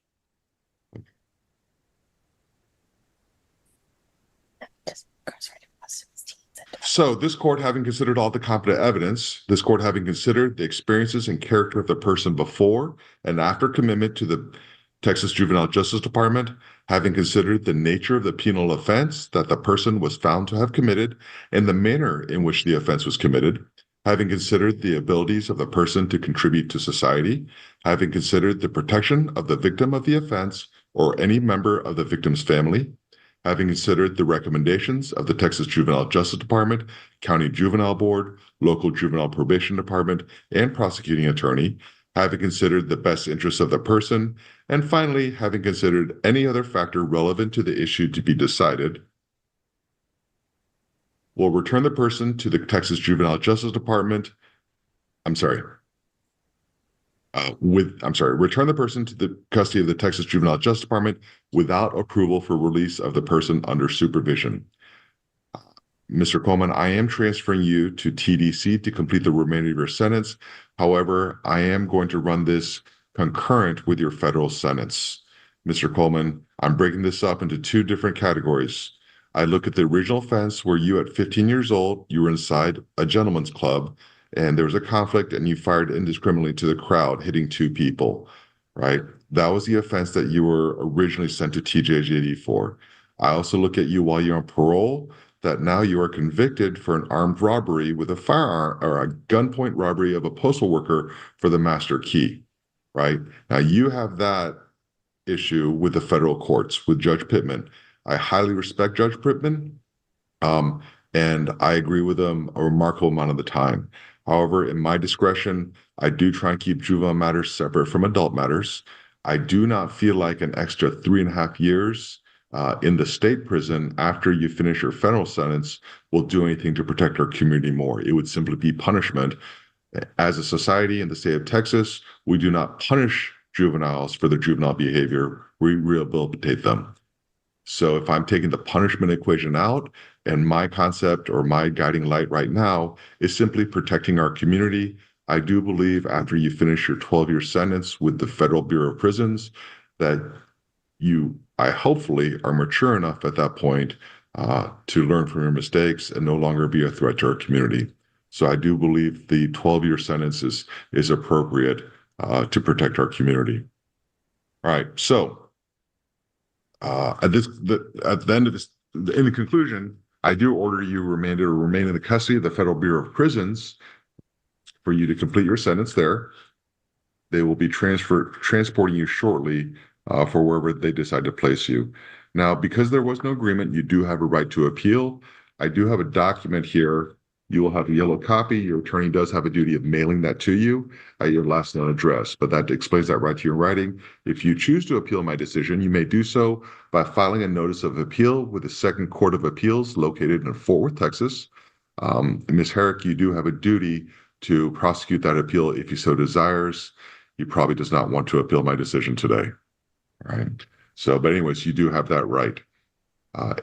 So this court, having considered all the competent evidence, this court having considered the experiences and character of the person before and after commitment to the Texas Juvenile Justice Department, having considered the nature of the penal offense that the person was found to have committed and the manner in which the offense was committed, having considered the abilities of the person to contribute to society, having considered the protection of the victim of the offense or any member of the victim's family, having considered the recommendations of the Texas Juvenile Justice Department, County Juvenile Board, local juvenile probation department, and prosecuting attorney, having considered the best interests of the person, and finally, having considered any other factor relevant to the issue to be decided, will return the person to the Texas Juvenile Justice Department. I'm sorry. Return the person to the custody of the Texas Juvenile Justice Department without approval for release of the person under supervision. Mr. Coleman, I am transferring you to TDC to complete the remainder of your sentence. However, I am going to run this concurrent with your federal sentence. Mr. Coleman, I'm breaking this up into two different categories. I look at the original offense where you, at 15 years old, you were inside a gentleman's club and there was a conflict and you fired indiscriminately to the crowd, hitting two people, right? That was the offense that you were originally sent to TJJD for. I also look at you while you're on parole, that now you are convicted for an armed robbery with a firearm or a gunpoint robbery of a postal worker for the master key, right? Now you have that issue with the federal courts, with Judge Pittman. I highly respect Judge Pittman, and I agree with him a remarkable amount of the time. However, in my discretion, I do try and keep juvenile matters separate from adult matters. I do not feel like an extra 3.5 years in the state prison after you finish your federal sentence will do anything to protect our community more. It would simply be punishment. As a society in the state of Texas, we do not punish juveniles for their juvenile behavior. We rehabilitate them. So if I'm taking the punishment equation out, and my concept or my guiding light right now is simply protecting our community, I do believe after you finish your 12-year sentence with the Federal Bureau of Prisons that I hopefully are mature enough at that point to learn from your mistakes and no longer be a threat to our community. So I do believe the 12-year sentence is appropriate to protect our community. All right, so at the end of this, in the conclusion, I do order you remain in the custody of the Federal Bureau of Prisons for you to complete your sentence there. They will be transporting you shortly for wherever they decide to place you. Now, because there was no agreement, you do have a right to appeal. I do have a document here. You will have a yellow copy. Your attorney does have a duty of mailing that to you at your last known address, but that explains that right to your writing. If you choose to appeal my decision, you may do so by filing a notice of appeal with the Second Court of Appeals located in Fort Worth, Texas. Ms. Herrick, you do have a duty to prosecute that appeal if he so desires. He probably does not want to appeal my decision today. All right. So, but anyways, you do have that right.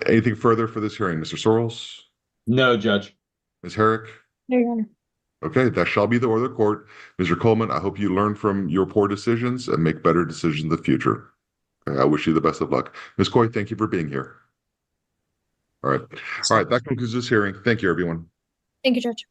Anything further for this hearing, Mr. Sorrells? No, Judge. Ms. Herrick? No, Your Honor. Okay, that shall be the order of the court. Mr. Coleman, I hope you learn from your poor decisions and make better decisions in the future. Okay, I wish you the best of luck. Ms. Coy, thank you for being here. All right. All right, that concludes this hearing. Thank you, everyone. Thank you, Judge.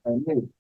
Hey, boo.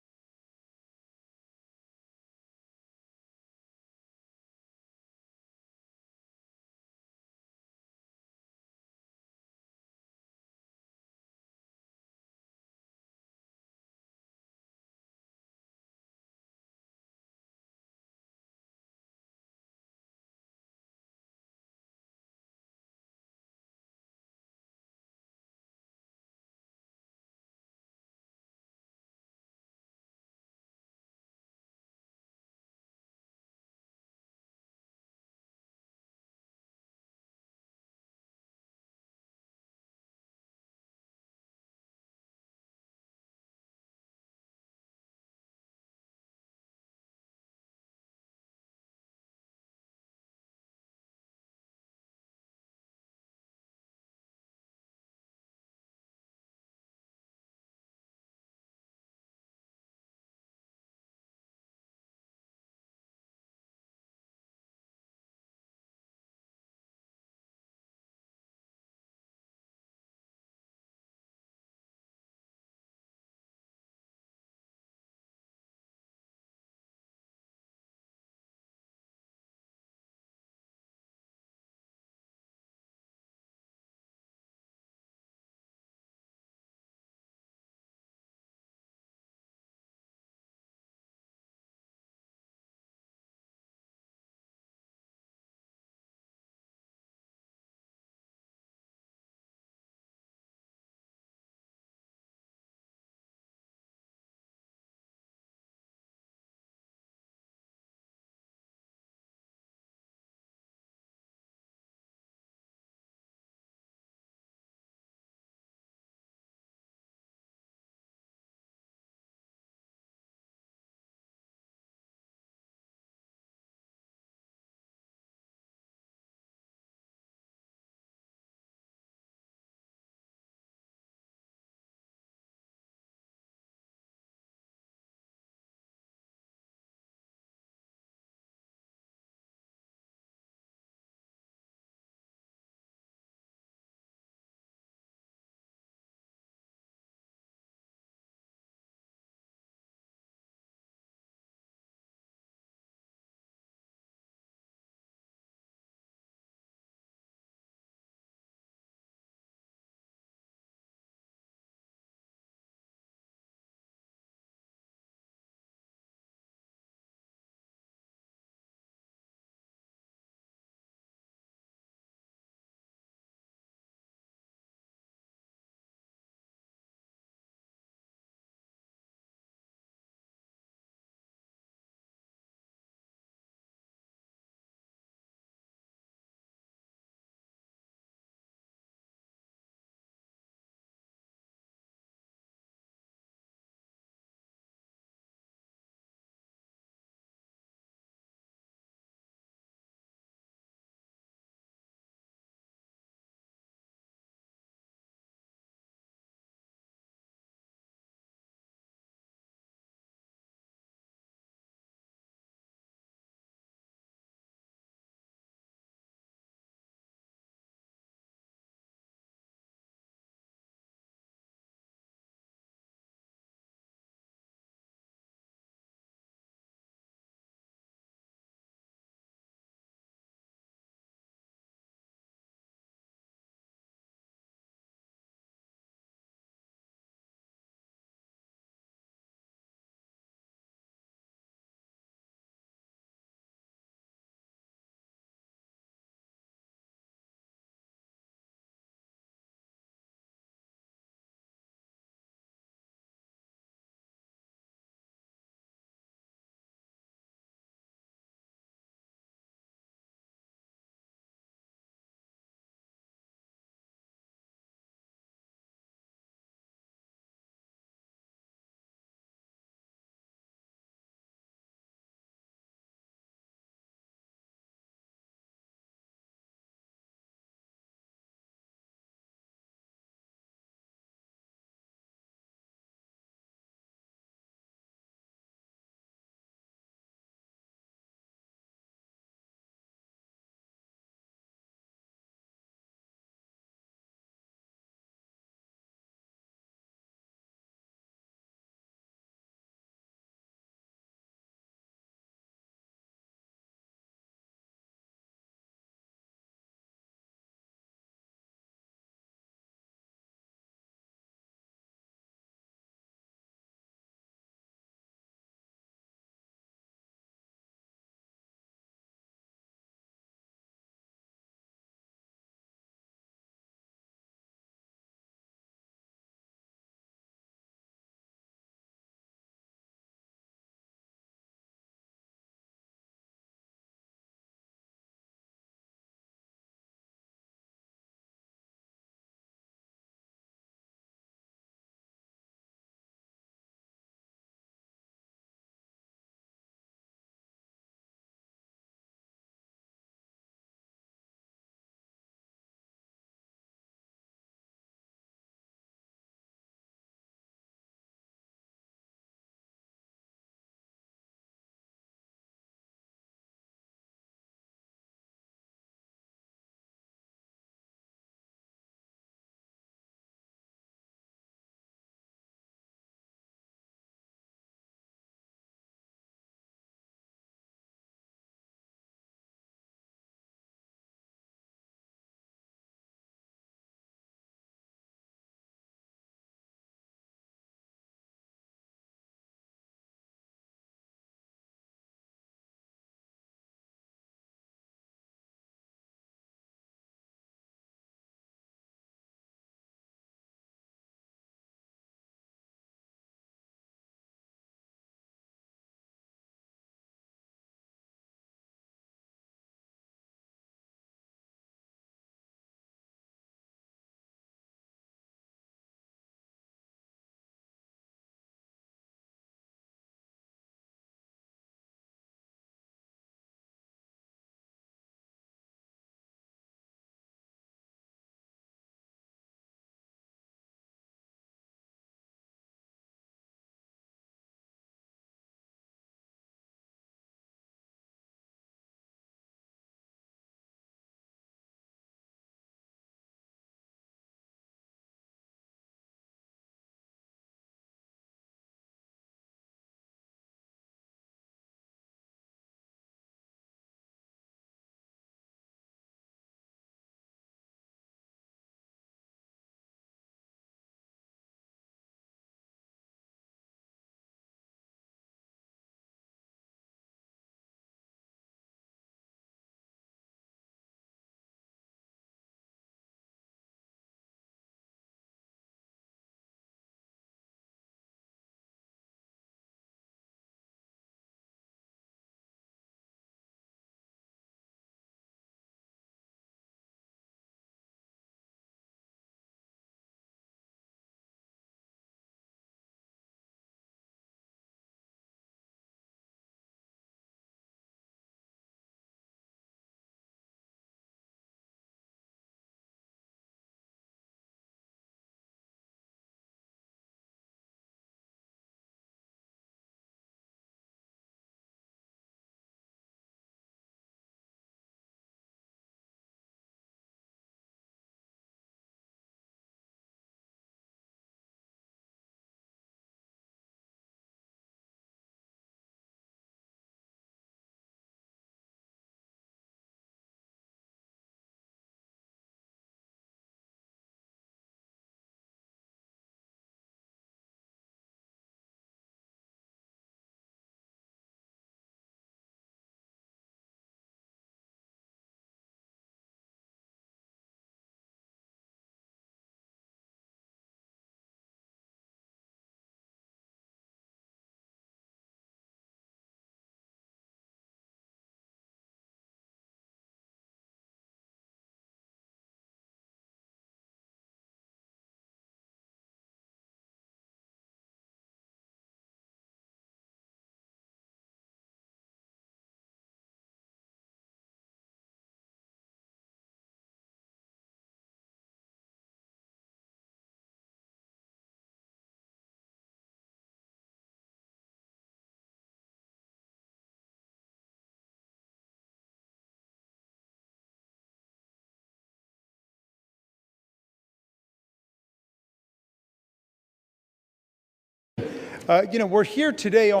We're here today on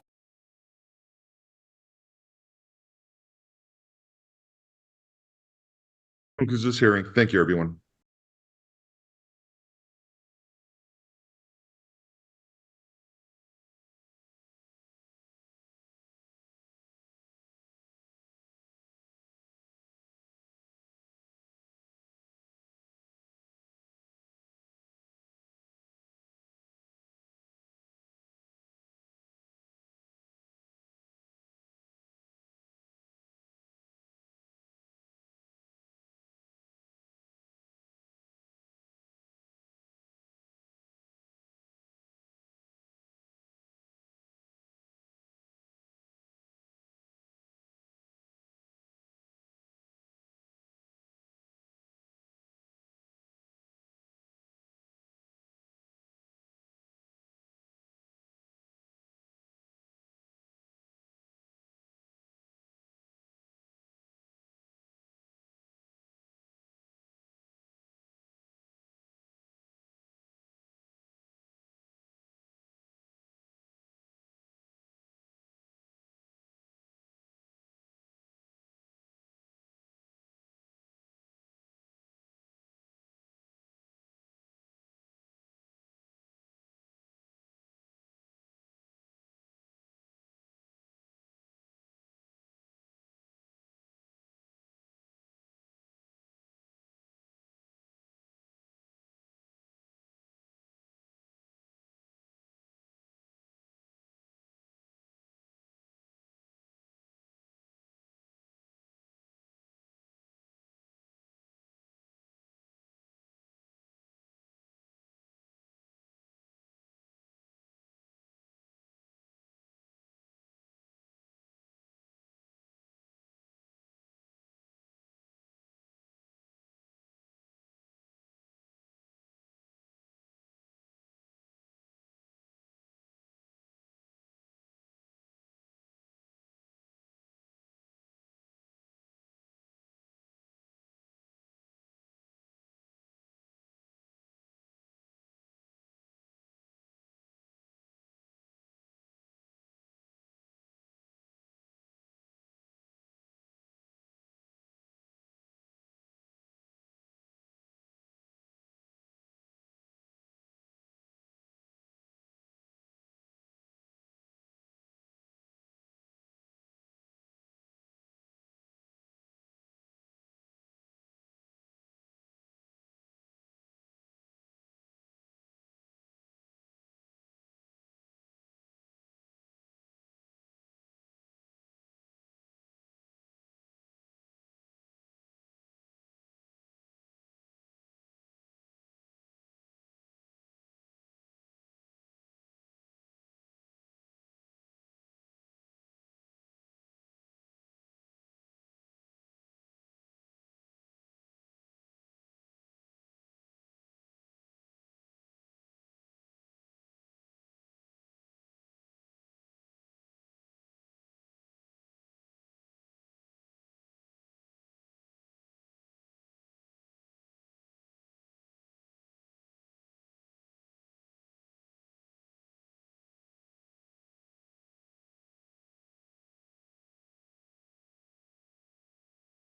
Concludes this hearing. Thank you, everyone.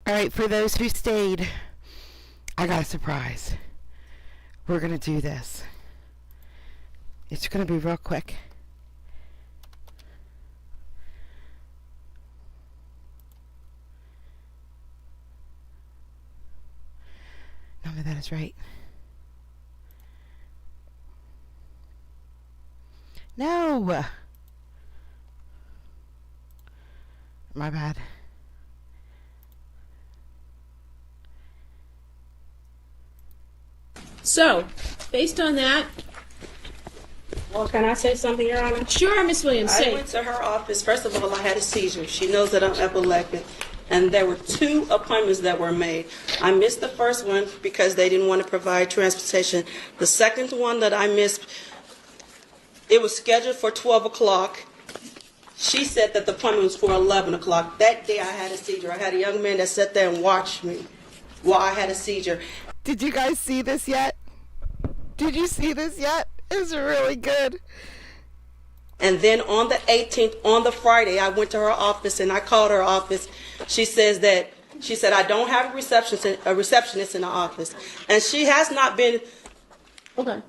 All right, for those who stayed, I got a surprise. We're going to do this. It's going to be real quick. None of that is right. No! My bad. So, based on that, well, can I say something, Your Honor? Sure, Ms. Williams, I say. went to her office. First of all, I had a seizure. She knows that I'm epileptic. And there were 2 appointments that were made. I missed the first one because they didn't want to provide transportation. The second one that I missed, it was scheduled for 12 o'clock. She said that the appointment was for 11 o'clock. That day I had a seizure. I had a young man that sat there and watched me while I had a seizure. Did you guys see this yet? Did you see this yet? It's really good. And then on the 18th, on the Friday, I went to her office and I called her office. She said, I don't have a receptionist in the office. And she has not been, hold on.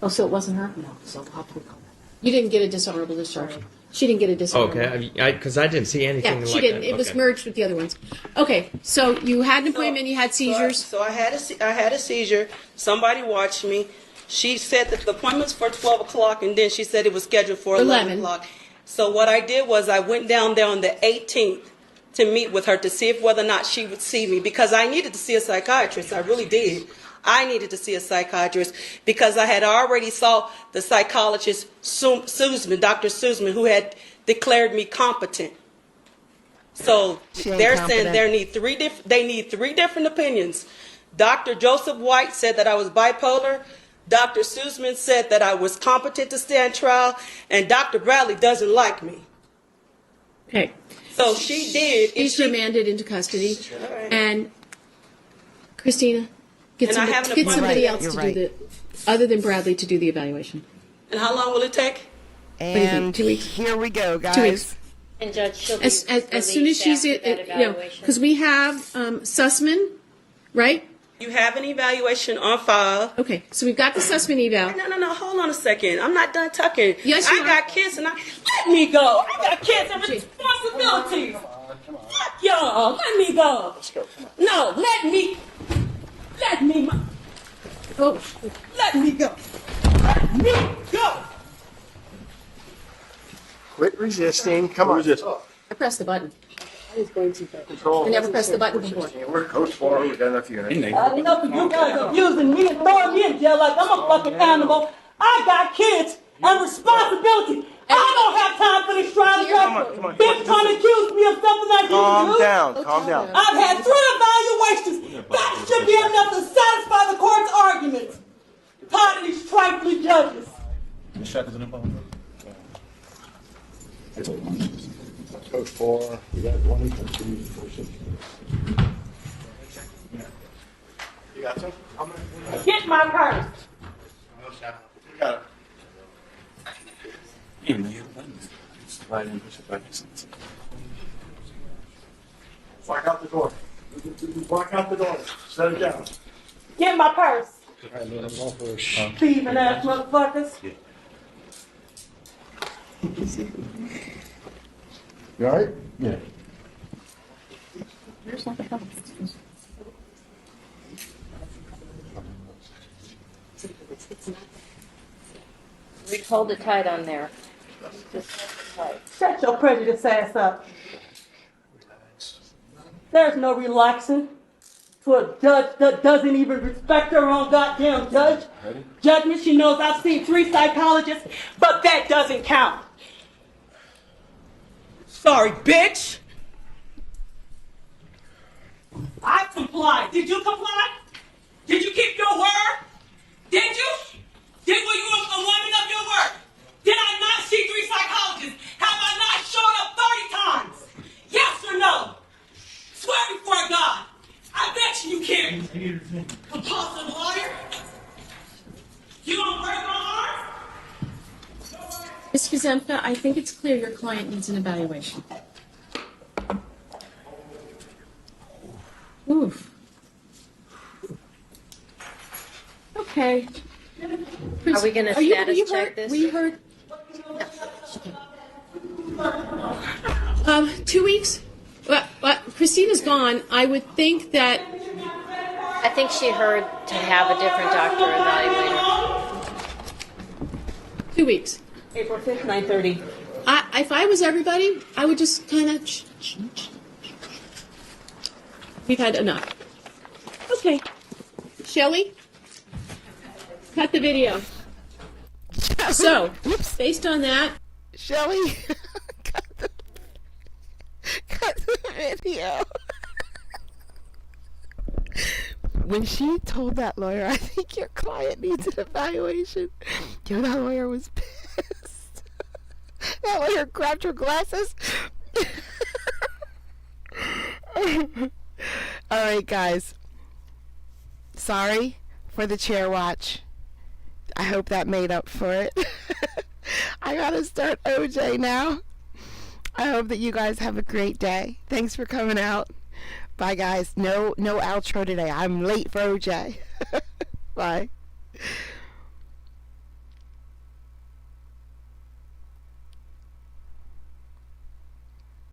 Oh, so it wasn't her? No, so I'll put it on. You didn't get a dishonorable discharge. She didn't get a dishonorable. Okay, because I didn't see anything Yeah, like she didn't. that. It was Okay. merged with the other ones. Okay, so you had an appointment, you had seizures. So I had a seizure. Somebody watched me. She said that the appointment's for 12 o'clock, and then she said it was scheduled for 11 o'clock. So what I did was I went down there on the 18th to meet with her to see if whether or not she would see me, because I needed to see a psychiatrist. I really did. I needed to see a psychiatrist because I had already saw the psychologist, Sussman, Dr. Sussman, who had declared me competent. So She ain't they're saying competent. they need three different opinions. Dr. Joseph White said that I was bipolar. Dr. Sussman said that I was competent to stand trial, and Dr. Bradley doesn't like me. Okay. So she did. She's remanded into custody. And Christina, get And I have an somebody, get somebody appointment. else to You're do the, other than Bradley, to do the evaluation. And how long will it take? do you think, And 2 weeks? here we go, guys. 2 weeks. And Judge, she'll be As soon as released she's, after that evaluation. because we have Sussman, right? You have an evaluation on file. Okay, so we've got the Sussman eval. No, hold on a second. I'm not done talking. Yes, you I are. got kids and let me go. I got kids and responsibilities. Fuck y'all. Let me go. Let's go. No, let me Oh, let me go. Let me go. Quit resisting. Come on. I pressed the button. I was going to. Control. I never pressed the button before. We're coach for. We got enough units. Enough of you guys abusing me and throwing me in jail like I'm a fucking animal. I got kids and responsibility. I don't have time for this trial. Come on. Bitch trying to accuse me of something I didn't do. Calm down. I've had 3 evaluations. That should be enough to satisfy the court's arguments. Tired of these trifling judges. Coach 4. We got 1, 2, 4, 6. You got some? Get my purse. You got it. Block out the door. Block out the door. Set it down. Get my purse. Thieving ass motherfuckers. You alright? Yeah. We hold it tight on there. Just tight. Shut your prejudice ass up. There's no relaxing to a judge that doesn't even respect her own goddamn judge. Judgment, she knows I've seen 3 psychologists, but that doesn't count. Sorry, bitch. I complied. Did you comply? Did you keep your word? Did you? Were you a woman of your word? Did I not see 3 psychologists? Have I not showed up 30 times? Yes or no? Swear before God. I bet you can't. Compulsive lawyer. You don't break my arm? Ms. Kazemka, I think it's clear your client needs an evaluation. Oof. Okay. Are we gonna status check this? We heard. 2 weeks? Well, Christina's gone. I would think that. I think she heard to have a different doctor evaluator. 2 weeks. April 5th, 9:30. If I was everybody, I would just kind of. We've had enough. Okay. Shelley? Cut the video. So, based on that. Shelly, cut the video. When she told that lawyer, I think your client needs an evaluation, yo, that lawyer was pissed. That lawyer grabbed her glasses. All right, guys. Sorry for the chair watch. I hope that made up for it. I gotta start OJ now. I hope that you guys have a great day. Thanks for coming out. Bye, guys. No outro today. I'm late for OJ. Bye.